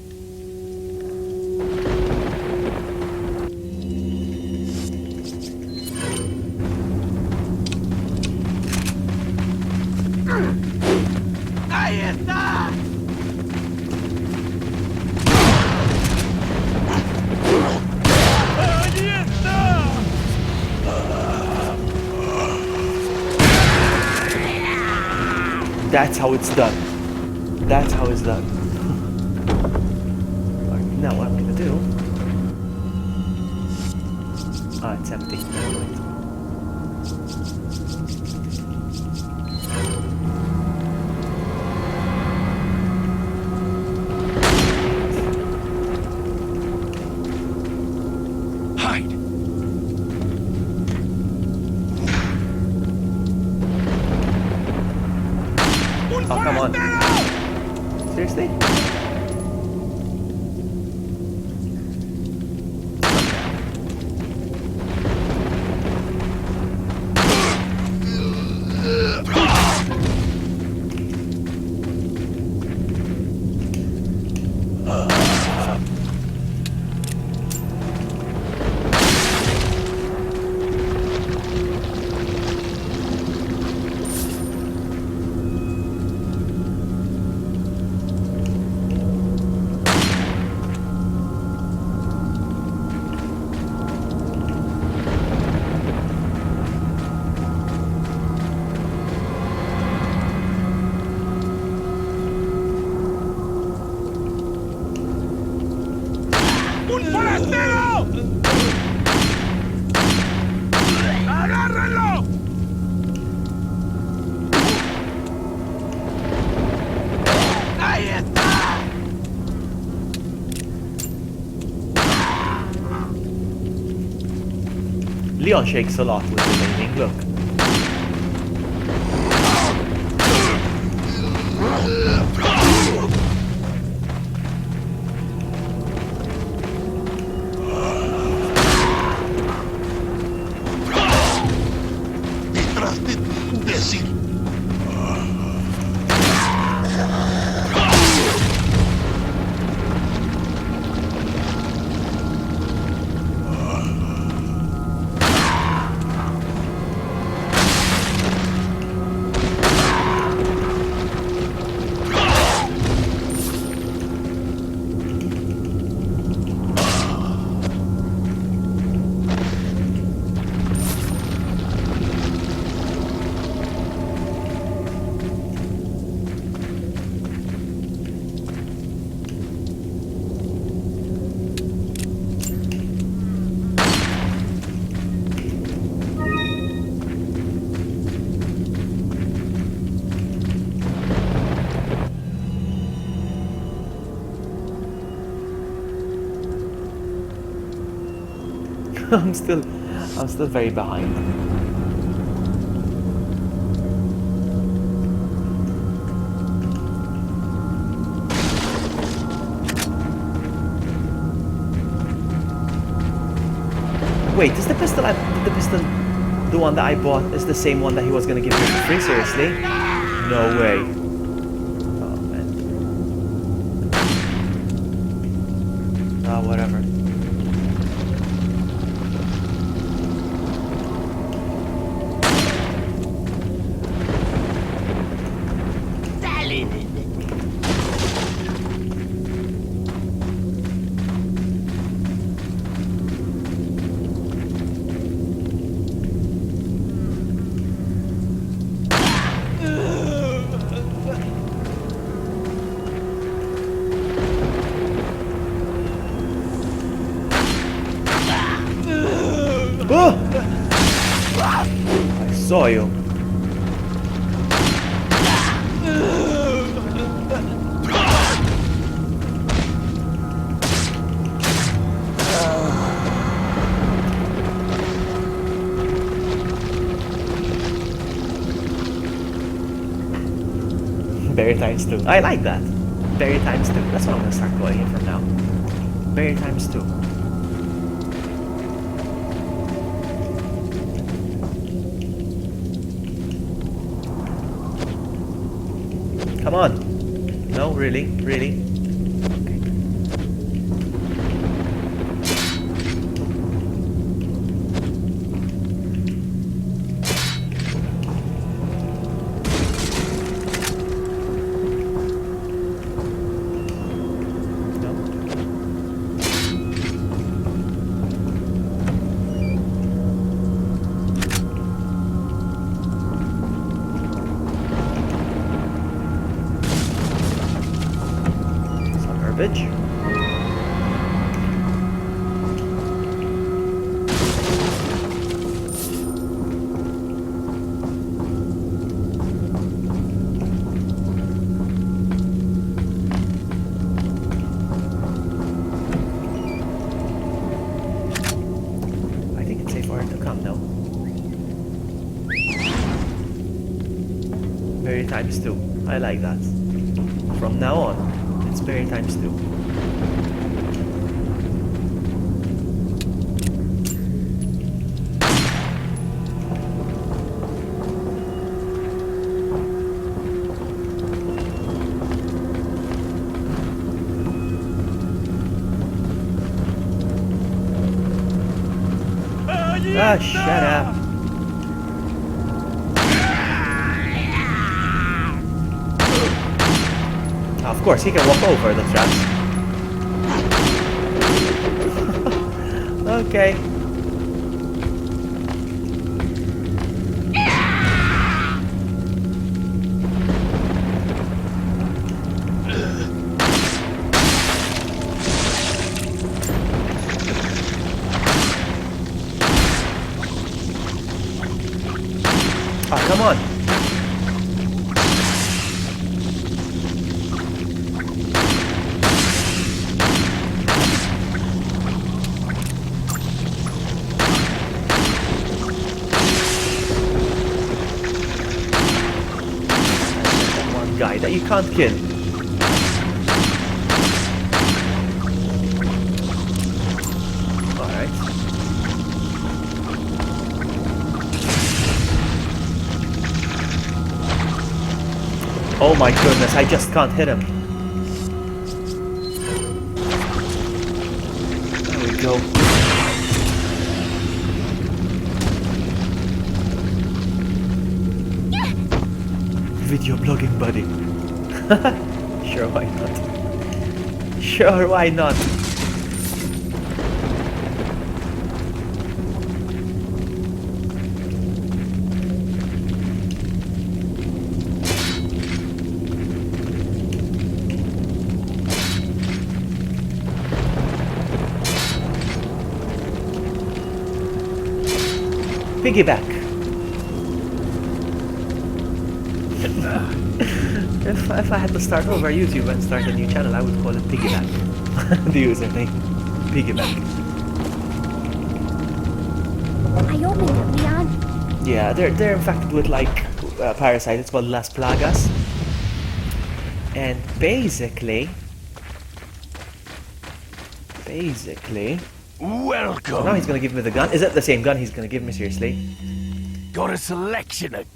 ¡Ahí está! ¡Ahí está! That's how it's done. That's how it's done. Right, now what I'm gonna do... Ah, it's empty. Never mind. Hide! Oh, come on. Seriously? Leon shakes a lot with the aiming, look. Detrás de ti, imbécil. I'm still very behind. Wait, is the pistol the one that I bought is the same one that he was gonna give me for free? Seriously? No way. Oh man. Ah, whatever. Oh! I saw you. Berry times 2. I like that. Berry times 2. That's what I'm gonna start calling it from now. Berry times 2. Come on. No, really? Really? Okay. No? garbage. I think it's safe for her to come now. Berry times 2. I like that. From now on, it's berry times 2. Ah, shut up. Of course, he can walk over the traps. Okay. Ah, come on. One guy that you can't kill. Alright. Oh my goodness, I just can't hit him. There we go. Video blogging buddy. Sure, why not? Sure, why not? Piggyback. If I had to start over YouTube and start a new channel, I would call it Piggyback. The username. Piggyback. I opened it, Leon. Yeah, they're infected with like parasite. It's called Las Plagas. And basically, Welcome. so now he's gonna give me the gun. Is it the same gun he's gonna give me? Seriously? Got a selection of...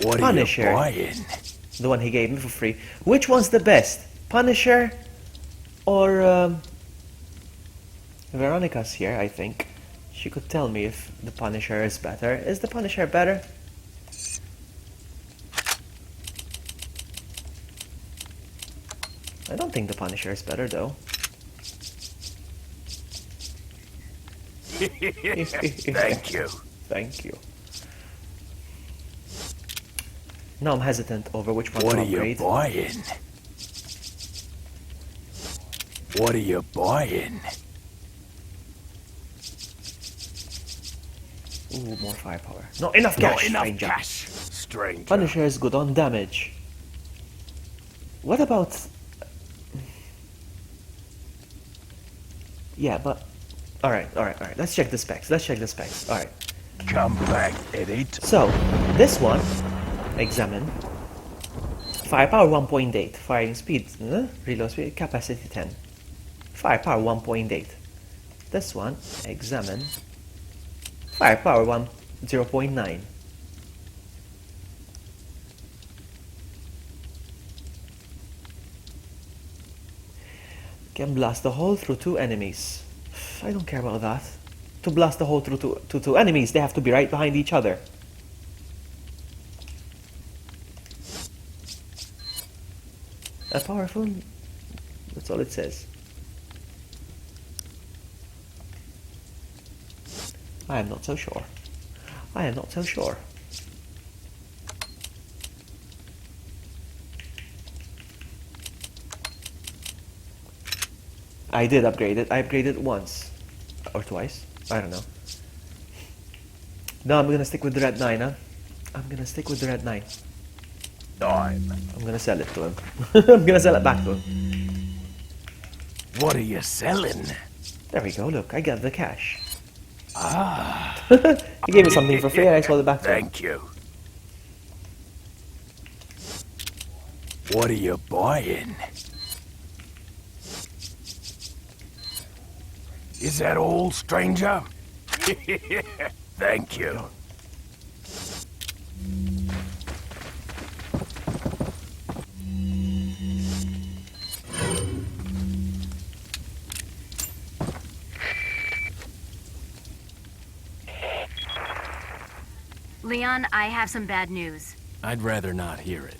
What are you Punisher. buying? The one he gave me for free. Which one's the best? Punisher or Veronica's here, I think. She could tell me if the Punisher is better. Is the Punisher better? I don't think the Punisher is better though. Thank you. Thank you. Now I'm hesitant over which one What to are you upgrade. buying? What are you buying? Ooh, more firepower. Not enough cash, Not enough stranger. cash, stranger. Punisher is good on damage. What about... Yeah, but... Alright. Let's check the specs. Alright. Come back, idiot. So, this one, examine. Firepower 1.8. Firing speed, reload speed, capacity 10. Firepower 1.8. This one, examine. Firepower 0.9. Can blast a hole through 2 enemies. I don't care about that. To blast a hole through two enemies, they have to be right behind each other. A powerful? That's all it says. I am not so sure. I did upgrade it. I upgraded once. Or twice. I don't know. No, I'm gonna stick with the Red 9, huh? I'm gonna stick with the Red 9. I'm gonna sell it to him. I'm gonna sell it back to him. What are you selling? There we go, look, I got the cash. Ah. He gave me something for free and I sold it back to him. Thank you. What are you buying? Is that all, stranger? Thank you. Leon, I have some bad news. I'd rather not hear it.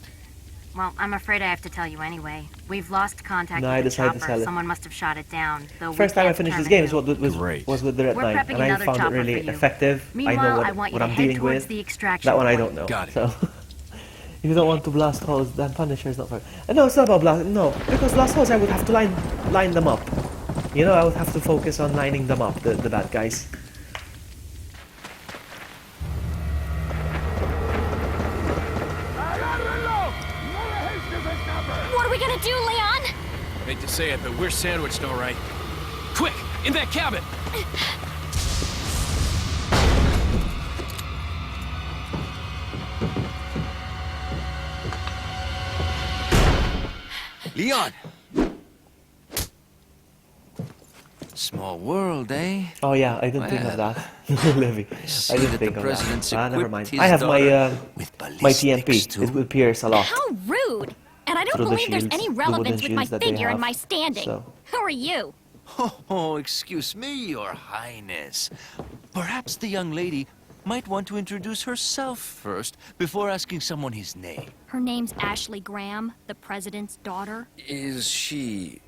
Well, I'm afraid I have to tell you anyway. We've lost contact No, I with the decided to chopper. sell it. Someone must have shot it down. Though First time I finished this game is what. was with the Red We're 9, prepping and I another found it chopper really for you. effective. Meanwhile, I know I want you what to I'm head dealing towards with. the extraction That one I point. don't know. Got it. So if you don't want to blast holes, then Punisher is not for. No, it's not about blast. No, because blast holes I would have to line them up. You know, I would have to focus on lining them up, the bad guys. What are we gonna do, Leon? Hate to say it, but we're sandwiched all right. Quick, in that cabin! Leon! Small world, eh? Oh yeah, I didn't think of that, Livy. I didn't think of president's that. Never equipped mind. his I have daughter with my ballistics, TMP. too. It will pierce a lot. How rude! And I don't Through the believe there's shields, any the relevance wooden with my shields that they figure and have, my standing. so. Who are you? Oh, excuse me, Your Highness. Perhaps the young lady might want to introduce herself first before asking someone his name. Her name's Ashley Graham, the president's daughter. Is she...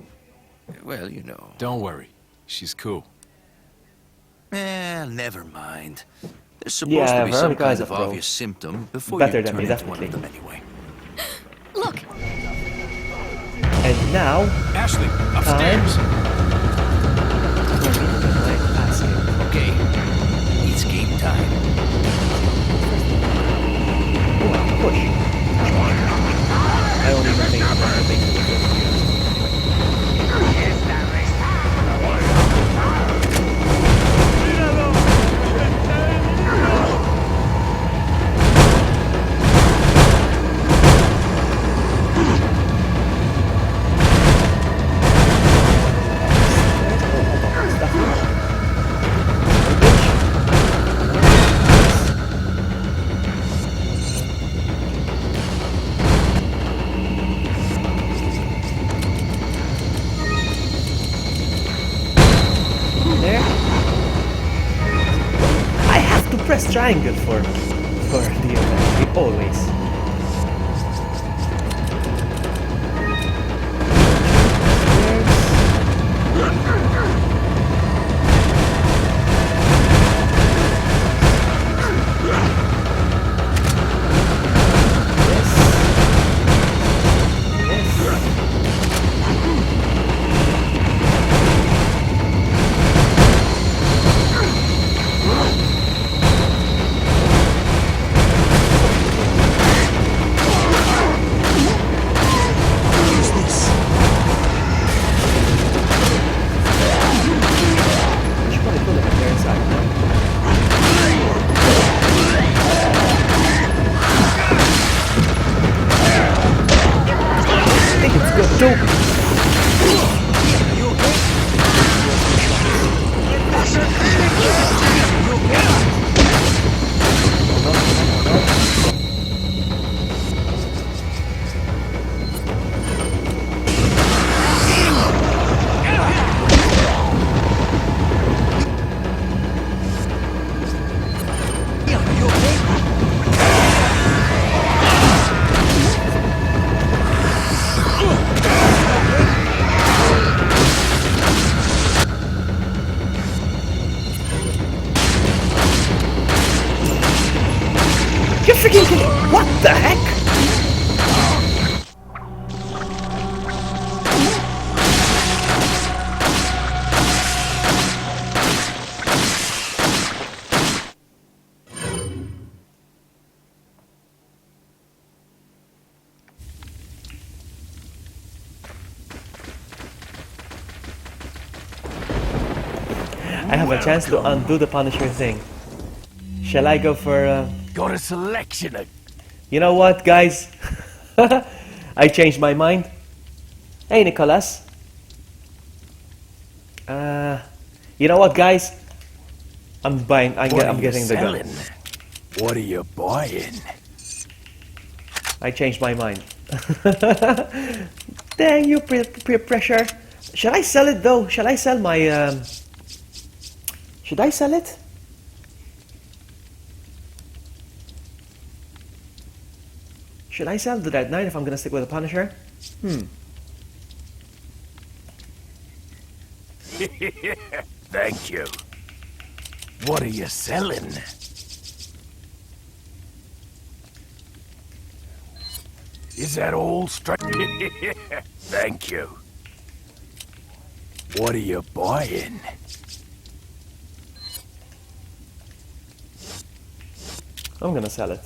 well, you know... Don't worry. She's cool. never mind. There's supposed Yeah, to be some Veronica's kind a of pro. obvious symptom before Better you than turn me, into one of definitely. them anyway. Look, And now, Ashley, upstairs! Okay, it's game time. Push. I don't even think I'm gonna make it. There. I have to press triangle for the event, always. I have a chance to undo the Punisher thing. Shall I go for... Got a selection of... You know what, guys? I changed my mind. Hey, Nicholas. You know what, guys? I'm buying. I'm getting the gun. What are you buying? I changed my mind. Dang you, peer pressure. Shall I sell it though? Shall I sell my? Should I sell it? Should I sell the Red Knight if I'm gonna stick with the Punisher? Thank you. What are you selling? Is that all straight? Thank you. What are you buying? I'm gonna sell it.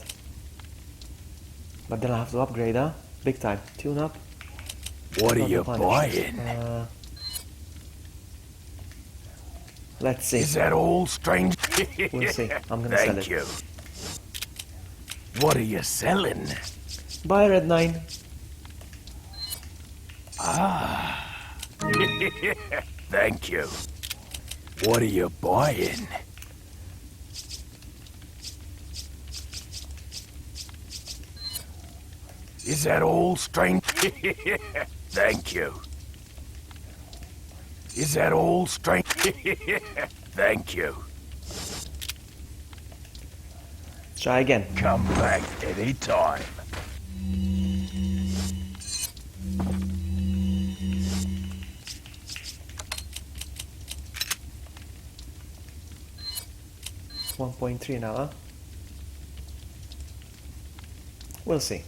But then I have to upgrade, huh? Big time. Tune up. What are Not you the Punisher. buying? Let's see. Is that all strange? We'll see. I'm gonna sell Thank it. you. What are you selling? Buy Red 9. Thank you. What are you buying? Is that all strange? Thank you. Is that all strange? Thank you. Try again. Come back anytime. It's 1.3 now, huh? We'll see.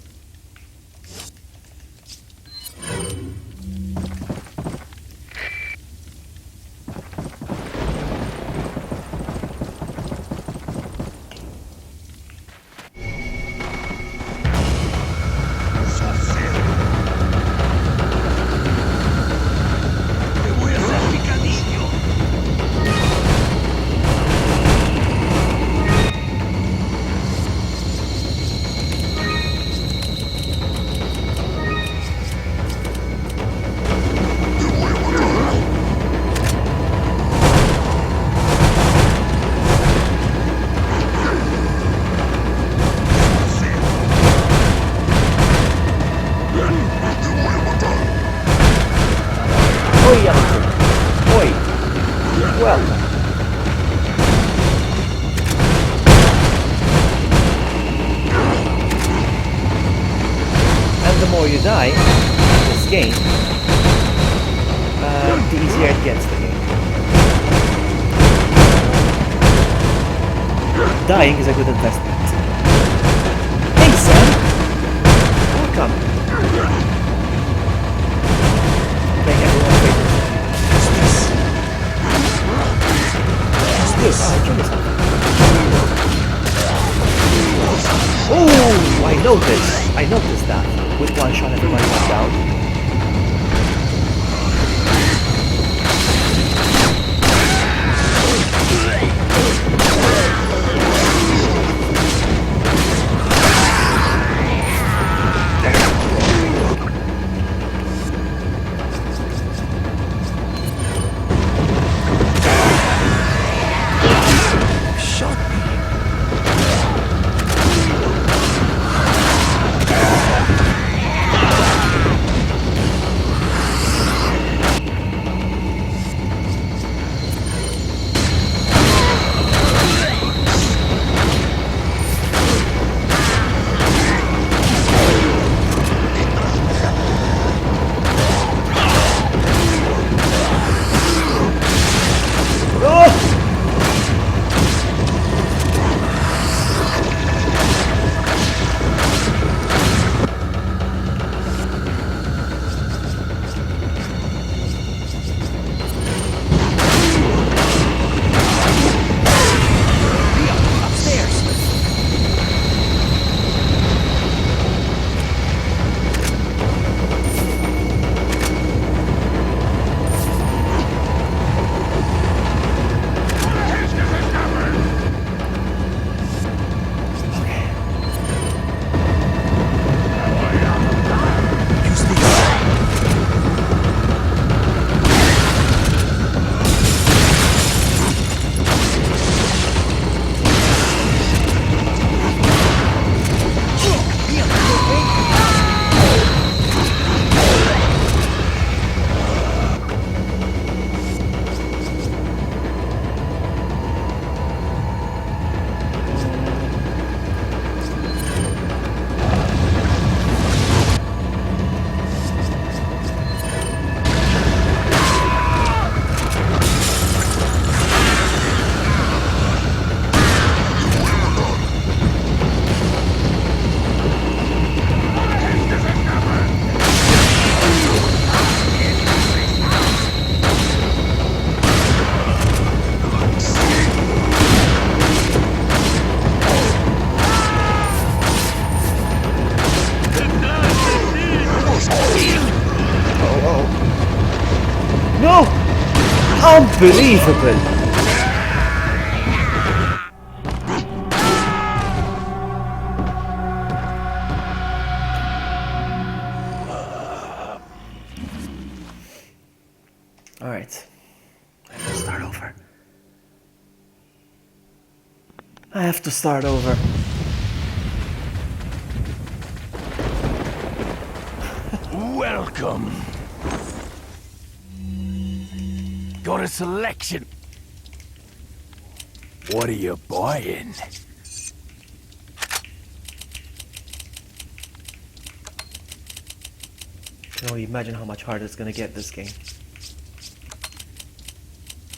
The more you die in this game, the easier it gets the game. Dying is a good investment. Hey Sam! Welcome! Playing everyone's favorite. Dude, kill yourself. Oh, I noticed that. With one shot everybody went down. No! Unbelievable! Alright. I have to start over. I have to start over. Welcome. Got a selection. What are you buying? Can only imagine how much harder it's gonna get this game.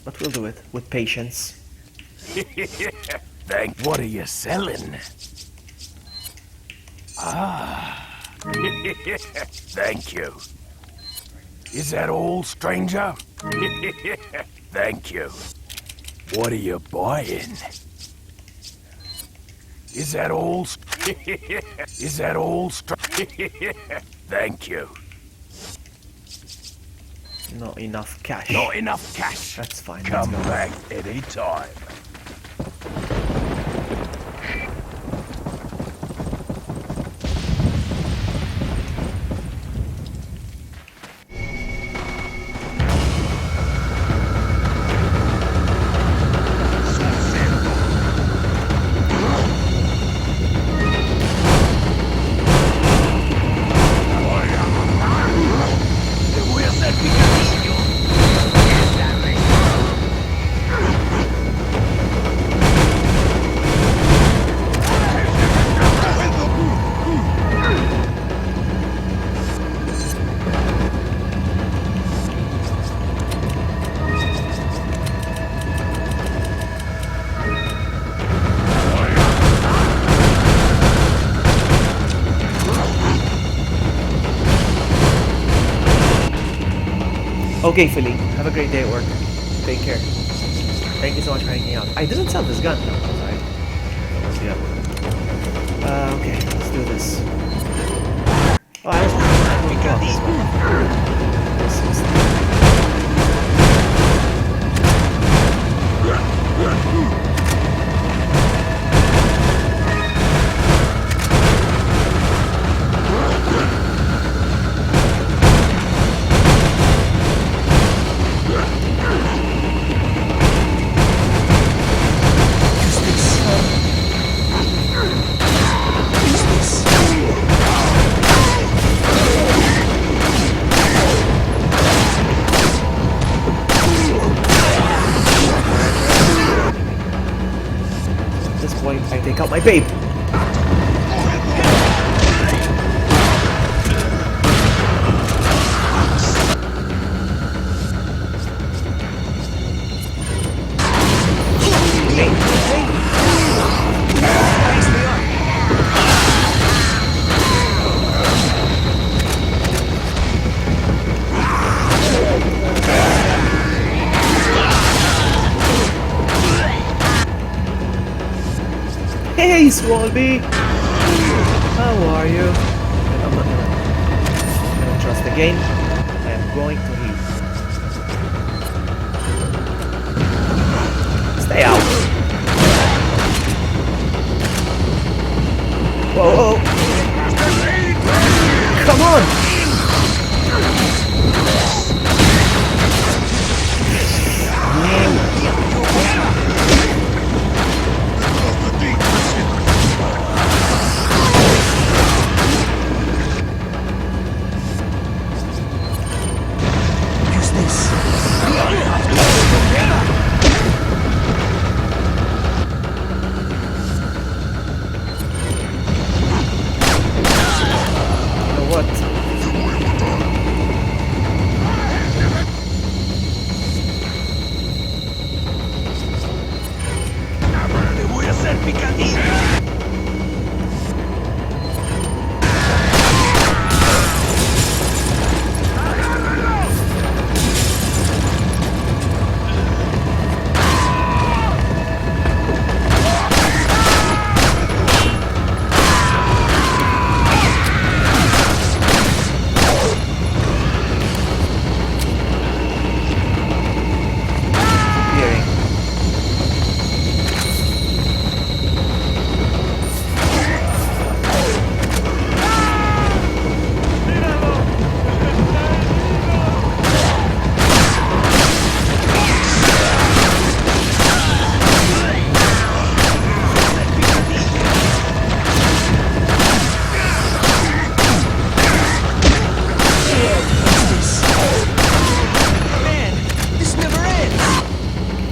But we'll do it with patience. What are you selling? Ah. Thank you. Is that all, stranger? Thank you. What are you buying? Is that all? Is that all? Thank you. Not enough cash. Not enough cash. That's fine. Come let's go. back any time. Okay, Philly. Have a great day at work. Take care. Thank you so much for hanging out. I didn't sell this gun. No, sorry. That was the other one. Okay, let's do this. Oh, I was At this point, I take out my babe. Hey, Swalby! How are you? I'm not gonna... I don't trust the game. I am going to leave. Stay out! Whoa, whoa! Come on!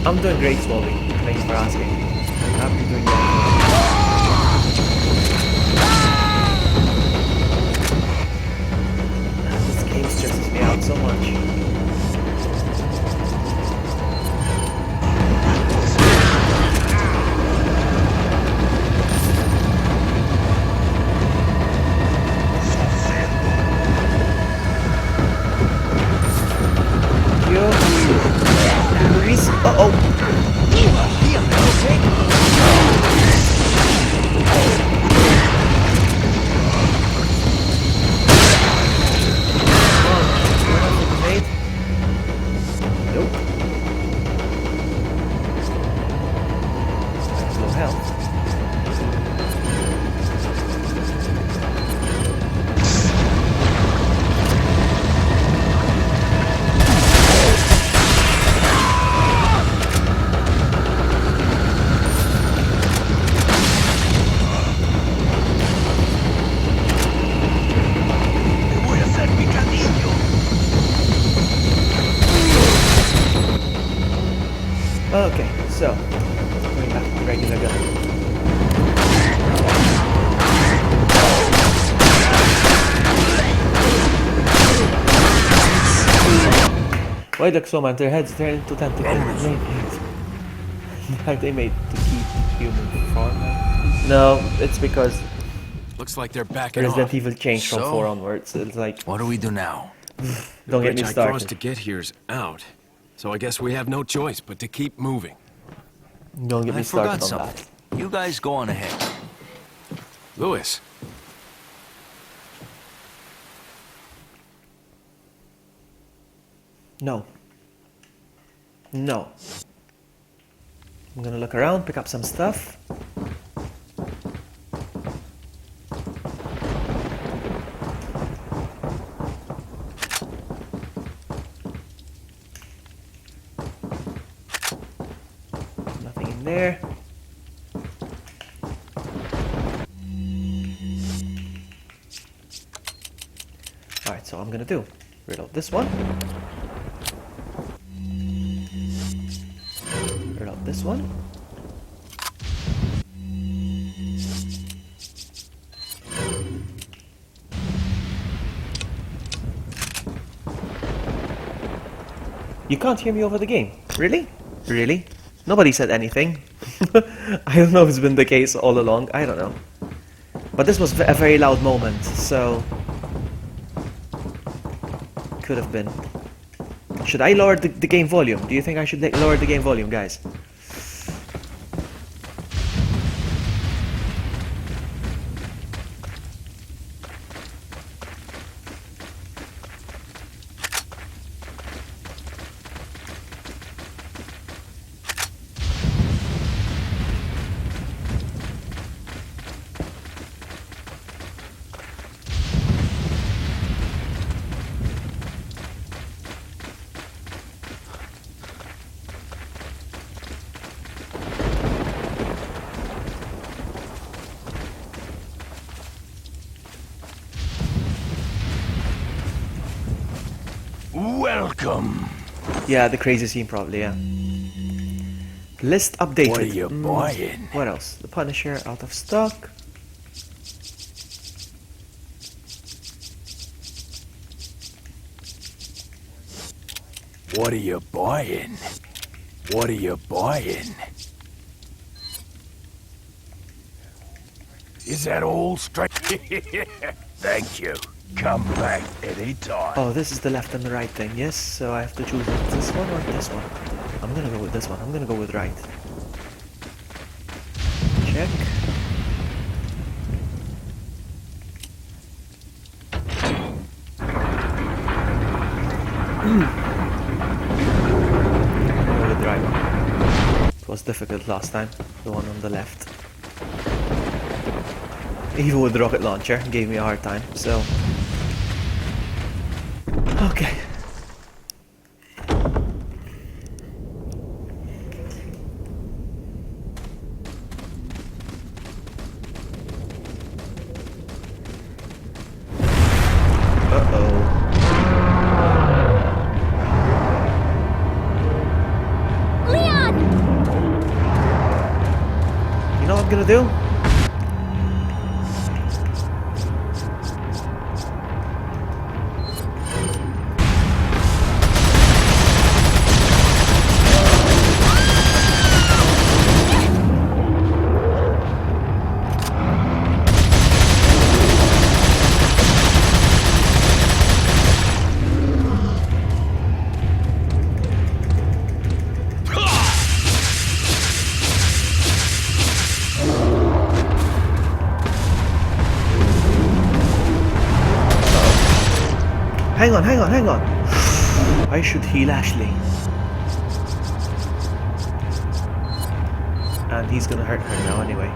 I'm doing great, Swolly. Thanks for asking. I've been doing that. This game stresses me out so much. Uh-oh. Nope. That's no help. Okay, so going back to regular gun. Why look so much? Their heads turn into tentacles. Like they made to keep human form. No, it's because Looks like they're backing Resident off. Evil changed from So? 4 onwards. It's like, What do we do now? don't get The me bridge I crossed to started. get here's out. So I guess we have no choice but to keep moving. Don't get me I forgot started on something. that. You guys go on ahead. Louis, No. No. I'm gonna look around, pick up some stuff. Nothing in there. Alright, so I'm gonna do. Reload this one. Reload this one. You can't hear me over the game. Really? Really? Nobody said anything. I don't know if it's been the case all along. I don't know. But this was a very loud moment, so... Could have been. Should I lower the game volume? Do you think I should lower the game volume, guys? Welcome. Yeah, the crazy scene probably, yeah. List updated. What are you buying? What else? The Punisher out of stock. What are you buying? What are you buying? Is that all straight? Thank you. Come back anytime. Oh, this is the left and the right thing, yes? So I have to choose this one or this one. I'm gonna go with this one. I'm gonna go with right. Check. Go with right. It was difficult last time. The one on the left. Even with the rocket launcher, gave me a hard time, so... Okay. Uh-oh. Leon! I'm gonna do? Hang on. I should heal Ashley. And he's gonna hurt her now anyway.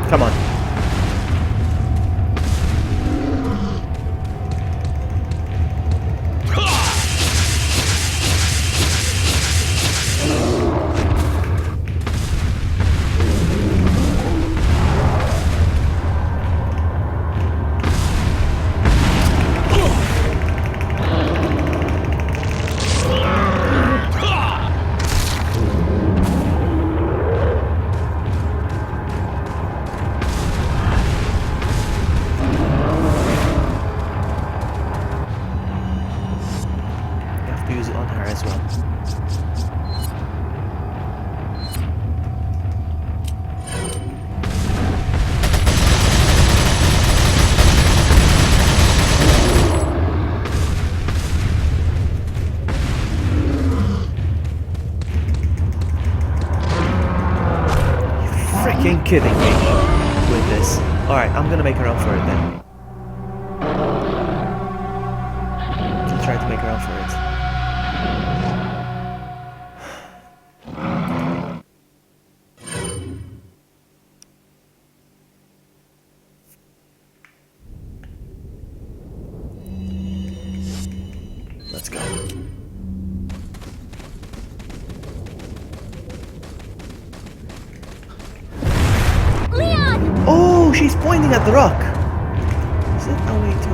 Come on. Use it on her as well. Freaking kidding me with this. Alright, I'm gonna make a run for it then. I'll try to make a run for it. Let's go. Leon! Oh, she's pointing at the rock. Is it a way to...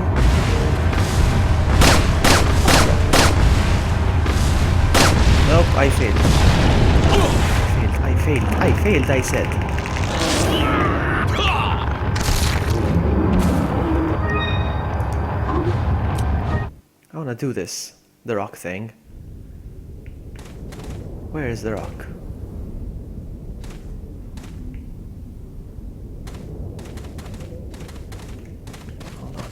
Nope, I failed. I failed, I said. I wanna do this. The rock thing. Where is the rock? Hold on.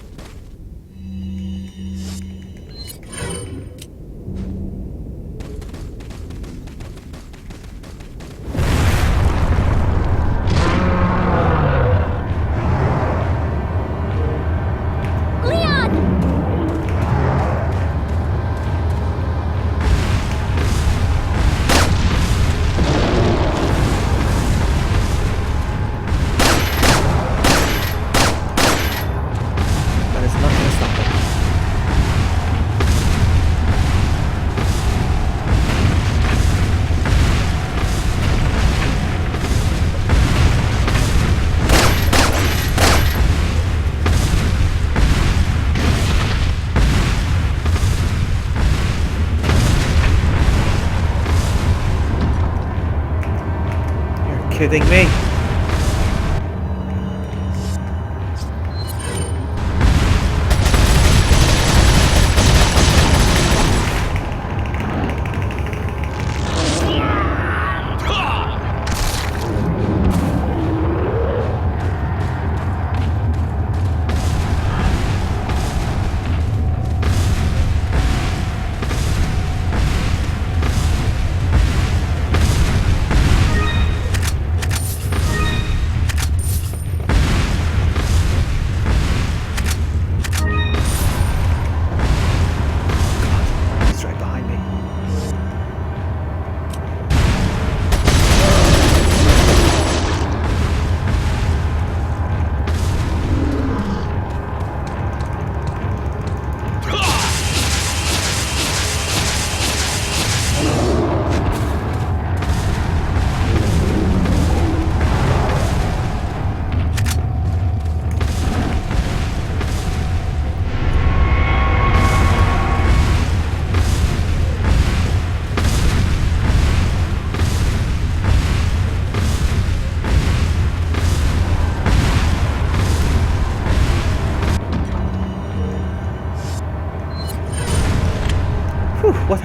Kidding me?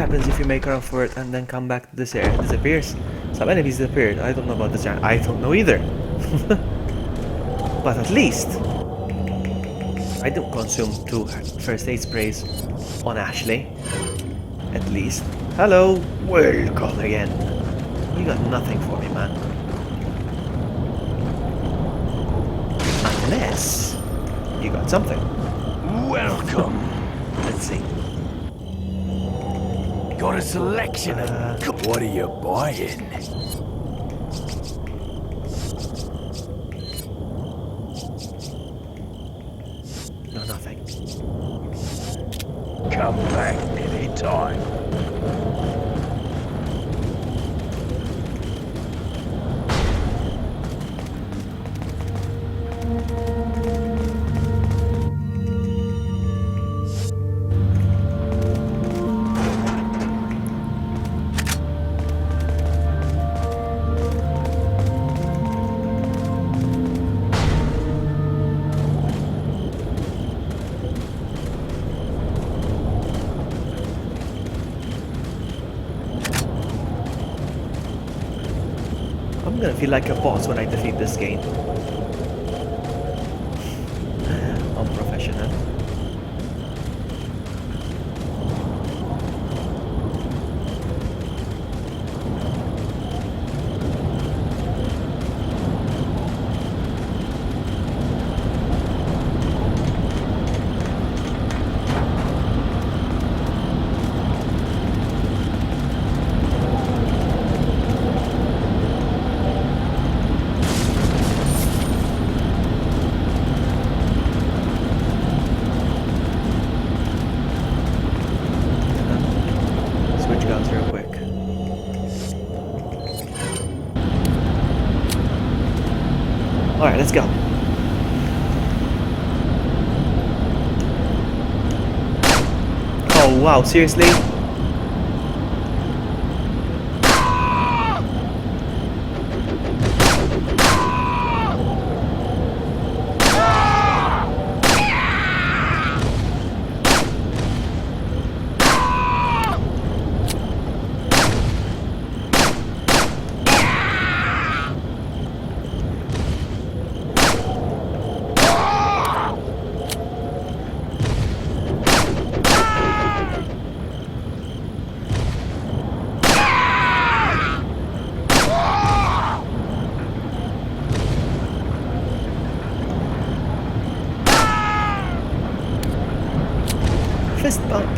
happens if you make a run for it and then come back to this area? It disappears. Some enemies disappeared. I don't know about this giant. I don't know either. But at least I don't consume 2 first aid sprays on Ashley. At least. Hello. Welcome again. You got nothing for me, man. Unless you got something. Welcome. Let's see. Got a selection of... What are you buying? No, nothing. Come back anytime. I'm gonna feel like a boss when I defeat this game. Unprofessional. Switch guns real quick. Alright, let's go. Oh wow, seriously? Fist bump.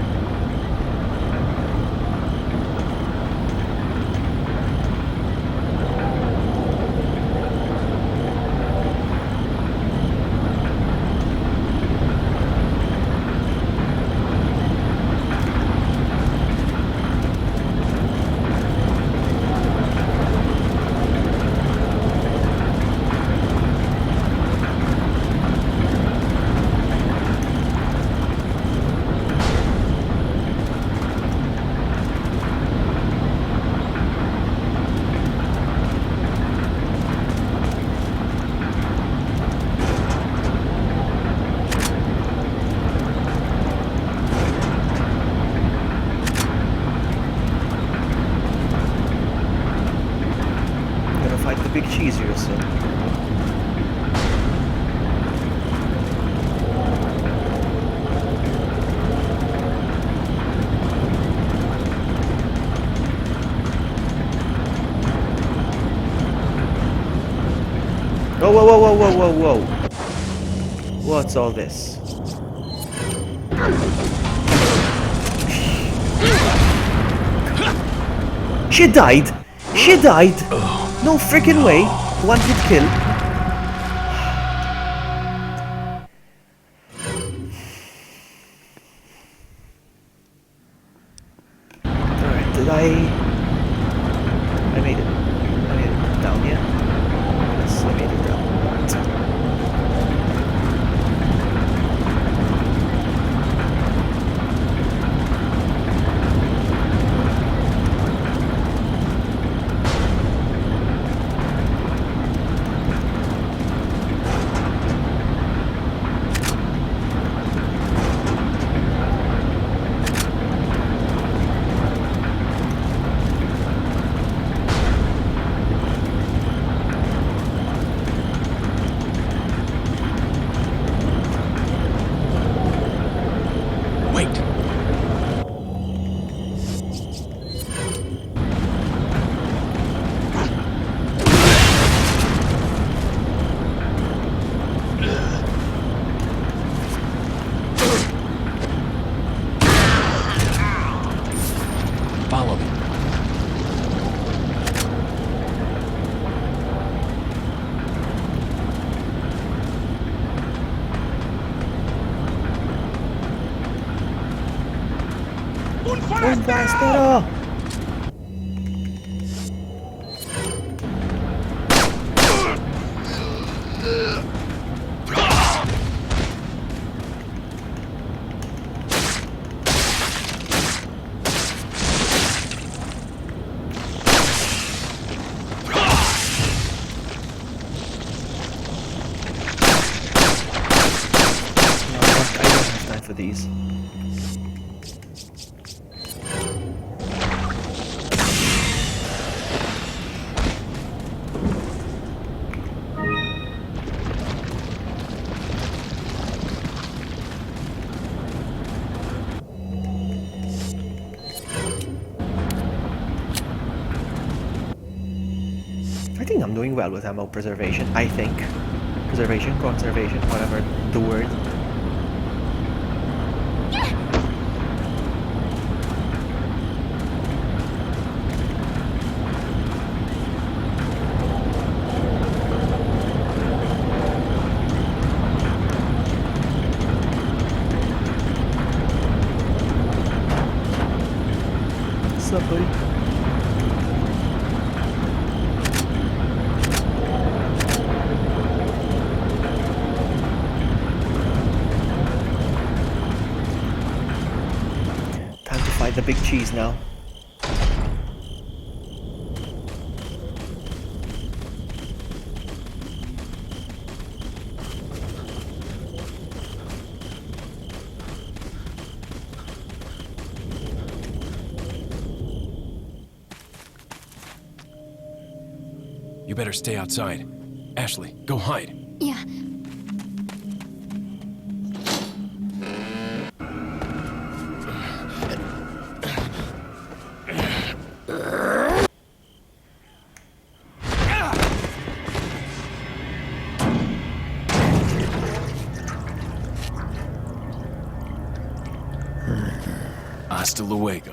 Fight the big cheese real soon. Whoa, whoa, whoa, whoa, whoa, whoa, whoa. What's all this? She died! She died! No freaking way! One hit kill. Alright, did I made it. I made it down, yeah? Yes, I made it down. bomba, estero! I don't have time for these. I think I'm doing well with ammo preservation, I think. Preservation, conservation, whatever the word. What's up, buddy? Time to fight the big cheese now. You better stay outside. Ashley, go hide. Yeah. Hasta luego.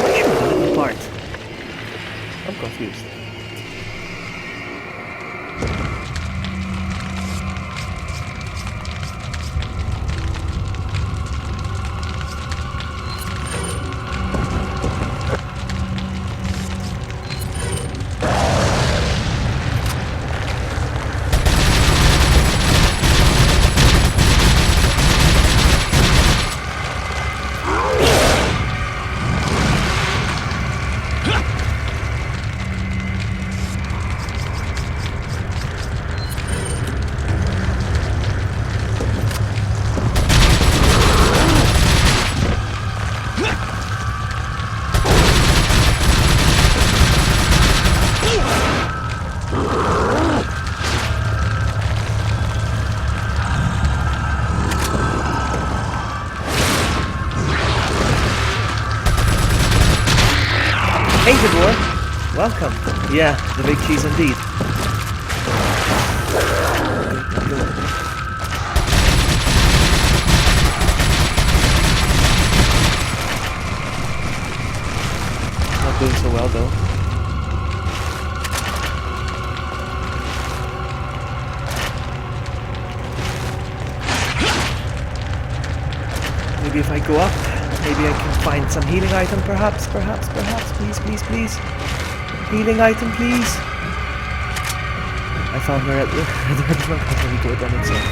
Why shoot the little part? I'm confused. Hey, good boy. Welcome. Yeah, the big cheese indeed. Not doing so well though. Maybe if I go up, maybe I can find some healing item, perhaps, please, please, please. Healing item, please. I found her at the front. Let me go down inside.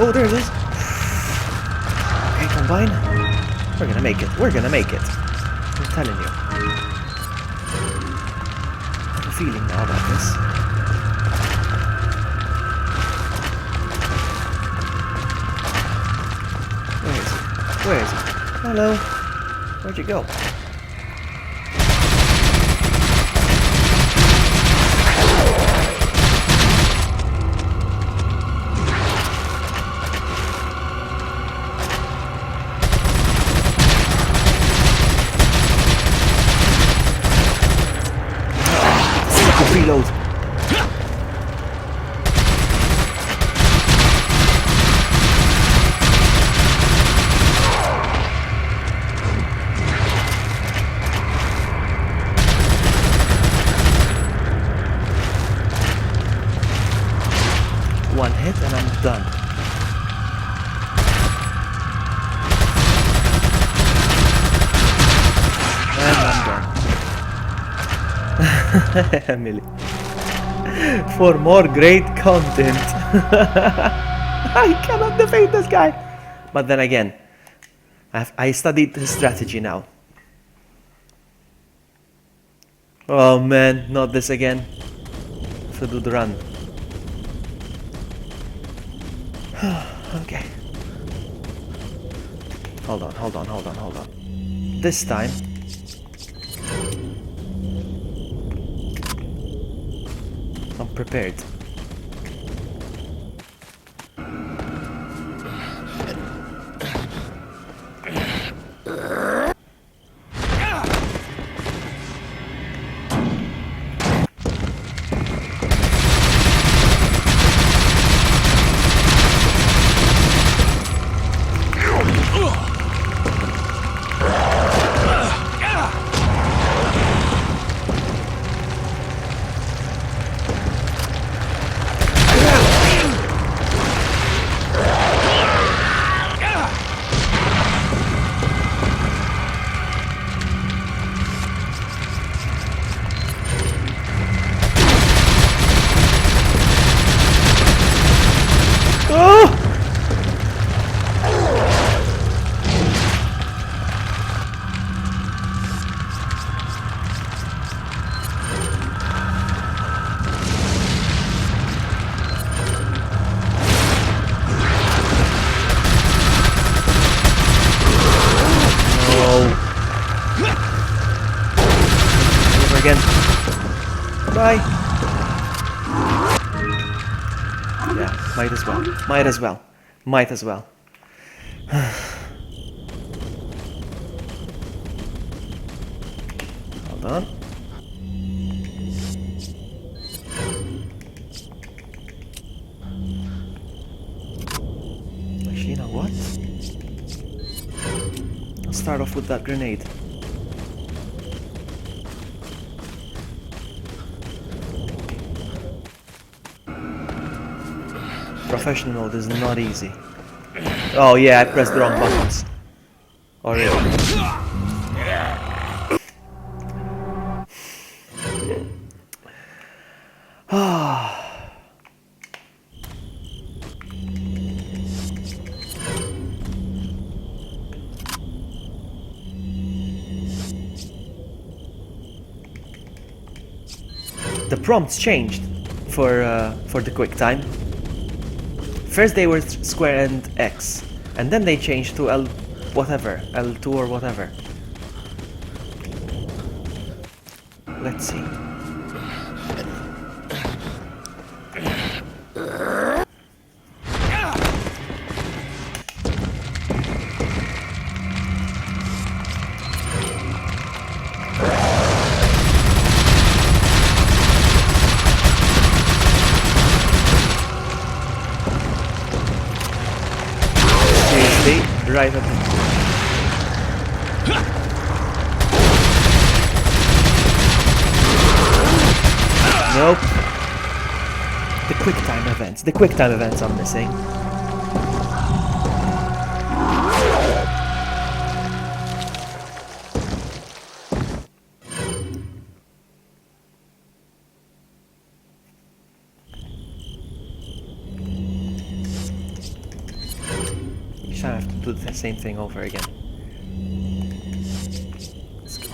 Oh, there it is. Okay, combine. We're gonna make it. We're gonna make it. I'm telling you. I have a feeling now about this. Where is it? Where is it? Hello. Where'd you go? done. And I'm done. Emily. For more great content. I cannot defeat this guy. But then again, I studied his strategy now. Oh man, not this again. Have to do the run. Okay. Hold on. This time. I'm prepared. Again. Bye. Yeah, might as well. Hold on. Actually, you know what? I'll start off with that grenade. Professional mode is not easy. Oh yeah, I pressed the wrong buttons. Already. The prompts changed for the quick time. First they were square and X, and then they changed to L whatever, L2 or whatever. Let's see. Right at the... Nope. The quick time events I'm missing. I have to do the same thing over again. Let's go.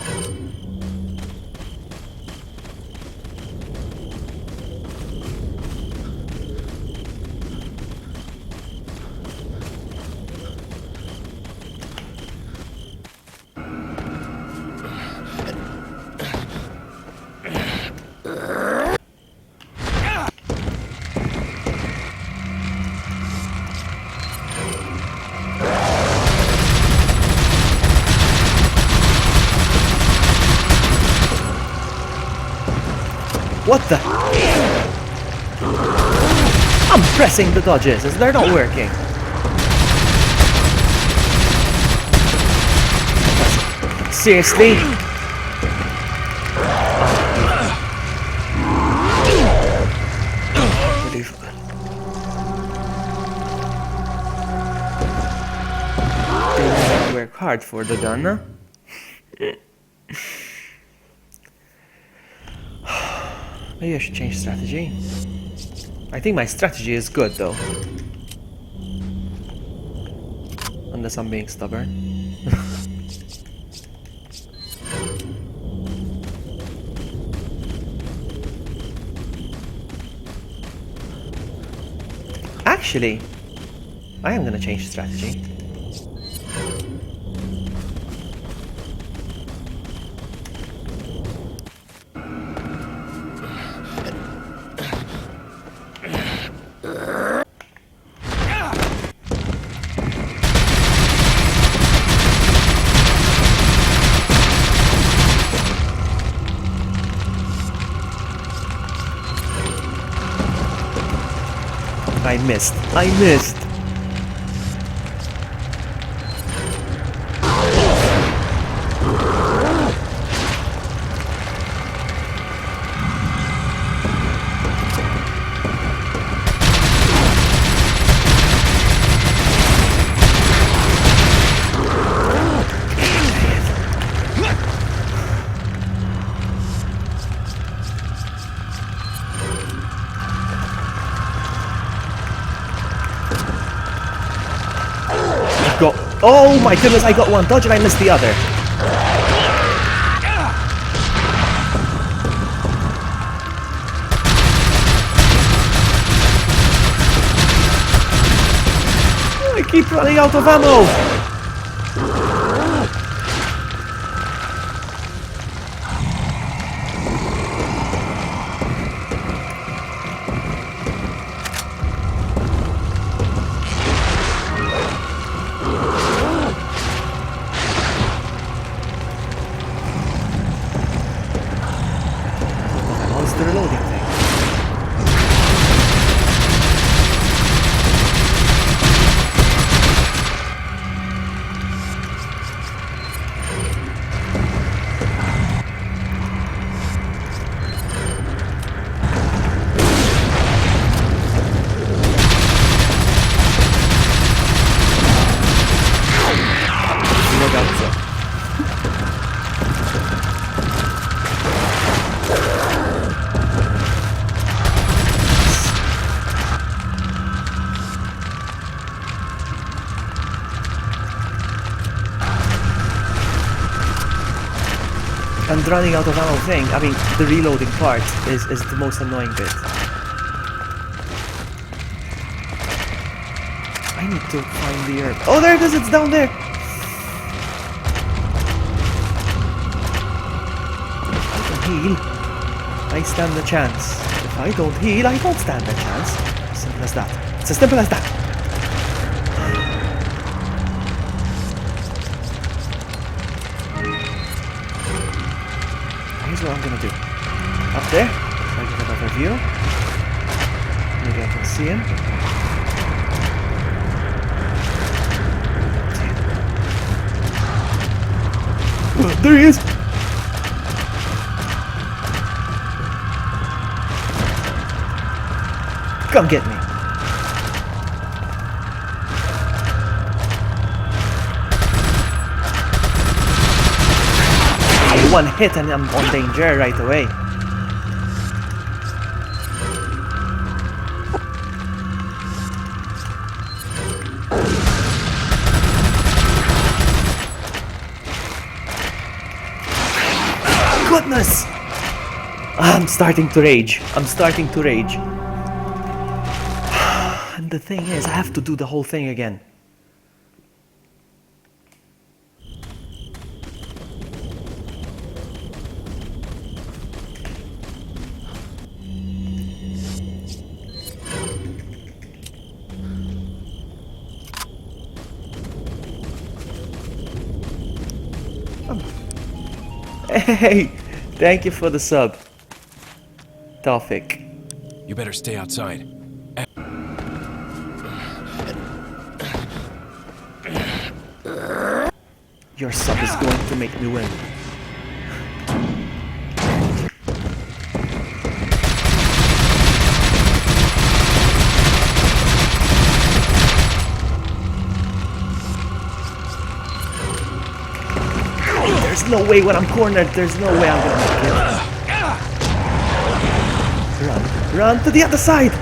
What the? I'm pressing the dodges, they're not working. Seriously? hard for the gun, huh? Maybe I should change strategy. I think my strategy is good though. Unless I'm being stubborn. Actually, I am gonna change strategy. I missed. I missed. Oh my goodness, I got one dodge and I missed the other. I keep running out of ammo. The reloading thing. Look out, sir. And running out of ammo thing, I mean, the reloading part is the most annoying bit. I need to find the herb. Oh, there it is, it's down there! If I can heal, I stand a chance. If I don't heal, I don't stand a chance. Simple as that. It's as simple as that. Here's what I'm gonna do. Up there, so I get a better view. Maybe I can see him. Oh, there he is! Come get me. One hit and I'm on danger right away. Goodness! I'm starting to rage. I'm starting to rage. And the thing is, I have to do the whole thing again. Hey, thank you for the sub, Tawfik. You better stay outside. Your sub is going to make me win. no way when I'm cornered. There's no way I'm gonna make it. Run. Run to the other side.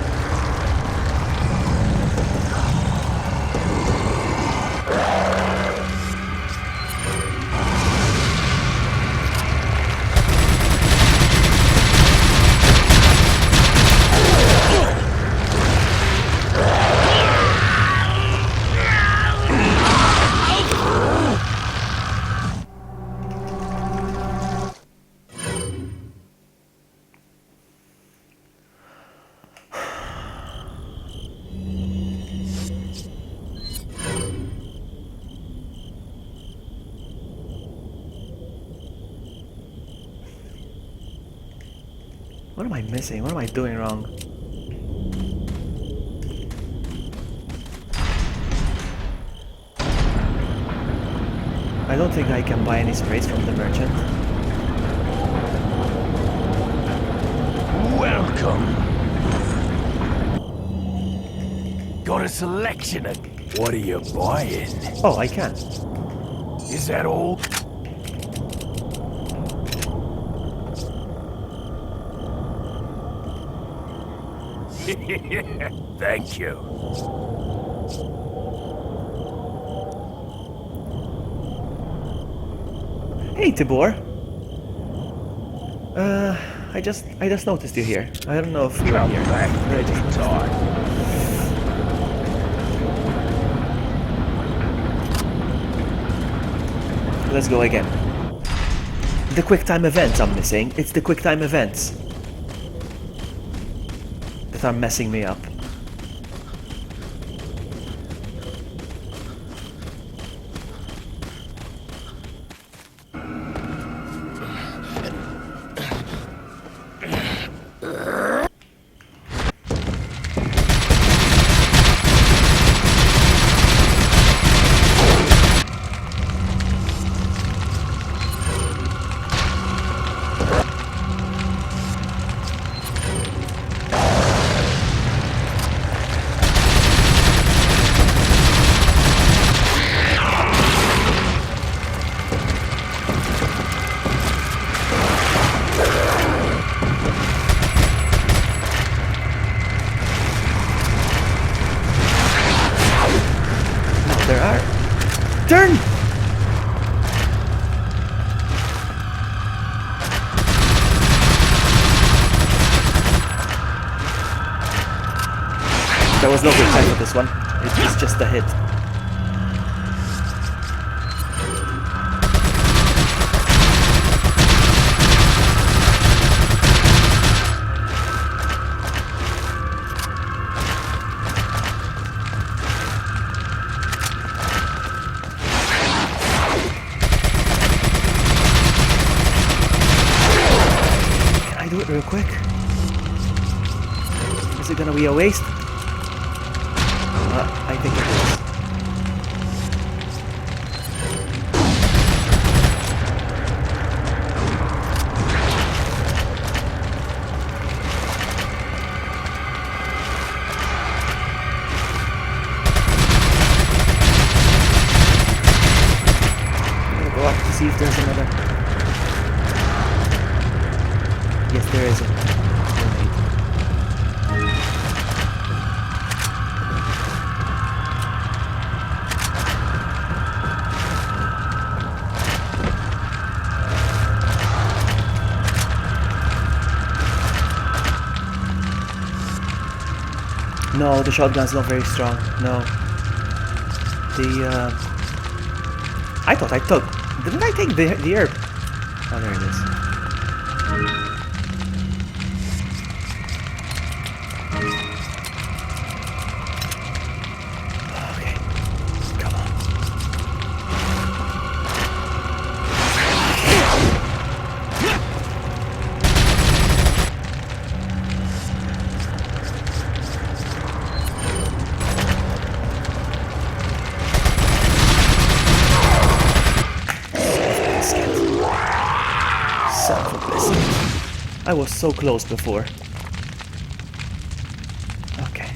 What am I missing? What am I doing wrong? I don't think I can buy any sprays from the merchant. Welcome. Got a selection of... What are you buying? Oh, I can. Is that all? Thank you. Hey, Tibor. I just noticed you here. I don't know if you're here. Let's go again. The quick time events I'm missing. It's the quick time events that are messing me up. There are. Turn! There was no good time for this one. It's just a hit. Do it real quick. Is it gonna be a waste? I think it is. I'm gonna go up to see if there's another. Yes, there is a grenade. No, the shotgun's not very strong. No. I thought I took... Didn't I take the herb? Oh, there it is. I was so close before. Okay.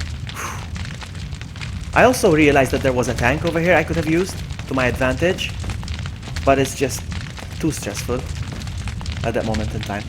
I also realized that there was a tank over here I could have used to my advantage, but it's just too stressful at that moment in time.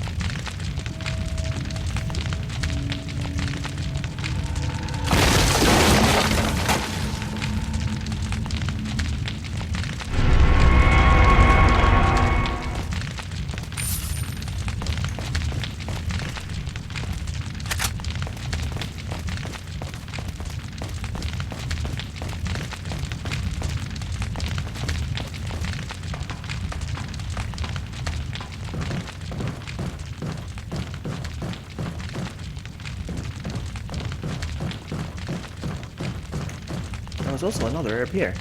There's also another herb here.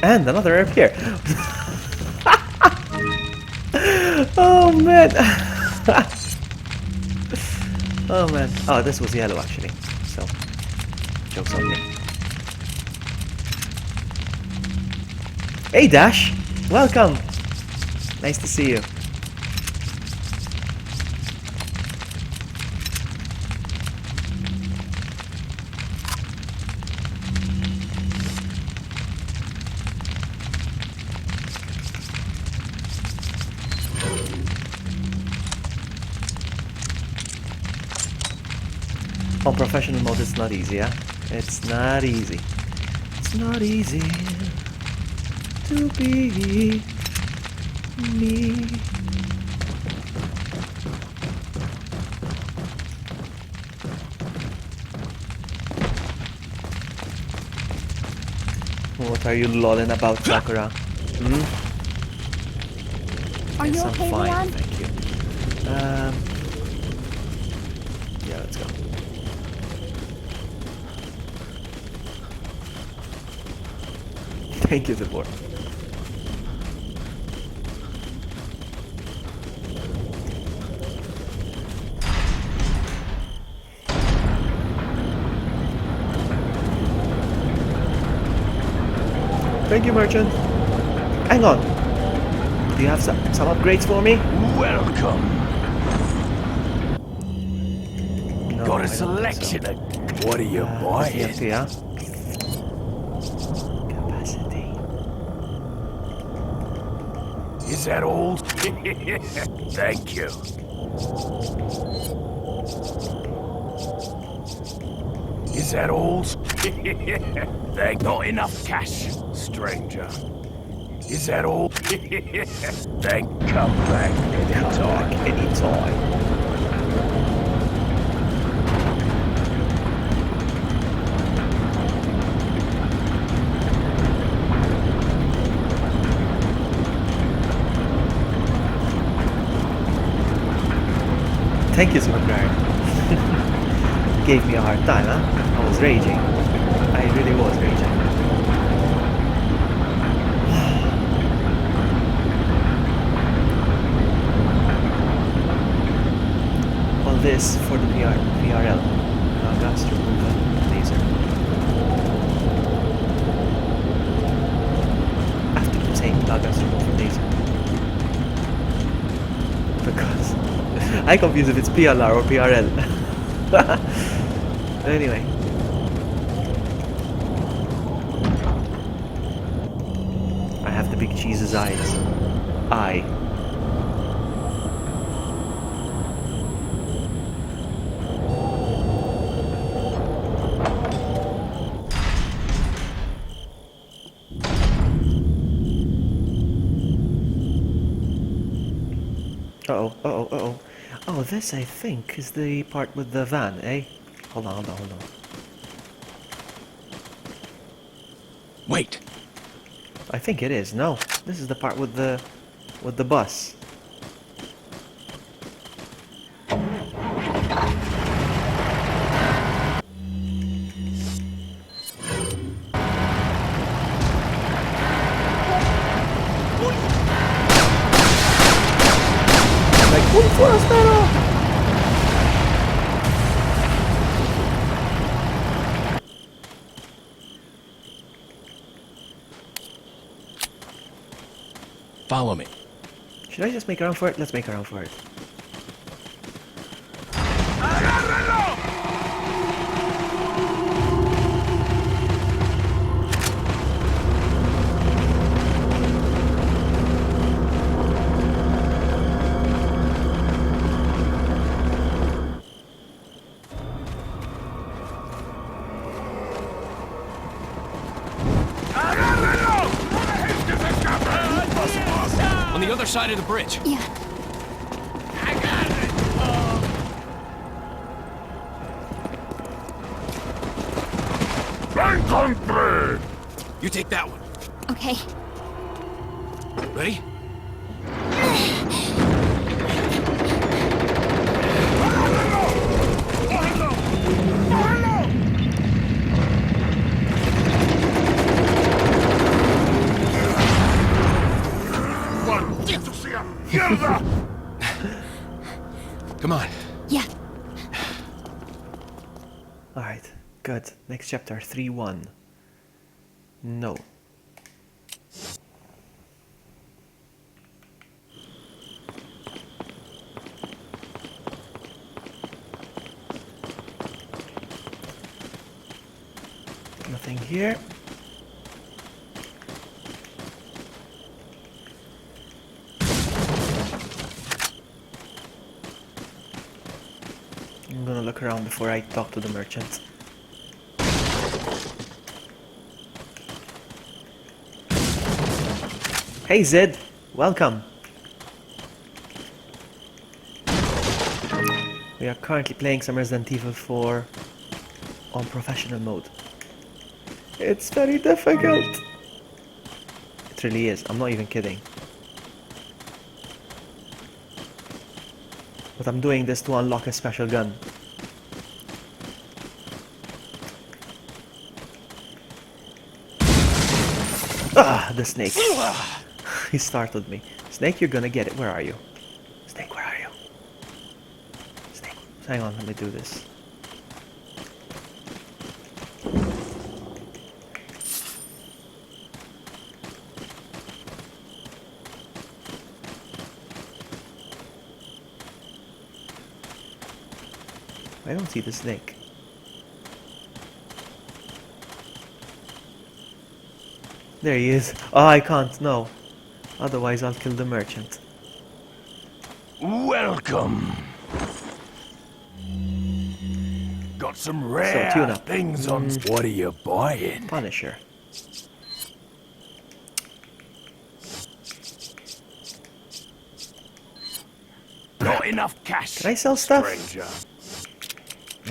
And another herb here. Oh man. Oh man. Oh, this was yellow actually. So, joke's on me. Hey Dash! Welcome! Nice to see you. On professional mode, it's not easy, yeah? It's not easy. It's not easy to be me. What are you lolling about, Sakura? Hmm? Are you Yes, I'm okay, fine, Leon? thank you. Yeah, let's go. Thank you, Zibor. Thank you, merchant. Hang on. Do you have some upgrades for me? Welcome. No, Got I a don't think selection so. of what are you buying? TFT, yeah? Capacity. Is that all? Thank you. Is that all? Thank. Not enough cash, stranger. Is that all? Thank. Come back anytime. Anytime. Thank you, Superguard. Gave me a hard time, huh? I was raging. I really was raging. All this for the VRL. Gas removal laser. I have to keep saying gas removal laser. Because I confuse if it's PLR or PRL. Anyway. I have the big cheese's eyes. Eye. Uh-oh, uh-oh, uh-oh. Oh, this, I think, is the part with the van, eh? Hold on, hold on, hold on. Wait. I think it is. No, this is the part with the bus. Like, un forastero! Follow me. Should I just make a run for it? Let's make a run for it. side of the bridge. Yeah. I got it! Encontré! You take that one. Okay. Ready? ¡Maldito sea! ¡Mierda! Come on. Yeah. Alright, good. Next chapter, 3-1. No. Nothing here. I'm gonna look around before I talk to the merchant. Hey Zed, welcome. We are currently playing some Resident Evil 4 on professional mode. It's very difficult. It really is, I'm not even kidding. But I'm doing this to unlock a special gun. Ah, the snake. He startled me. Snake, you're gonna get it. Where are you? Snake, where are you? Snake, hang on, let me do this. I don't see the snake. There he is. Oh, I can't, no. Otherwise I'll kill the merchant. Welcome. Got some So, rare tune up. things on. What are you buying? Punisher. Not enough cash. Can I sell stuff? Stranger.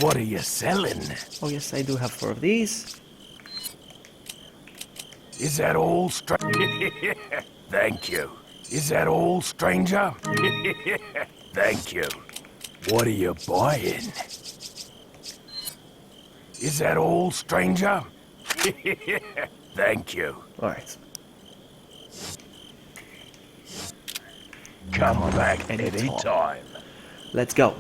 What are you selling? Oh yes, I do have 4 of these. Is that all, Thank you. Is that all, stranger? Thank you. What are you buying? Is that all, stranger? Thank you. Alright. Come back Anytime. anytime. Let's go.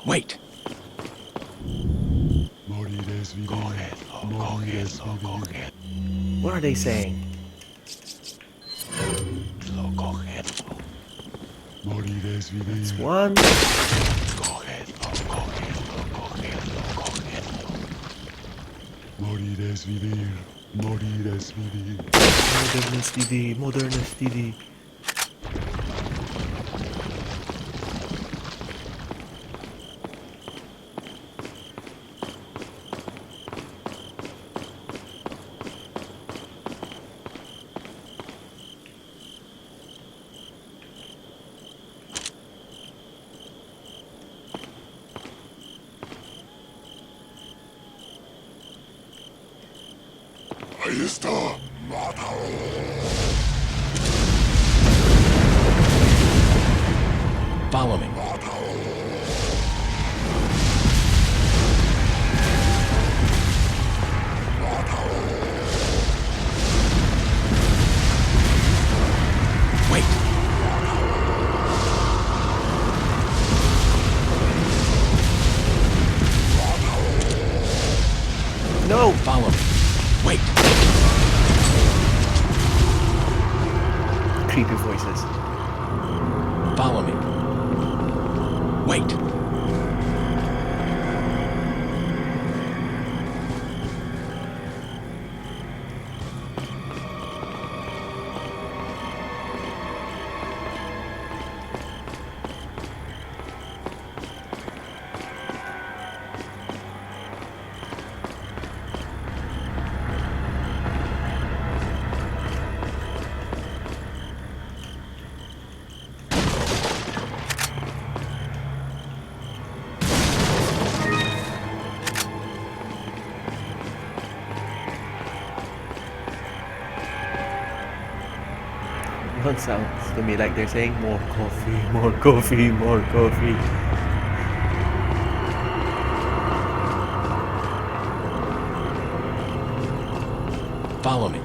Wait. What are they saying? It's one. Modernist TV, modernist TV. Ahí está. Mátalo. Follow me. Wait. No! Follow me. Wait. Creepy voices. Follow me. Wait. That sounds to me like they're saying more coffee, more coffee, more coffee. Follow me.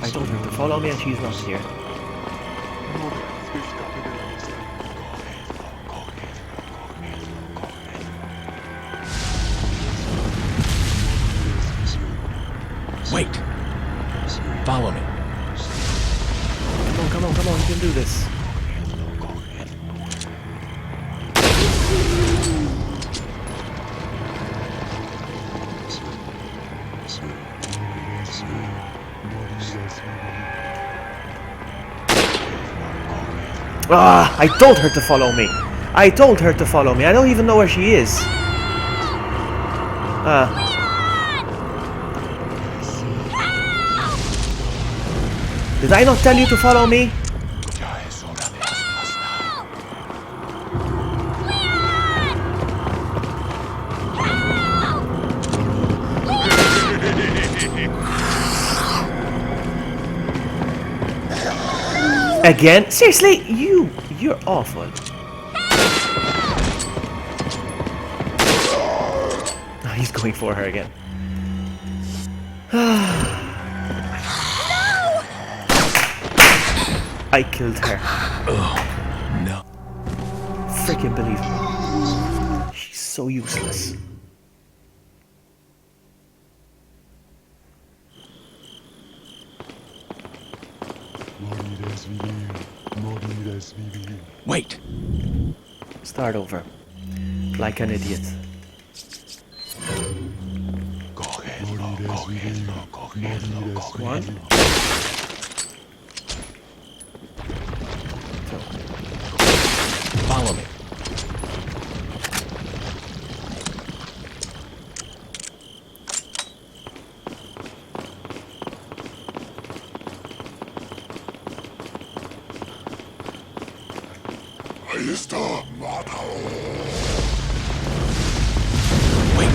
I told her to follow me and she's not here. Wait. Follow me. Come on, come on, come on, you can do this. Ah, I told her to follow me. I told her to follow me. I don't even know where she is. Did I not tell you to follow me? Again? Seriously? You're awful. Oh, he's going for her again. I killed her. Oh, no. Freaking believe me. She's so useless. Wait. Start over. Like an idiot. One. Follow me. Wait.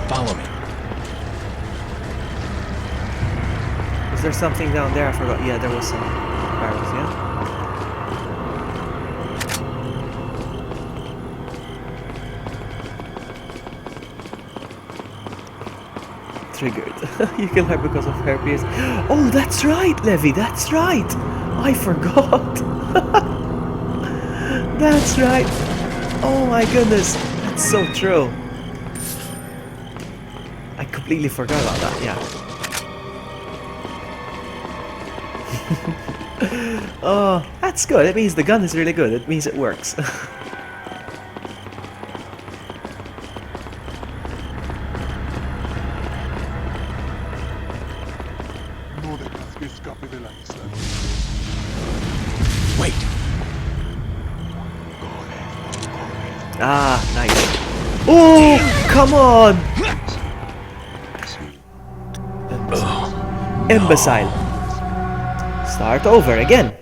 Follow me. Is there something down there? I forgot. Yeah, there was some barrels, yeah? Triggered. You kill her because of her pierce. Oh, that's right, Levy, that's right. I forgot. That's right. Oh my goodness, that's so true. I completely forgot about that, yeah. Oh, that's good. It means the gun is really good. It means it works. Wait. Ah, nice. Oh, come on! Imbecile. Start over again.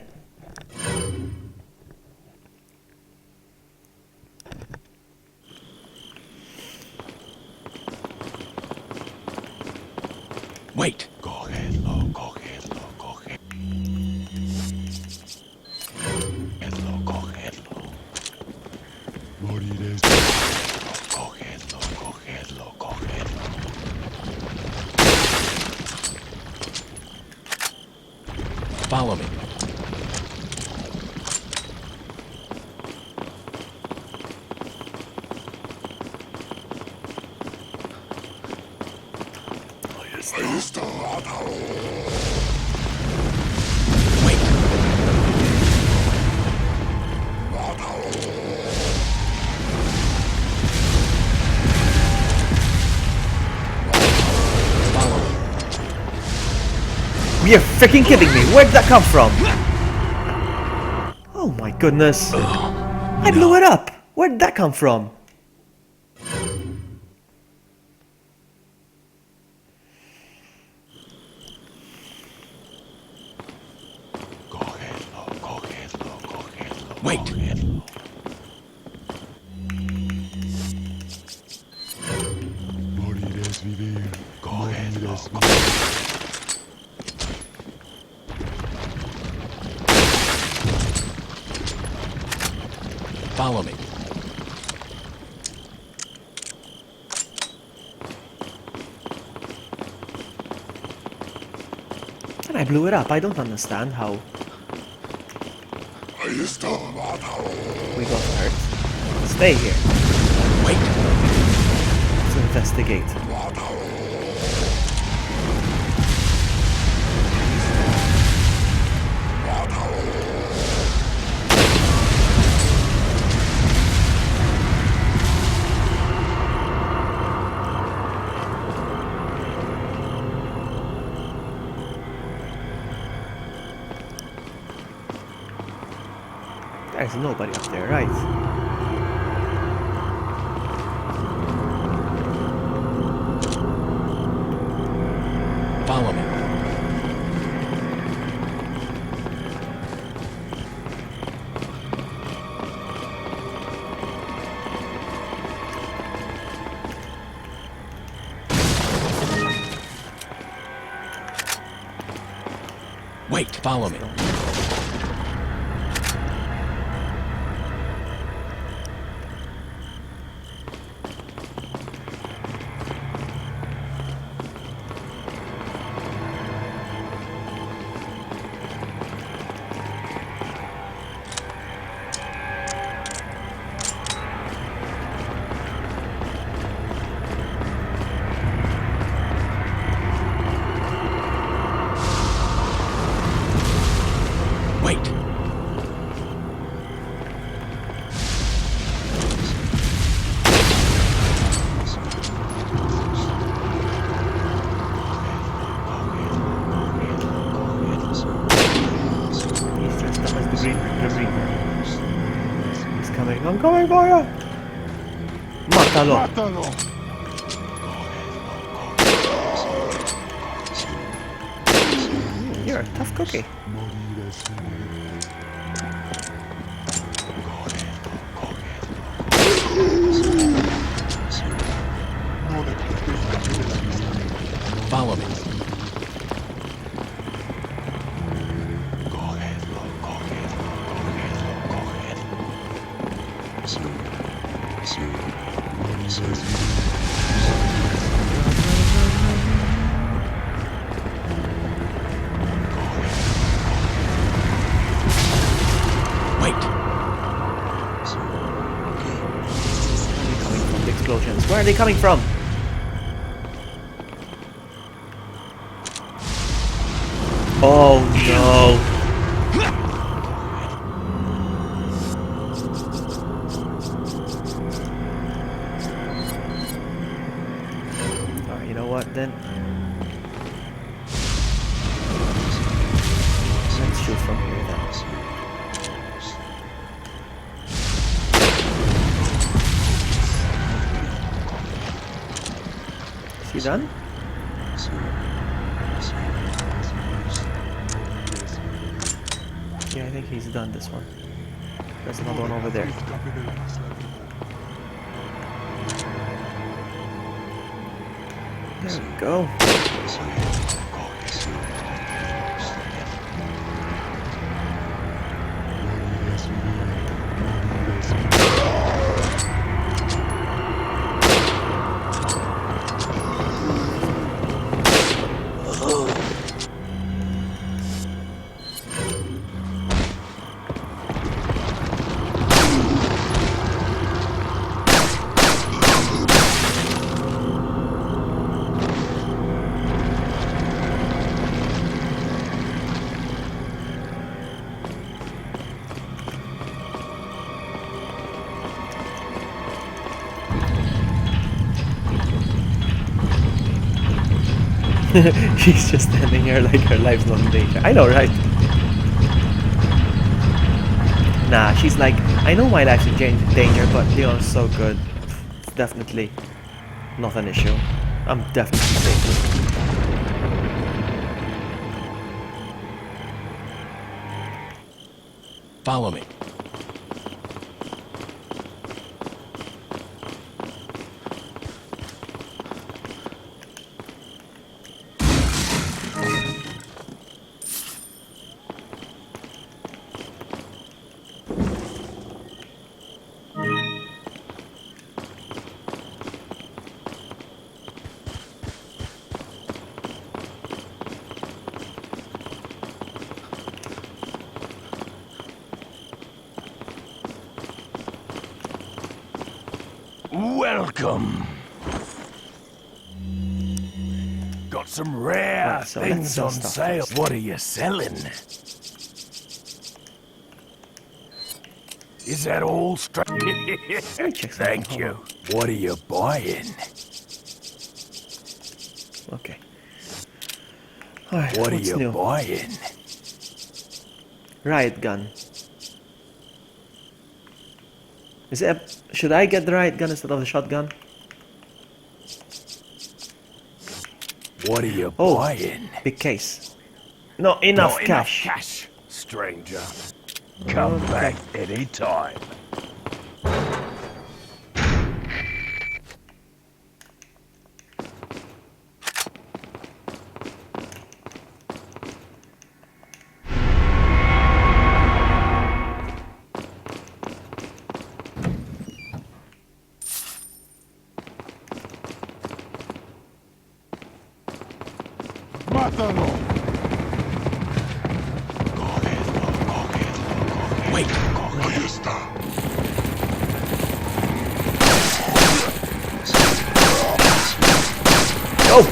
Wait. Follow me. Wait. Follow me. You're freaking kidding me. Where did that come from? Oh my my goodness. I blew it up. Where did that come from? Wait! Follow me. And I blew it up. I don't understand how we got hurt. Stay here. Wait! Let's investigate. There's nobody up there, right? Follow me. Wait, follow me. Wait. He's dressed up as the Reaper. He's coming. I'm coming for you! Mátalo! You're a tough cookie. Follow me. Wait. Coming from the explosions. Where are they coming from? Oh no. Alright, you know what then? Let's shoot from here then. Is he done? Yeah, I think he's done this one. There's another one over there. There we go. She's just standing here like her life's not in danger. I know, right? Nah, she's like, I know my life's in danger, but Leon's so good. It's definitely not an issue. I'm definitely safe. Follow me. Welcome. Got some rare Right, so let's things sell on stuff sale. first. What are you selling? Is that all check something, Thank hold you. on. What are you buying? Okay. Alright, What are what's you new? buying? Riot gun. Is it should I get the riot gun instead of the shotgun? What are you Oh, buying? big case. Not enough Not cash. enough cash, stranger. Come back any time. Wait. Oh!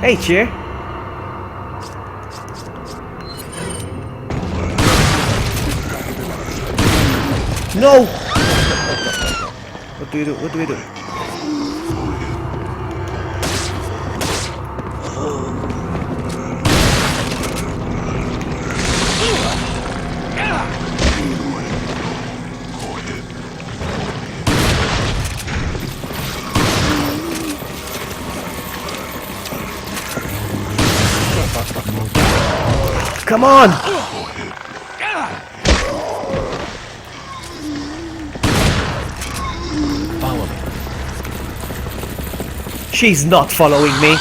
Hey, cheer. No! What do we do? What do we do? Come on! Follow me. She's not following me.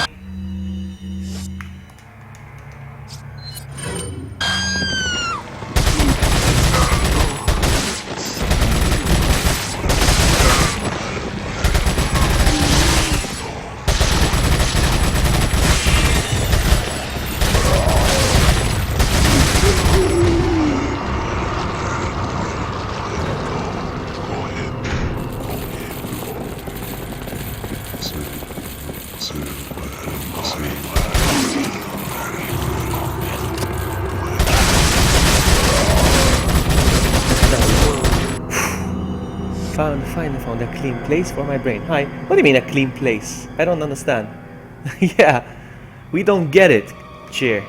Finally found a clean place for my brain. Hi. What do you mean a clean place? I don't understand. Yeah. We don't get it. Cheer.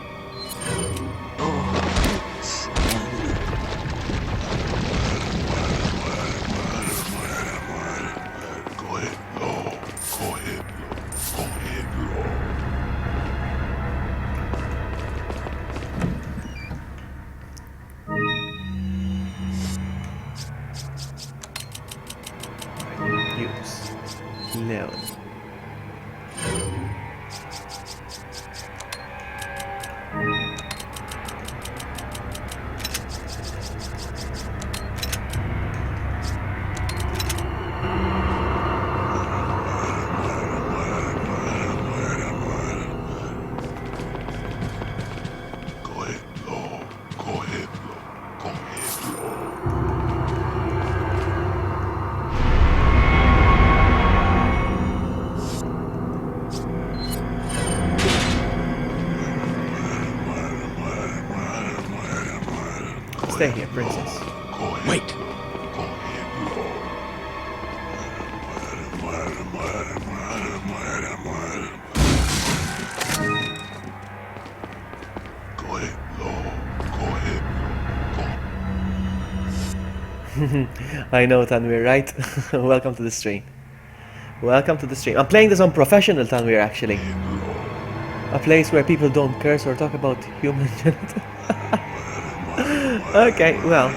Use. Leon. Stay here, princess. Wait. I know, Tanvir, right? Welcome to the stream. Welcome to the stream. I'm playing this on professional, Tanvir, actually. A place where people don't curse or talk about human genitals. Okay, well.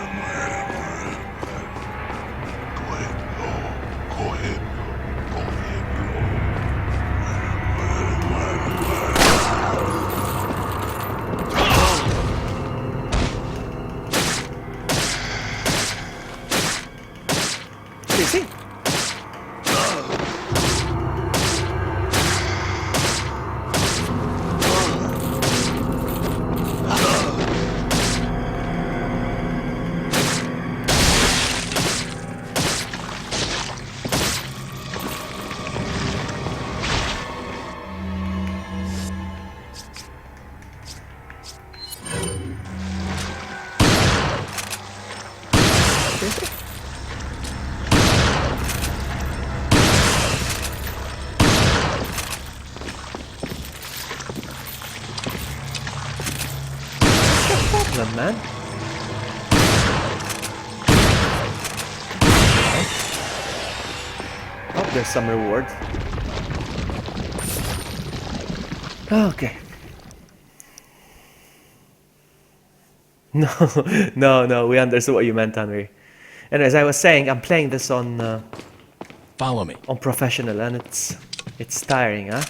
See? Problem, man. Oh, there's some reward. Okay. No, we understood what you meant, Henry. And as I was saying, I'm playing this on Follow me. on professional, and it's tiring, huh?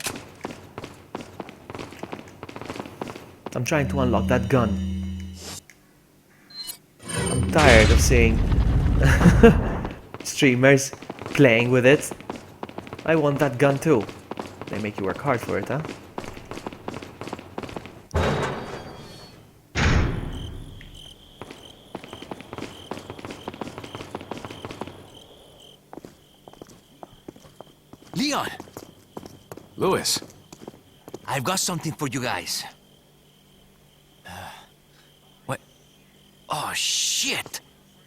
I'm trying to unlock that gun. I'm tired of seeing streamers playing with it. I want that gun too. They make you work hard for it, huh? Leon! Louis. I've got something for you guys. What? Oh, shit!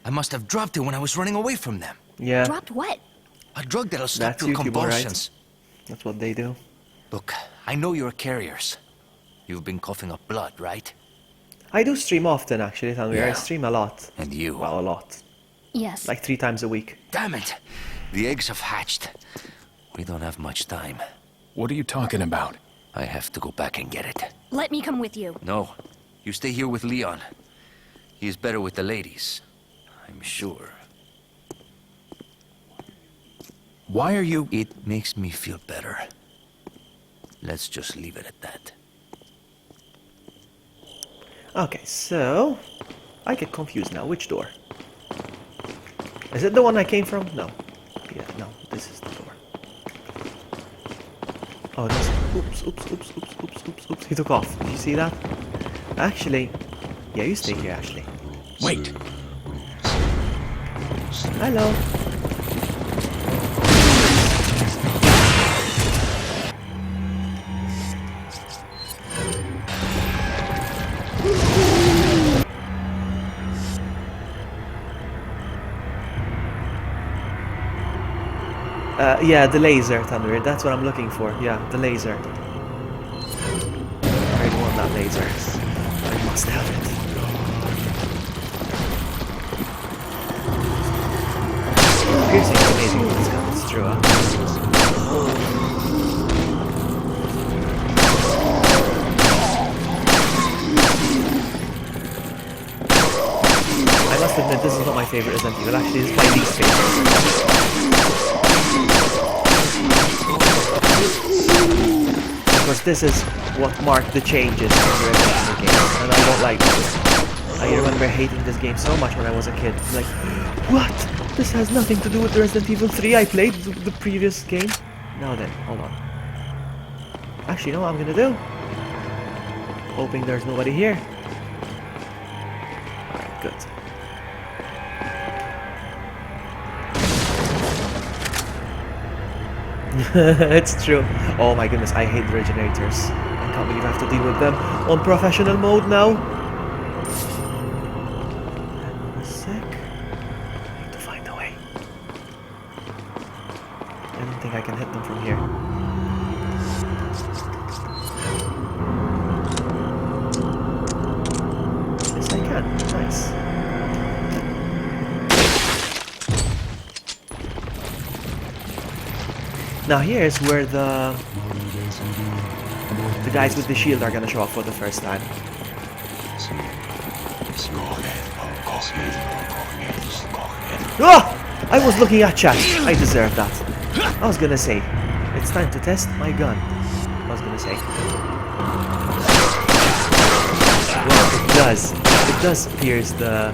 I must have dropped it when I was running away from them. Yeah, Dropped what? A drug that'll stop that's your YouTube, alright. convulsions. That's what they do. Look, I know you're carriers. You've been coughing up blood, right? I do stream often, actually, Tanvir. I Yeah. stream a lot. And you. Well, a lot. Yes. Like 3 times a week. Damn it! The eggs have hatched. We don't have much time. What are you talking about? I have to go back and get it. Let me come with you. No, you stay here with Leon. He is better with the ladies, I'm sure. Why are you... It makes me feel better. Let's just leave it at that. Okay, so I get confused now. Which door? Is it the one I came from? No. Yeah, no, this is the door. Oh, this. Oops. He took off. Did you see that? Actually, yeah, you stay here, Ashley. Wait. Hello. Yeah, the laser, Tanvir. That's what I'm looking for. Yeah, the laser. I want that laser. I must have it. Piercing is amazing with this gun, it's true, huh? I must admit, this is not my favorite Resident Evil. Actually, this is my least favorite. Because this is what marked the changes in the Resident Evil game, and I don't like this. I remember hating this game so much when I was a kid. Like, what? This has nothing to do with the Resident Evil 3 I played the previous game. Now then, hold on. Actually, you know what I'm gonna do? Hoping there's nobody here. Alright, good. It's true. Oh my goodness, I hate the regenerators. I can't believe I have to deal with them on professional mode now. Hang on a sec. I need to find a way. I don't think I can hit them from here. Now here's where the guys with the shield are gonna show up for the first time. Oh! I was looking at chat. I deserve that. I was gonna say, it's time to test my gun. I was gonna say. Well, it does. It does pierce the...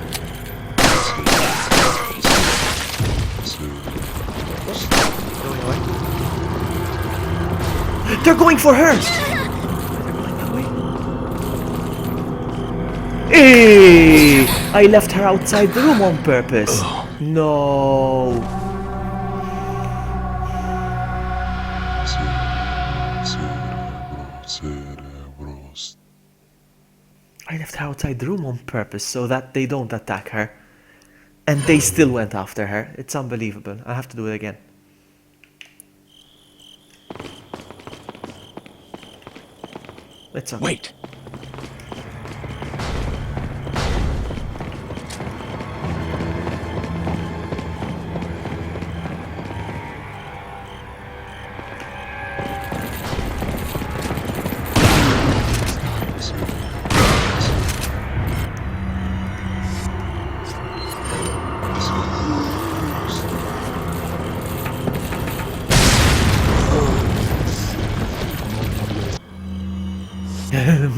They're going for her! Hey! I left her outside the room on purpose. No. I left her outside the room on purpose so that they don't attack her. And they still went after her. It's unbelievable. I have to do it again. It's okay. Wait!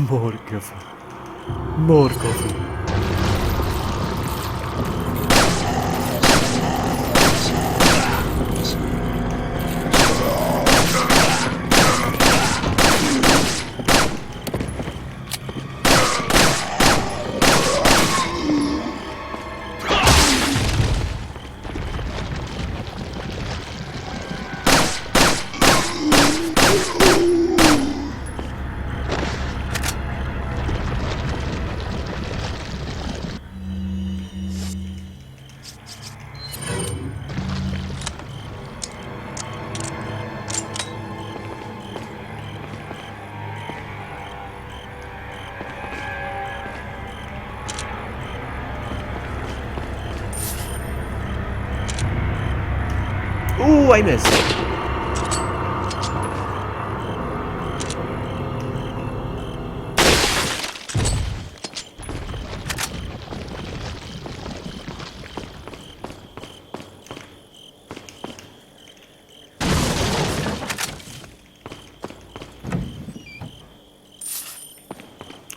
More coffee. More coffee. Ooh, I missed.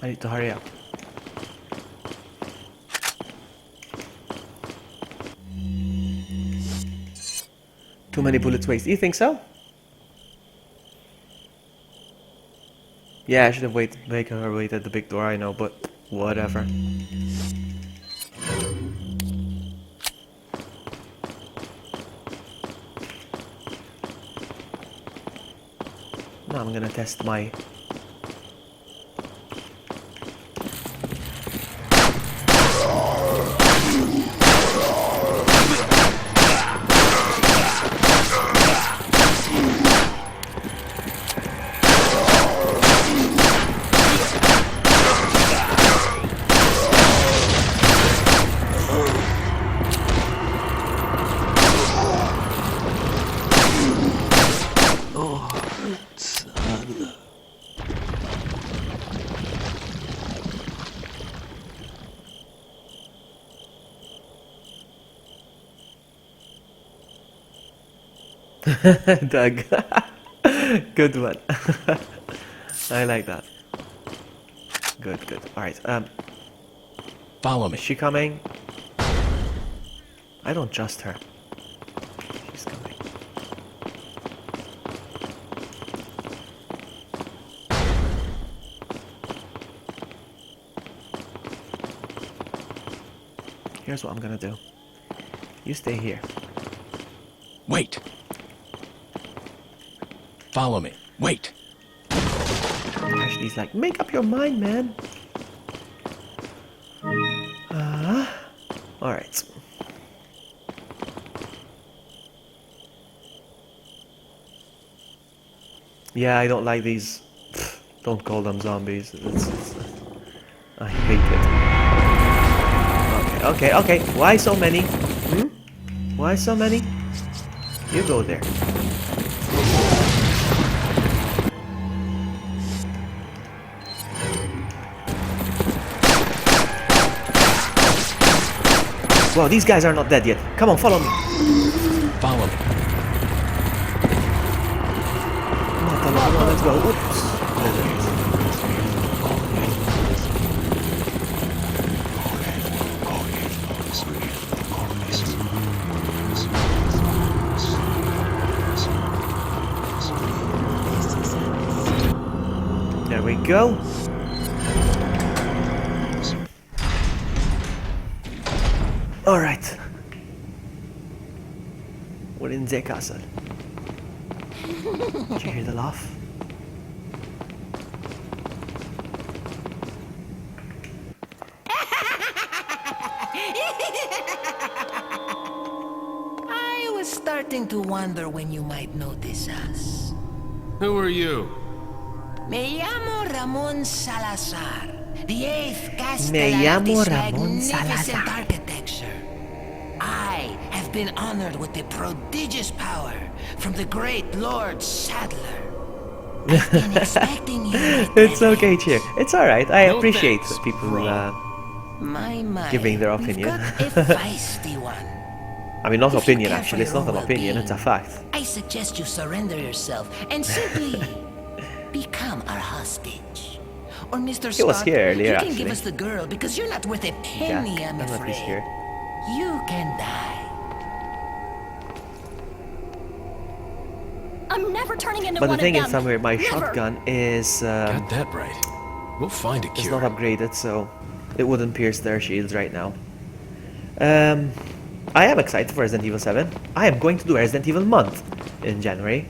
I need to hurry up. Too many bullets wasted. You think so? Yeah, I should have make her wait at the big door, I know, but whatever. Now I'm gonna test my... Doug. Good one. I like that. Good, good. Alright, Follow me. is she coming? I don't trust her. She's coming. Here's what I'm gonna do. You stay here. Wait! Follow me. Wait! Ashley's like, make up your mind, man. Alright. Yeah, I don't like these. Don't call them zombies. I hate it. Okay, okay, okay. Why so many? Why so many? You go there. Wow, these guys are not dead yet. Come on, follow me. Follow me. Come on, let's go. Oops. There we go. All right. We're in the castle. Did you hear the laugh? I was starting to wonder when you might notice us. Who are you? Me llamo Ramon Salazar, the 8th Castellan Me of llamo this Ramon magnificent Salazar. architecture. I have been honored with the prodigious power from the great Lord Sadler. I've been expecting you. It's okay, Cheer. It's alright. I No appreciate thanks, people My, giving their we've opinion. got a feisty one. I mean, not If you opinion care actually. for It's not your an opinion. well-being, It's a fact. I suggest you surrender yourself and simply become our hostage. Or Mr. He was Stark, here earlier, you can actually. give us the girl because you're not worth a penny, Jack, I'm I don't know if afraid. he's here. You can die. I'm never turning into But the one thing of is, them. somewhere my Never. shotgun is Got that right. We'll find a it's cure. not upgraded, so it wouldn't pierce their shields right now. I am excited for Resident Evil 7. I am going to do Resident Evil month in January.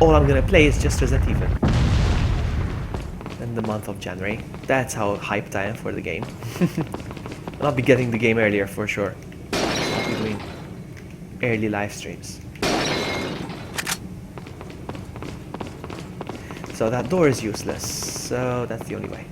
All I'm gonna play is just Resident Evil in the month of January. That's how hyped I am for the game. And I'll be getting the game earlier for sure. I'll be doing early live streams. So that door is useless, so that's the only way.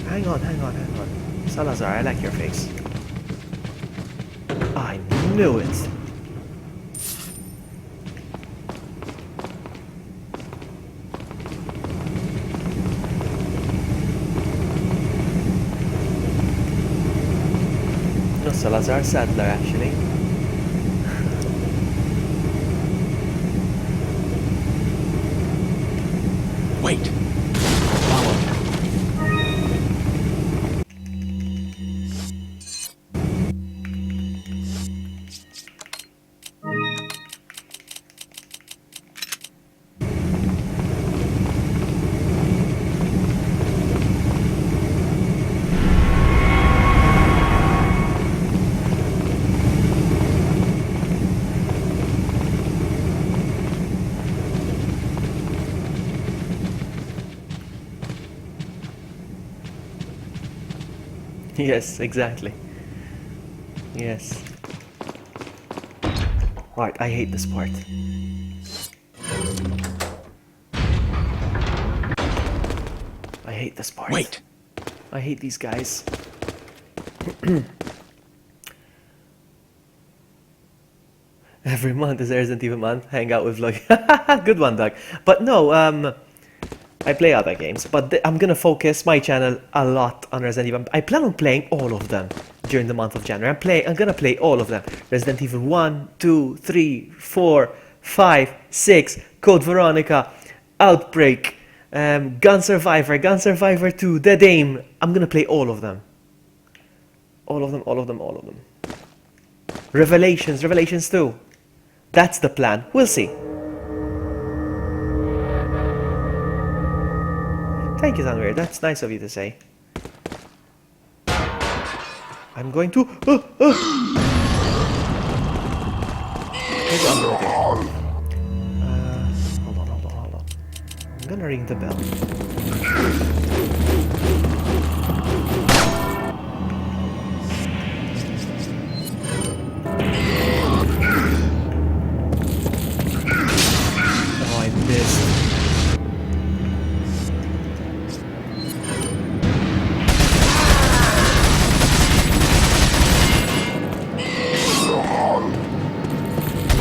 Hang on. Salazar, I like your face. I knew it. No, Salazar Sadler, actually. Wait. Yes, exactly. Yes. Right, I hate this part. I hate this part. Wait. I hate these guys. Every month is Resident Evil month. Hang out with Vloggy. Good one, Doug. But no, I play other games, but I'm gonna focus my channel a lot on Resident Evil. I plan on playing all of them during the month of January. I'm gonna play all of them. Resident Evil 1, 2, 3, 4, 5, 6, Code Veronica, Outbreak, Gun Survivor 2, Dead Aim. I'm gonna play all of them. All of them. Revelations 2. That's the plan. We'll see. Thank you, Tanvir. That's nice of you to say. I'm going to... Hold on. gonna ring the bell. Oh, I missed.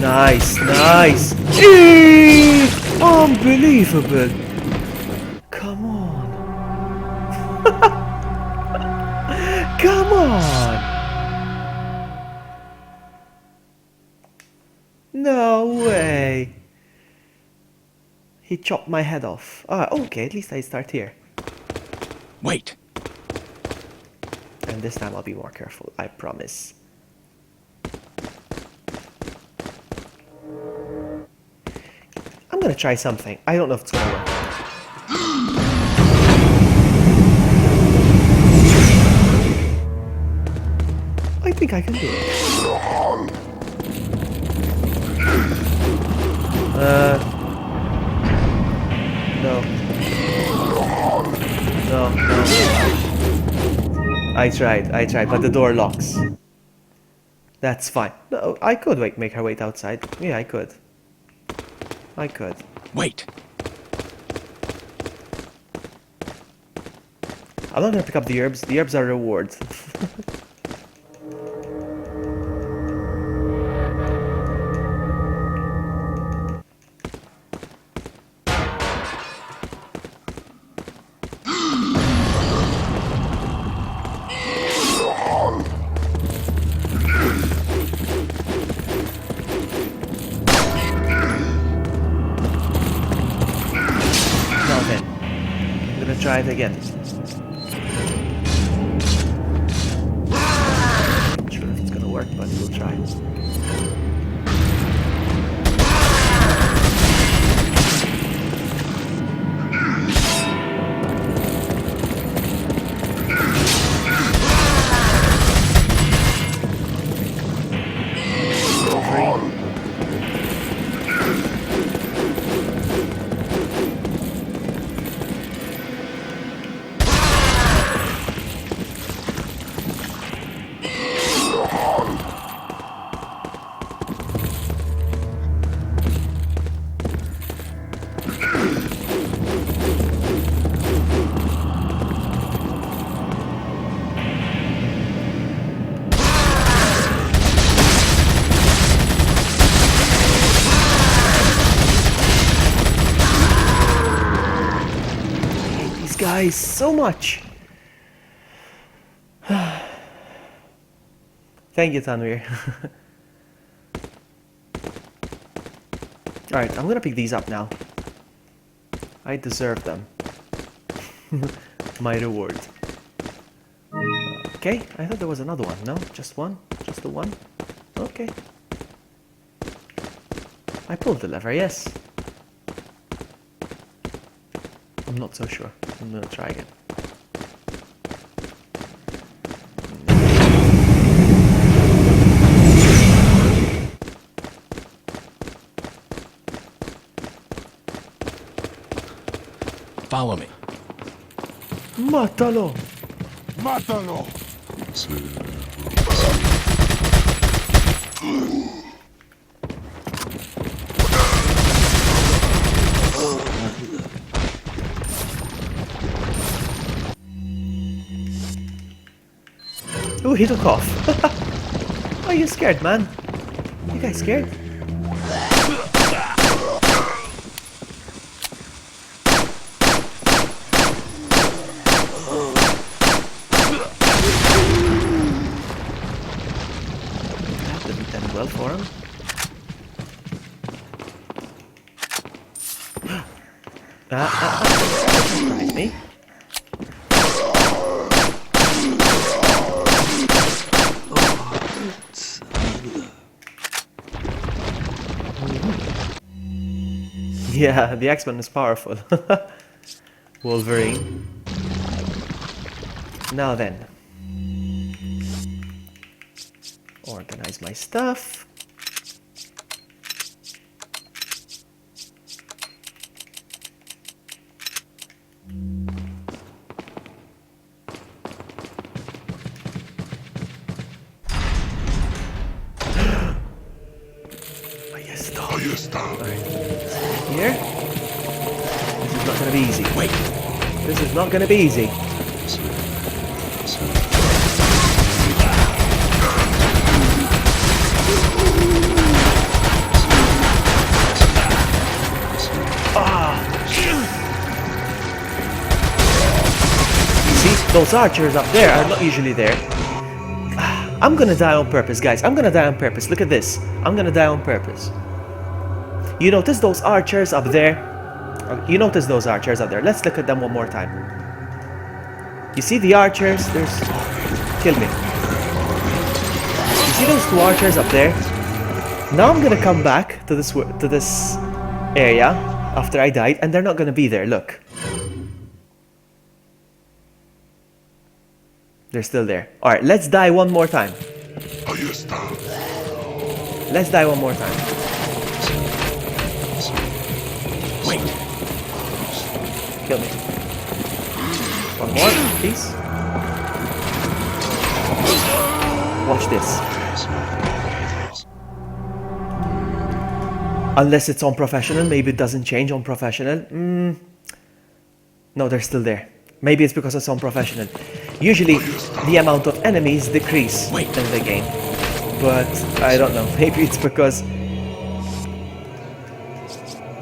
Nice, nice. Eee! Unbelievable. Come on. Come on. No way. He chopped my head off. Ah, okay, at least I start here. Wait! And this time I'll be more careful, I promise. I'm gonna try something. I don't know if it's gonna work. I think I can do it. No. No, no. I tried, but the door locks. That's fine. No, I could make her wait outside. Yeah, I could. I could. Wait! I'm not gonna pick up the herbs. The herbs are rewards. Now then, I'm gonna try it again. Not sure if it's gonna work, but we'll try. Guys, so much. Thank you, Tanvir. Alright, I'm gonna pick these up now. I deserve them. My reward. Okay, I thought there was another one. No, just one? Just the one? Okay. I pulled the lever, yes. I'm not so sure. I'm gonna try again. Follow me. Mátalo! ¡Mátalo! Ooh, he took off. Are you scared, man? You guys scared? That didn't end well for him. Surprise me. Yeah, the X-Men is powerful. Wolverine. Now then. Organize my stuff. gonna be easy. Wait. This is not gonna be easy. See, those archers up there are not usually there. I'm gonna die on purpose, guys. I'm gonna die on purpose. Look at this. I'm gonna die on purpose. You notice those archers up there? You notice those archers up there. Let's look at them one more time. You see the archers? There's... Kill me. You see those two archers up there? Now I'm gonna come back to this area after I died, and they're not gonna be there. Look. They're still there. Alright, let's die one more time. Let's die one more time. Wait. Kill me. One more, please. Watch this. Unless it's on professional, maybe it doesn't change on professional. No, they're still there. Maybe it's because it's on professional. Usually, the amount of enemies decrease in the game. But, I don't know. Maybe it's because...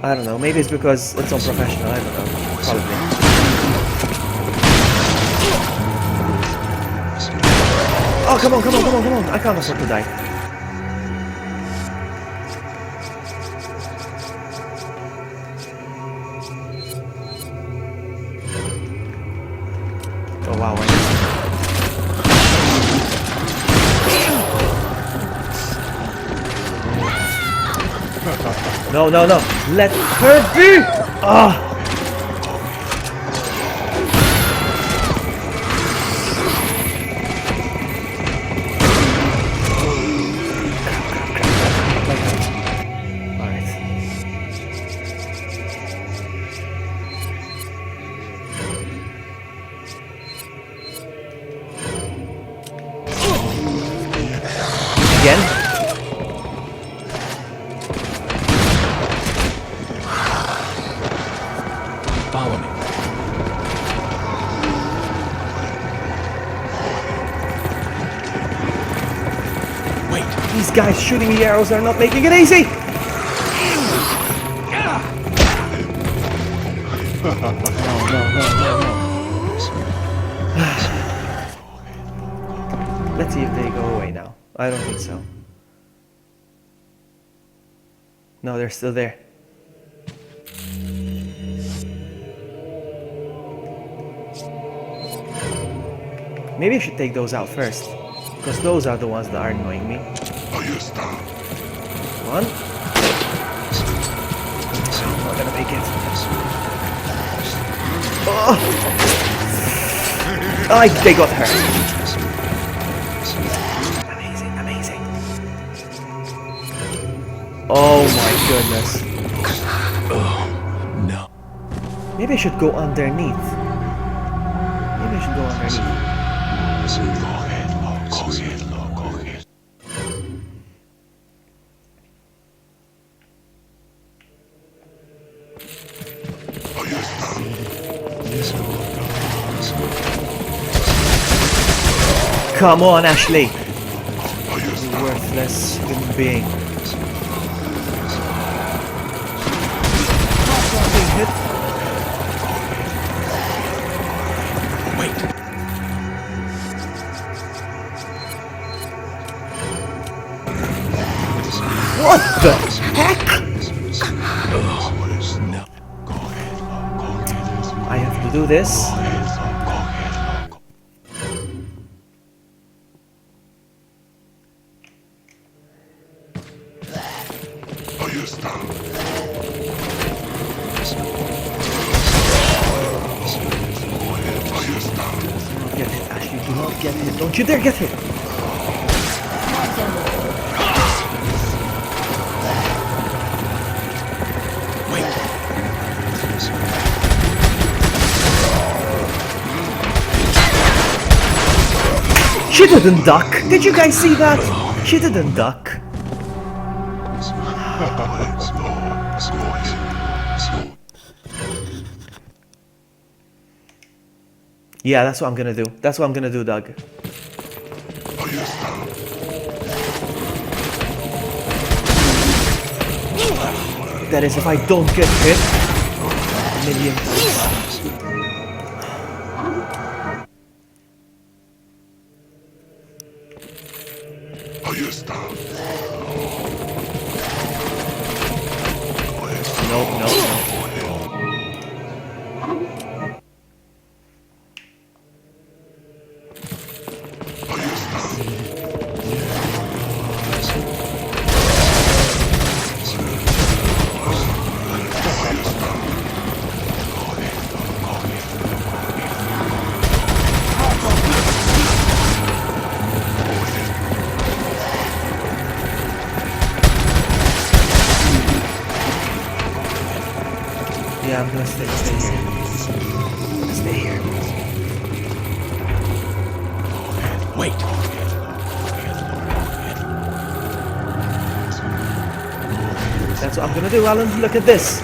I don't know. Maybe it's because it's on professional. I don't know. Probably. Oh, come on, come on, come on, come on. I can't afford to die. Oh, wow. No, no, no. Let her be! Ah! Alright. Again? Follow me. Wait, these guys shooting the arrows are not making it easy! Let's see if they go away now. I don't think so. No, they're still there. Maybe I should take those out first, because those are the ones that are annoying me. One. I'm not gonna make it. Oh! They got her. Amazing, amazing. Oh my goodness. Oh, no. Maybe I should go underneath. Maybe I should go underneath. Come on, Ashley! You worthless human being. Wait. What the heck? Oh, no. I have to do this. Get hit, Ashley. Do not get hit. Don't you dare get hit. She didn't duck. Did you guys see that? She didn't duck. Yeah, that's what I'm gonna do. That's what I'm gonna do, Doug. That is, if I don't get hit a million times. No, no, no. Yeah, I'm gonna stay here. I'm gonna stay here. Wait. That's what I'm gonna do, Alan. Look at this.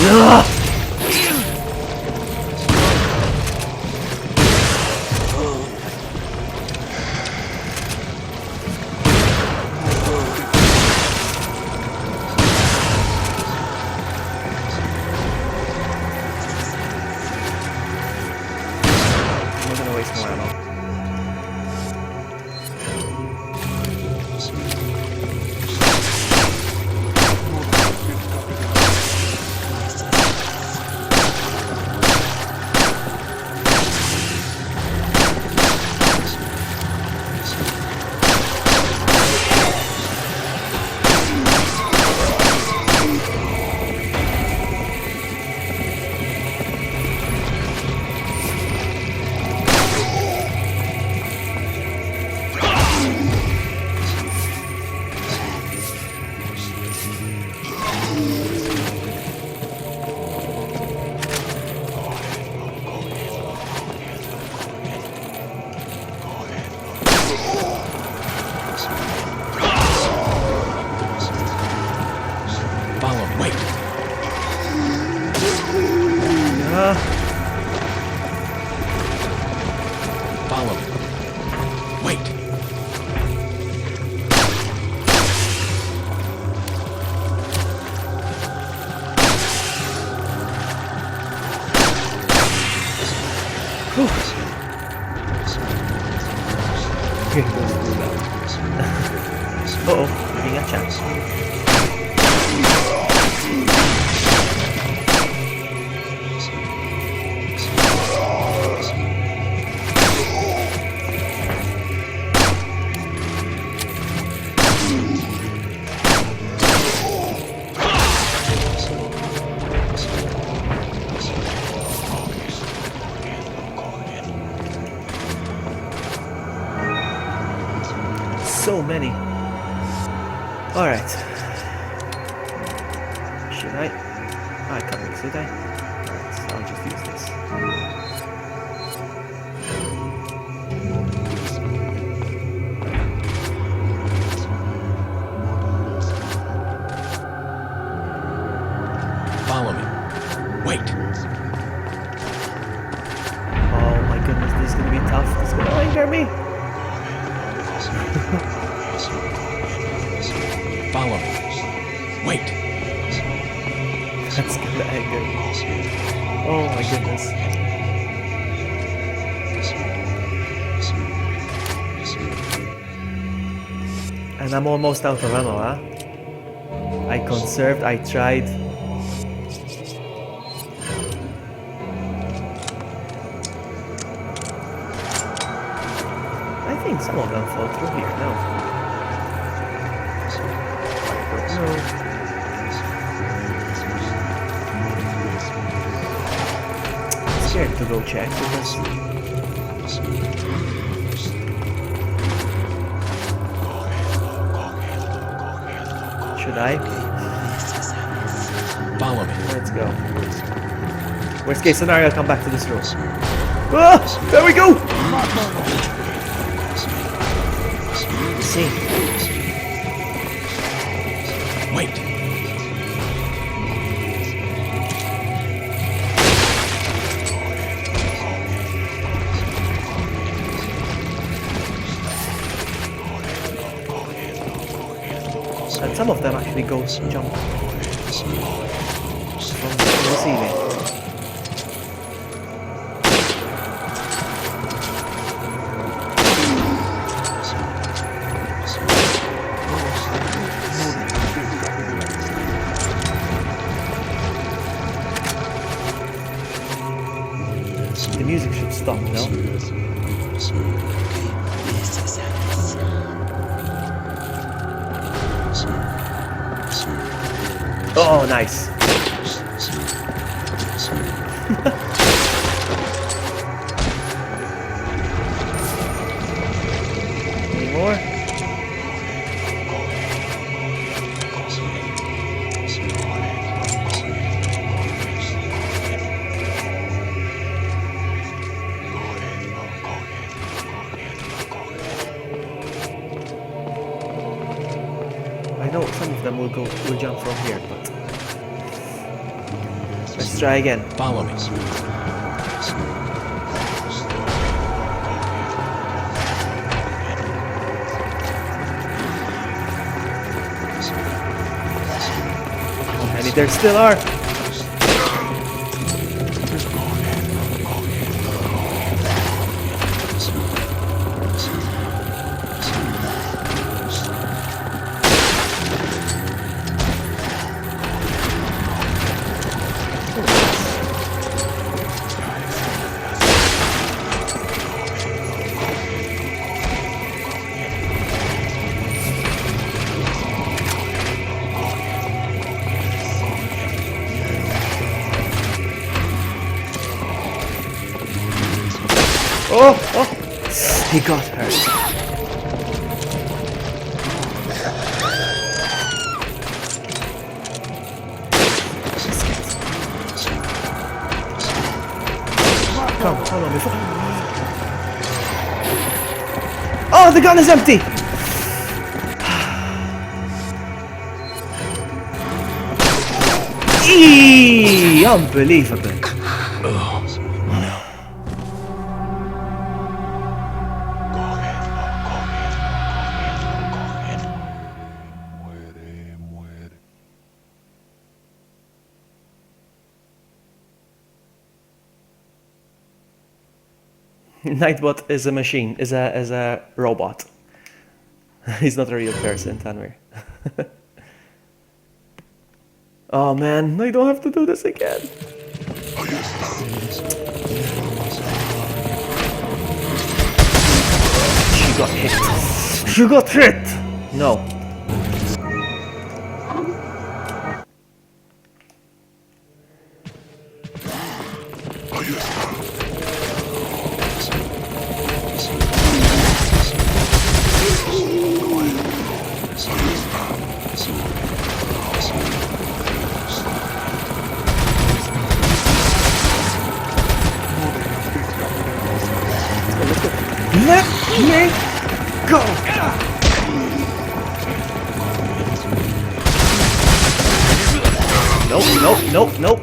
Ugh. I'm not gonna waste more ammo. Follow me. Wait. Follow me. Wait. Uh-oh, giving a chance. So many. Alright. Should I? I can't mix it, Alright, I'll just use this. Follow me. Wait. Oh my goodness, this is gonna be tough. This is gonna anger me. Follow me. Wait. That's gonna anger me. Oh my goodness. And I'm almost out of ammo, huh? I conserved, I tried. I think some of them fall through here, no? I'm scared to go check because should I? Follow me. Let's go. Worst case scenario, I'll come back to this room. Ah! There we go! See. Wait. And some of them actually go jump from the ceiling. The music should stop, no? Oh, nice. Any more? I know some of them will jump from here, but let's try again. Follow me. And there still are. Oh, oh, he got hurt. Come, follow me. Oh, the gun is empty. Eee, unbelievable. Nightbot is a machine, is a robot. He's not a real person, Tanwir. Oh man, I don't have to do this again. She got hit. She got hit! No. Let me go! Nope, nope, nope, nope.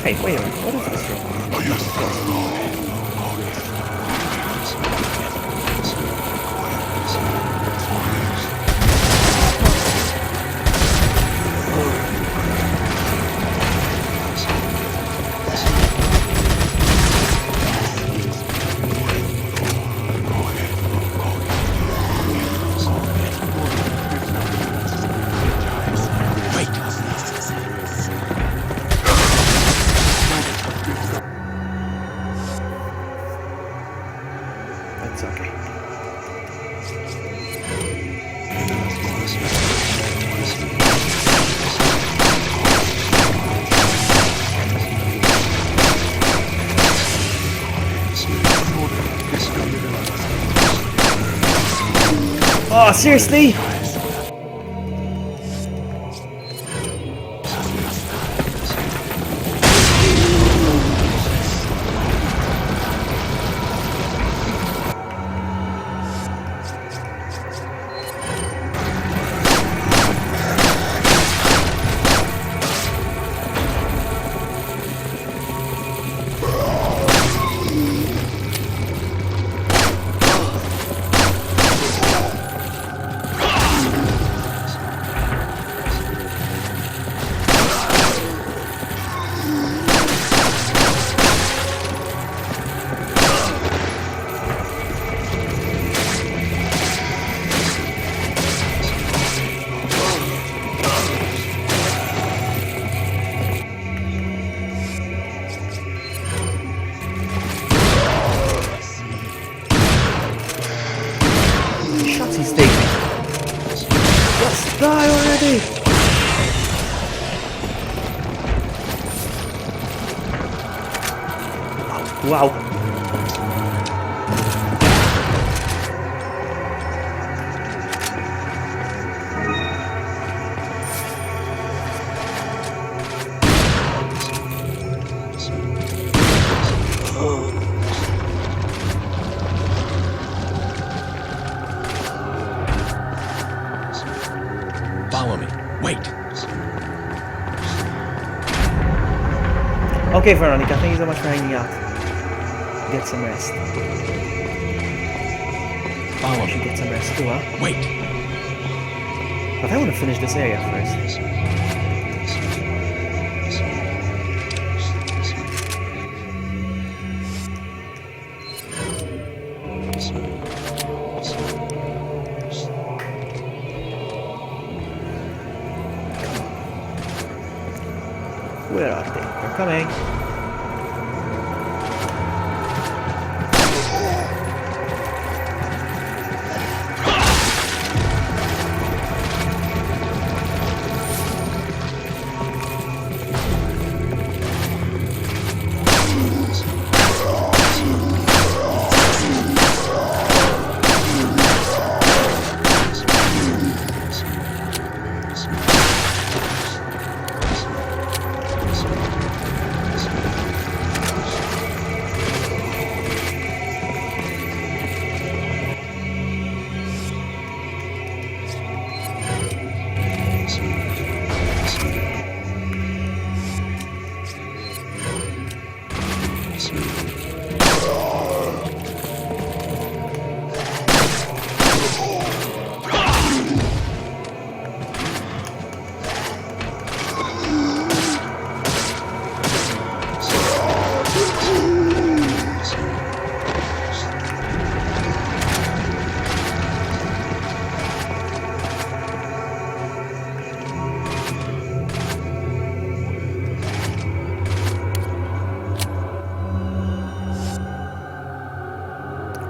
Hey, wait a minute, what is this room? That's okay. Oh, seriously? Shots he's taking. Just die already! Wow. Follow me. Wait. Okay, Veronica, thank you so much for hanging out. Get some rest. Follow You should me. get some rest too, huh? Wait. But I want to finish this area first. Where are they? They're coming.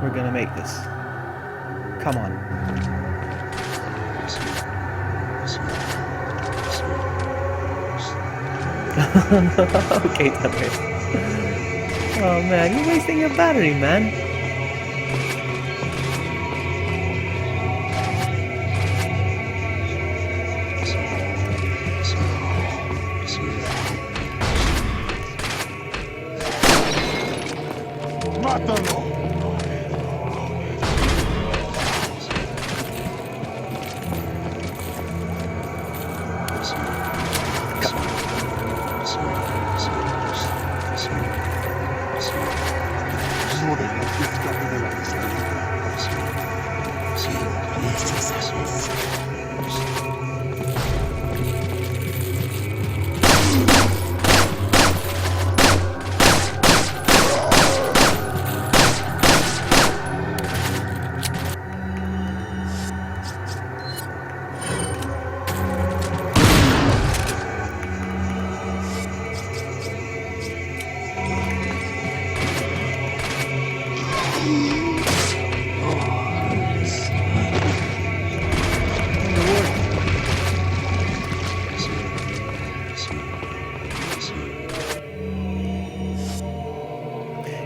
We're gonna make this. Come on. Okay, Tucker. Oh man, you're wasting your battery, man.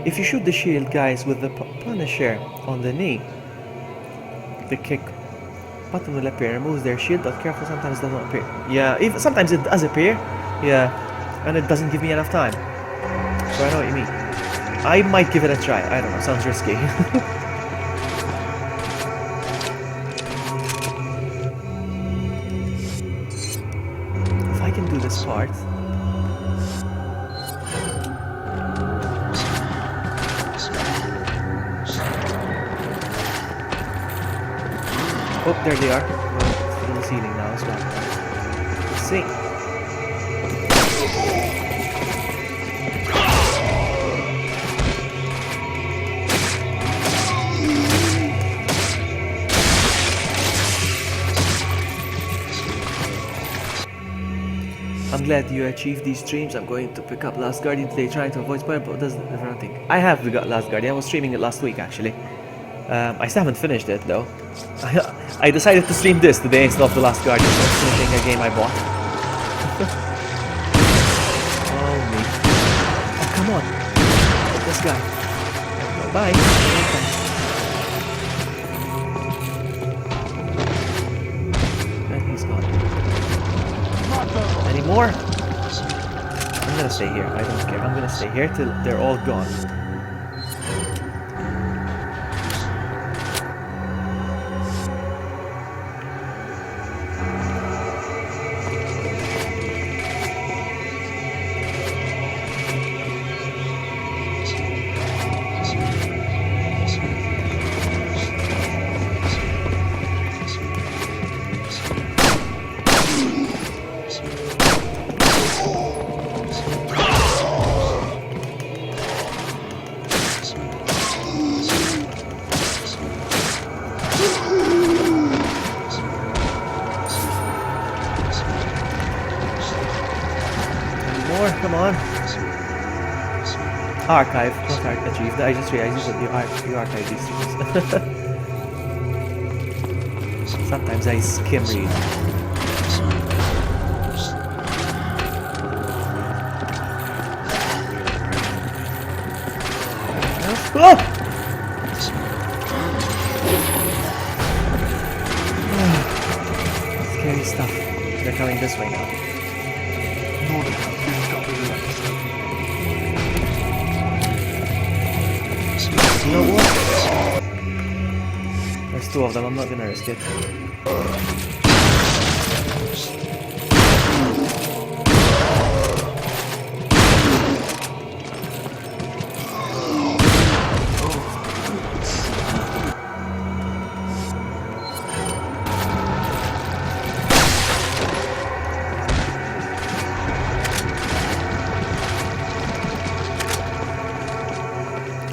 If you shoot the shield guys with the Punisher on the knee, the kick Button will appear. Removes their shield, but careful, sometimes it doesn't appear. Yeah, even sometimes it does appear. Yeah, and it doesn't give me enough time. So I know what you mean. I might give it a try. I don't know. Sounds risky. If I can do this part. Oh, there they are. It's through the ceiling now as well. Let's see. I'm glad you achieved these streams. I'm going to pick up Last Guardian today, trying to avoid spoiler, but doesn't everything. I have got Last Guardian. I was streaming it last week actually. I still haven't finished it though. I decided to stream this today instead of the Last Guardian. So I'm finishing a game I bought. Oh me! Oh come on! Get this guy. Oh, bye. And he's gone. Any more? I'm gonna stay here. I don't care. I'm gonna stay here till they're all gone. Come on. Archive, not achieved. I just realized that you archive these things. Sometimes I skim read. Oh! Scary stuff. They're coming this way now. You know what? There's two of them, I'm not gonna risk it.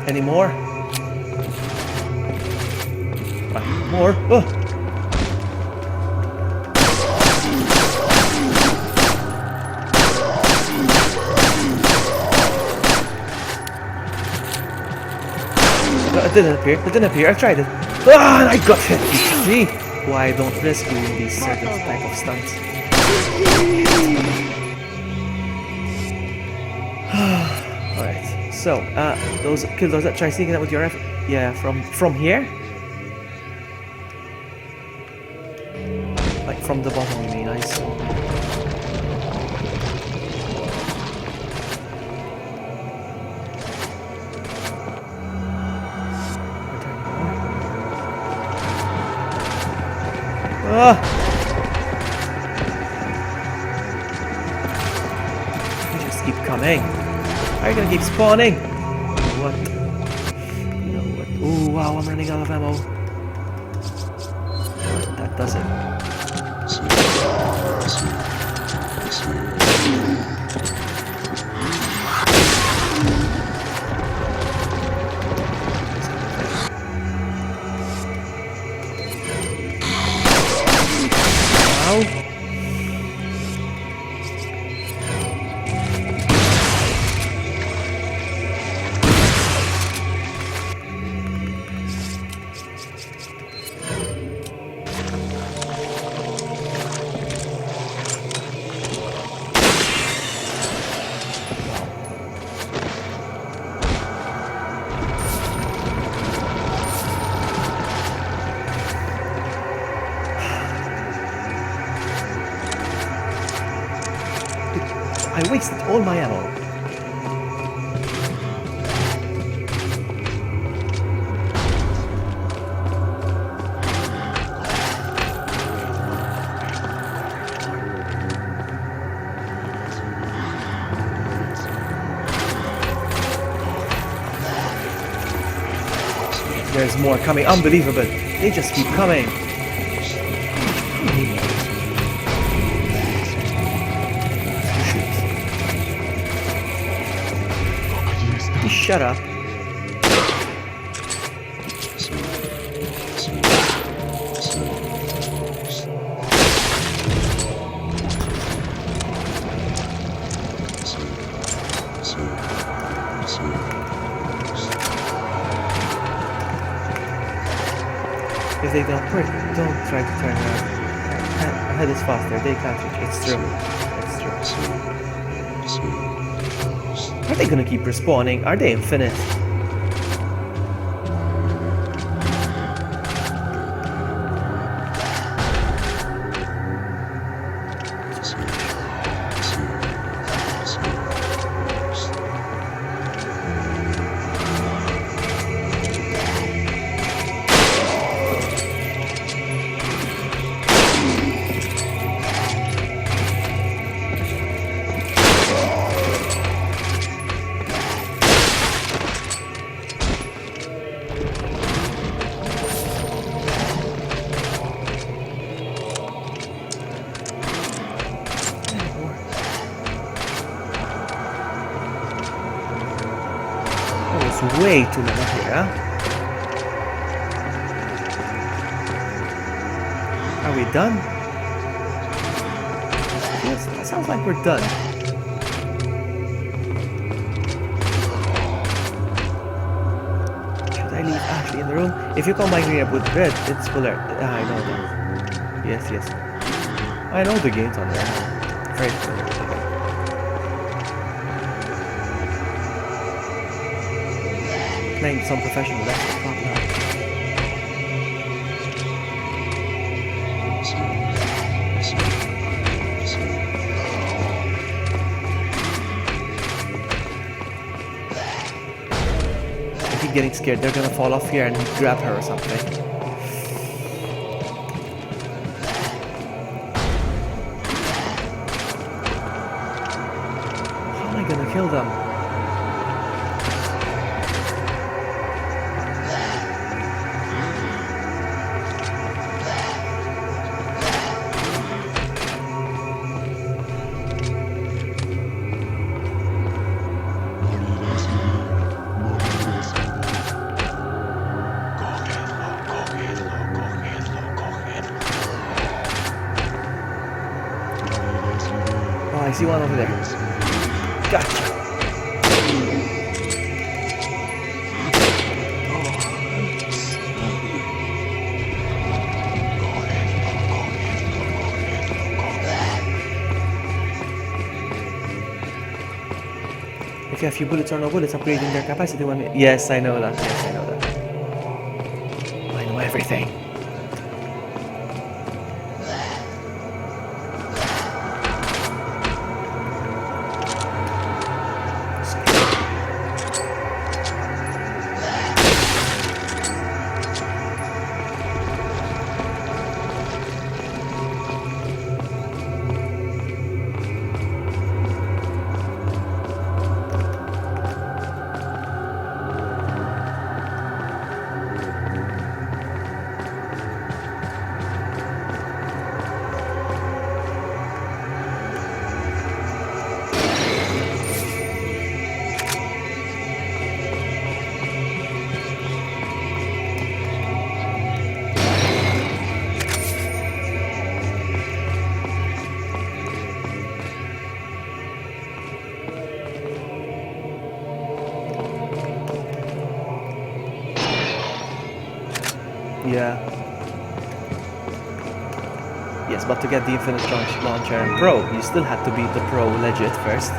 Any more? More? Oh. No, it didn't appear. It didn't appear. I tried it. Ah, and I got hit. See why I don't risk doing these certain type of stunts. Alright. So, those kill those that try sneaking out with your rifle. Yeah, from here. Like from the bottom, you mean? I see. Ah! You just keep coming. Are you gonna keep spawning? What? You know what? Oh wow, I'm running out of ammo. That does it. Ow. I wasted all my ammo. There's more coming. Unbelievable. They just keep coming. Shut up. If they don't try to turn around. Head is faster. They can't reach. It's true. It's true. Are they gonna keep respawning? Are they infinite? Way too many here. Are we done? Yes, that sounds like we're done. Should I leave Ashley in the room? If you combine green up with red, it's fuller. I know that. Yes. I know the game's on there. Very familiar with the game. Playing some professional laptop now. I keep getting scared they're gonna fall off here and grab her or something. How am I gonna kill them? I see one over there. Gotcha. If you have few bullets or no bullets, upgrading their capacity when... Yes, I know that. Yes, I know that. I know everything. Yeah. Yes, but to get the infinite launcher and pro, you still had to beat the pro legit first.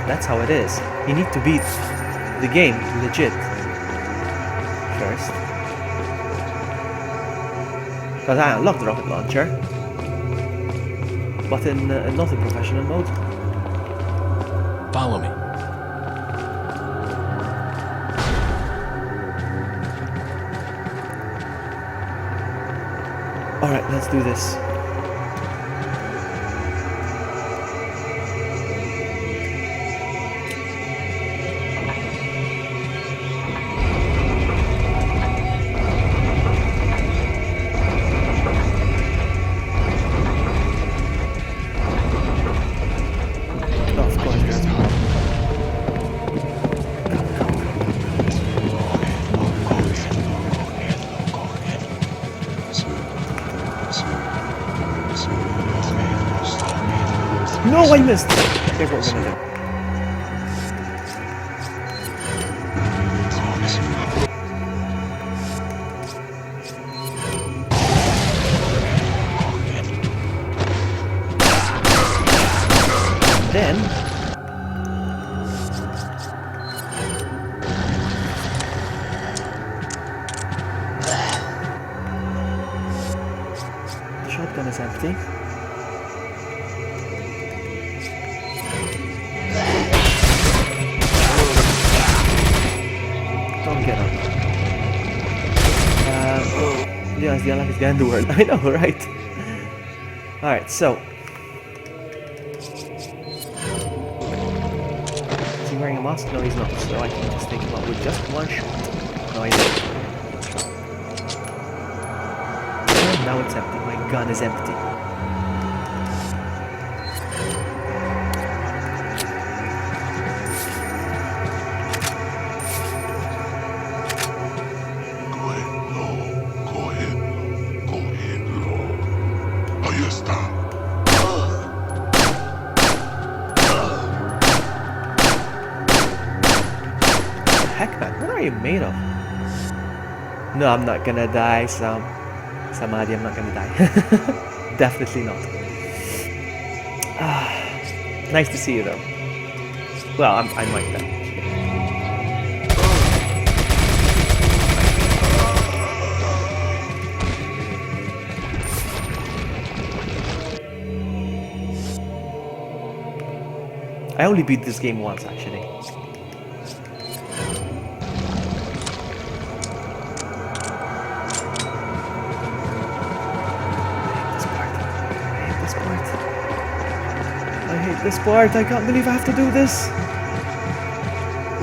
That's how it is. You need to beat the game legit first. Because I unlocked the rocket launcher, but in not in professional mode. Follow me. Alright, let's do this. Of course, there's more. No, I missed! Here's what we're gonna do. Then... the shotgun is empty. Don't get up. Leon's the unluckiest guy in the world. I know, right? Alright, so... is he wearing a mask? No, he's not. So I can just take him out with just one shot. No, I didn't. And now it's empty. My gun is empty. Heck, man, what are you made of? No, I'm not gonna die, Samadhi, I'm not gonna die. Definitely not. Nice to see you, though. Well, I might die. I only beat this game once, actually. I hate this part. I can't believe I have to do this.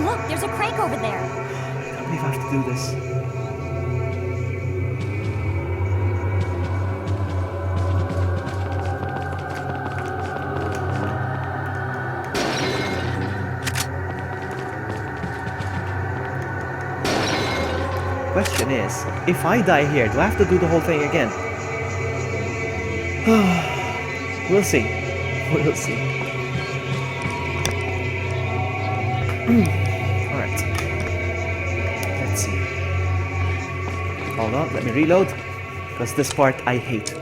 Look, there's a crate over there. I can't believe I have to do this. Question is, if I die here, do I have to do the whole thing again? We'll see. We'll see. Alright. Let's see. Hold on, let me reload. Because this part I hate.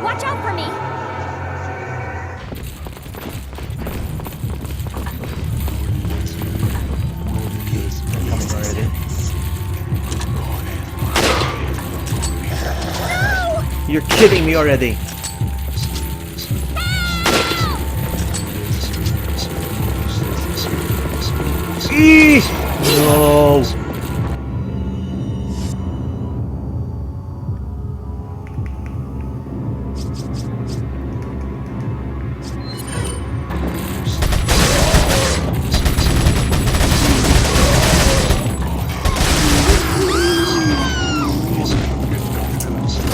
Watch out for me! Coming already. You're kidding me already. Eee! No.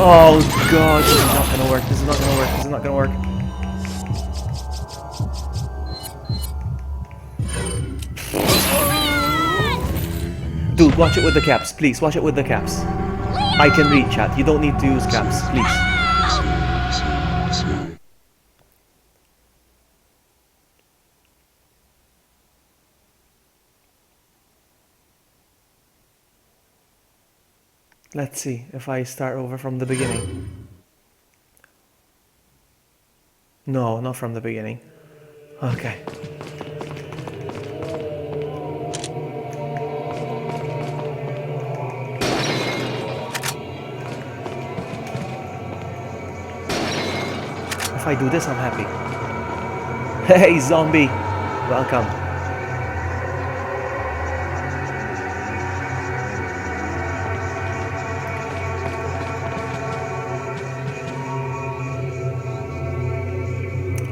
Oh god, this is not gonna work, this is not gonna work, this is not gonna work. Dude, watch it with the caps, please, watch it with the caps. I can read, chat, you don't need to use caps, please. Let's see if I start over from the beginning. No, not from the beginning. Okay. I do this, I'm happy. Hey, zombie! Welcome.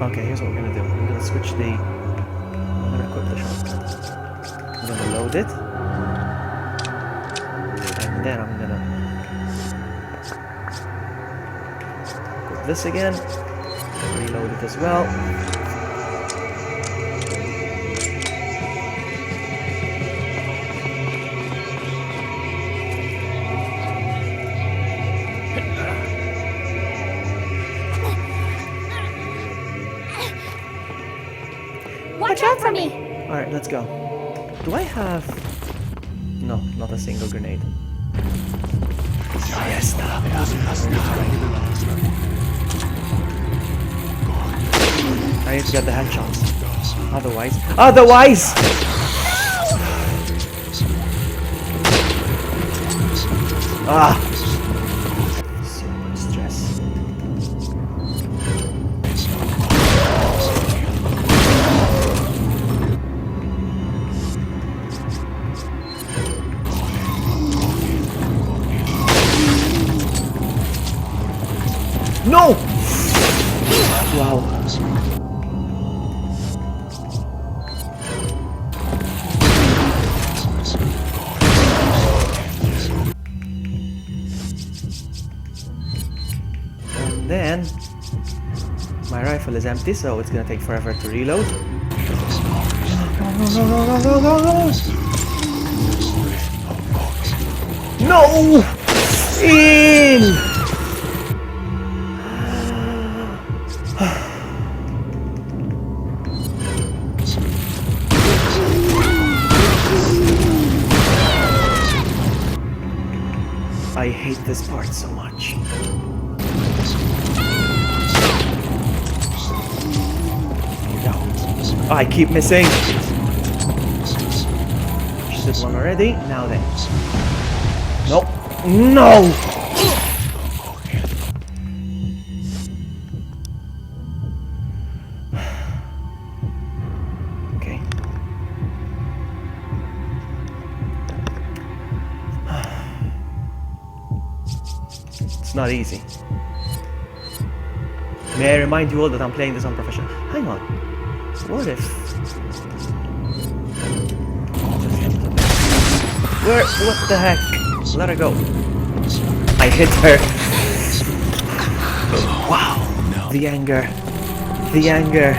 Okay, here's what we're gonna do. I'm gonna switch the... I'm gonna equip the shotgun. I'm gonna load it. And then I'm gonna... equip this again. Reload it as well. Watch out for me! Alright, let's go. Do I have... No, not a single grenade. I need to get the headshots. Otherwise... Ah! So much stress. No! Wow. And then my rifle is empty, so it's gonna take forever to reload. No! In! I hate this part so much. No. I keep missing. She did one already. Now then. Nope. No! Okay. It's not easy. May I remind you all that I'm playing this on professional. Hang on. What if... Where? What the heck? Let her go. I hit her. Wow. The anger. The anger.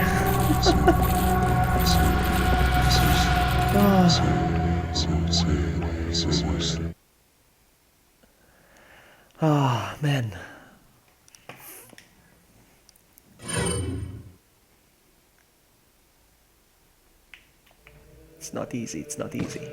Ah, man. It's not easy, it's not easy.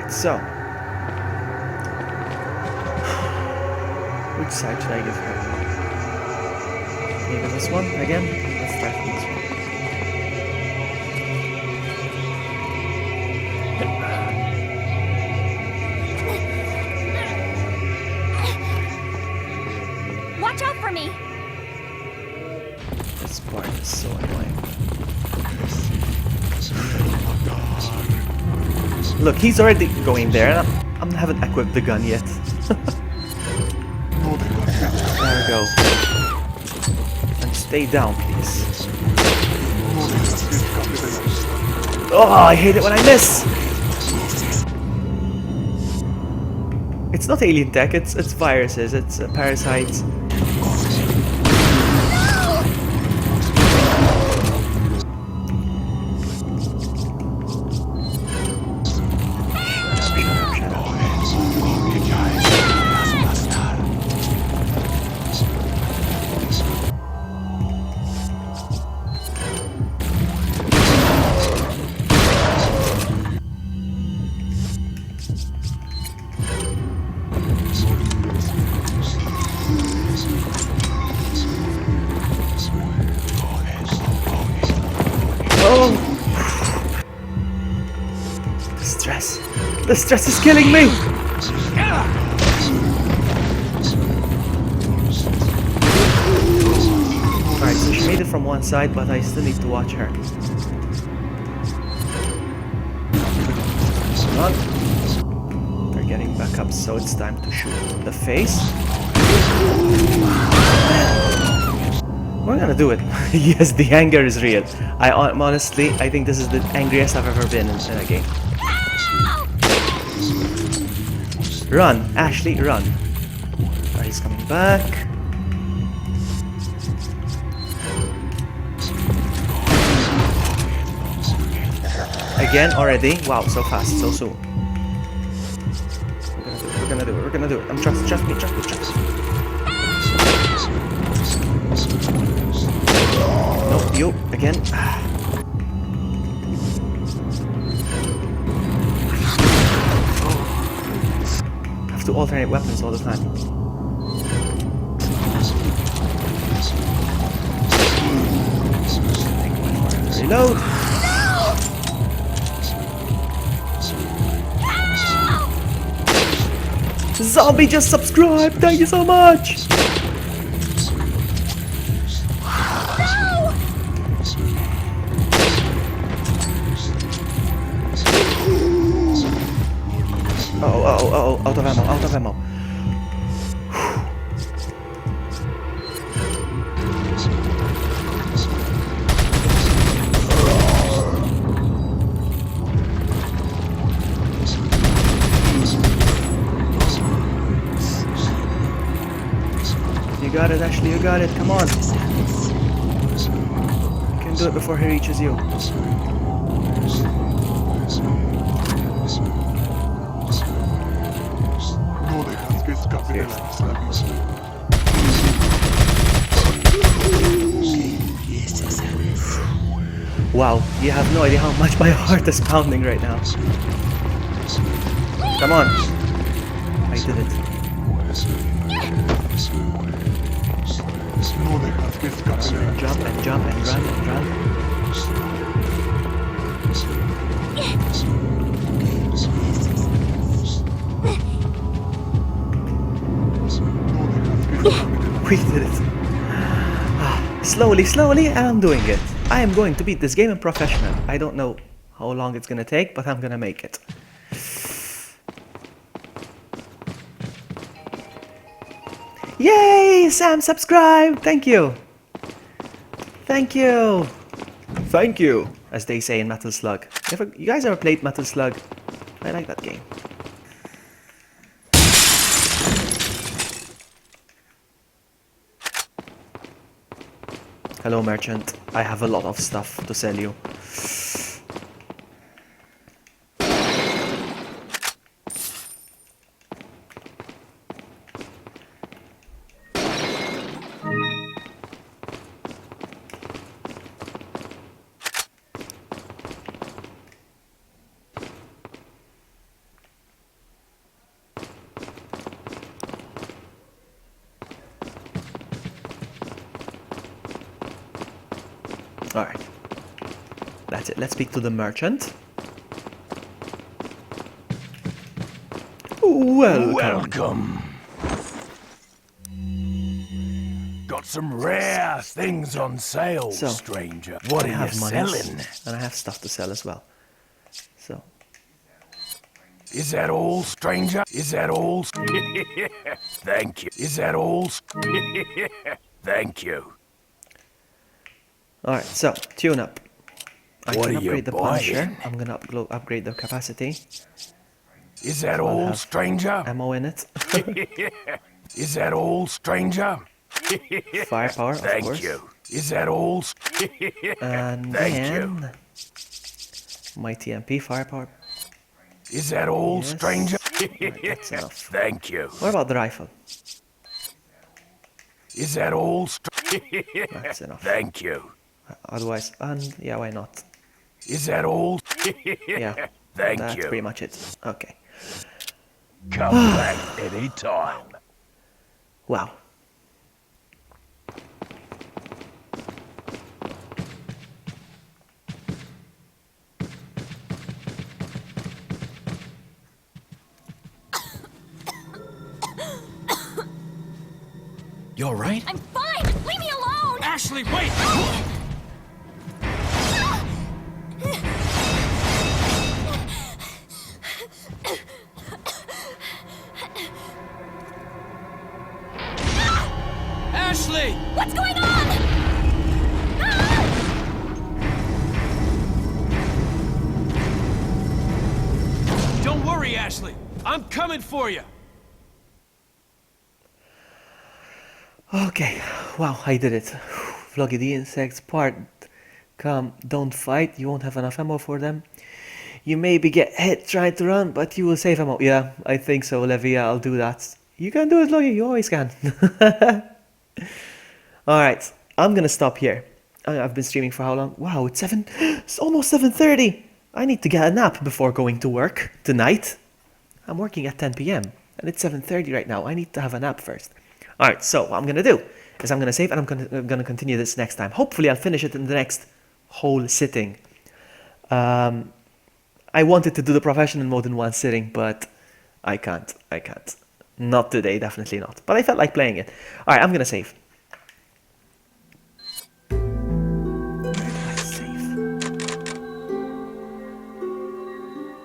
So, which side should I give her? Maybe this one again? Let's try from this one. Watch out for me! This part is so annoying. Look, he's already going there, and I haven't equipped the gun yet. There we go. And stay down, please. Oh, I hate it when I miss! It's not alien tech, it's viruses, it's parasites. The stress is killing me! Alright, so she made it from one side, but I still need to watch her. Come on. They're getting back up, so it's time to shoot the face. We're gonna do it. Yes, the anger is real. Honestly, I think this is the angriest I've ever been in a game. Run, Ashley, run. Alright, he's coming back. Again, already? Wow, so fast, so soon. We're gonna do it, we're gonna do it. Trust me. No, you, again. Have to alternate weapons all the time. Reload. Zombie just subscribed! Thank you so much! Oh, out of ammo. You got it, Ashley, you got it, come on. You can do it before he reaches you. Wow, you have no idea how much my heart is pounding right now. Come on. I did it. Jump and jump and run and run. We did it. Slowly, I'm doing it. I am going to beat this game in professional. I don't know how long it's gonna take, but I'm gonna make it. Yay! Sam subscribed! Thank you! Thank you! Thank you! As they say in Metal Slug. You guys ever played Metal Slug? I like that game. Hello, merchant. I have a lot of stuff to sell you. Alright. That's it. Let's speak to the merchant. Welcome. Got some rare things on sale, So, stranger. What I are you have money, selling? and I have stuff to sell as well. So, Is that all, stranger? Is that all? Thank you. Is that all? Thank you. alright, so, tune up. I What can are you upgrade the Punisher. buying? I'm gonna upgrade the capacity. Is that I'll all, have stranger? Ammo in it. Is that all, stranger? Firepower, of Thank course. you. Is that all? And Thank then my TMP firepower. Is that all, Yes. stranger? Right, that's enough. Thank you. What about the rifle? Is that all? That's enough. Thank you. Otherwise, and yeah, why not? Is that all? Yeah, Thank that's you. pretty much it. Okay. Come back any time. Wow. You alright? I'm fine! Leave me alone! Ashley, wait! Ashley! What's going on? Don't worry, Ashley. I'm coming for you. Okay, wow, I did it. Vloggy the insects part. Come, don't fight, you won't have enough ammo for them. You maybe get hit trying to run, but you will save ammo. Yeah, I think so, Olivia, I'll do that. You can do it, Vloggy, you always can. Alright, I'm gonna stop here. I've been streaming for how long? Wow, it's almost 7:30. I need to get a nap before going to work tonight. I'm working at 10 p.m. and it's 7:30 right now. I need to have a nap first. Alright, so what I'm gonna do is I'm gonna save and I'm gonna continue this next time. Hopefully I'll finish it in the next whole sitting. I wanted to do the professional mode in one sitting, but I can't. Not today, definitely not. But I felt like playing it. Alright, I'm gonna save. Where do I save?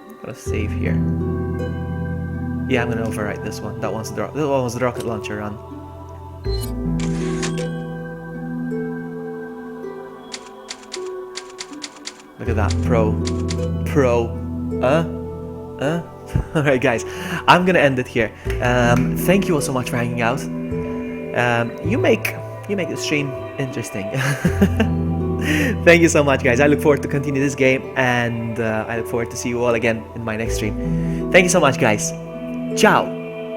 I'm gonna save here. Yeah, I'm gonna overwrite this one. That was the rocket launcher run. Look at that, pro. Alright guys, I'm gonna end it here. Thank you all so much for hanging out. You make the stream interesting. Thank you so much guys. I look forward to continue this game, and I look forward to see you all again in my next stream. Thank you so much guys. Ciao.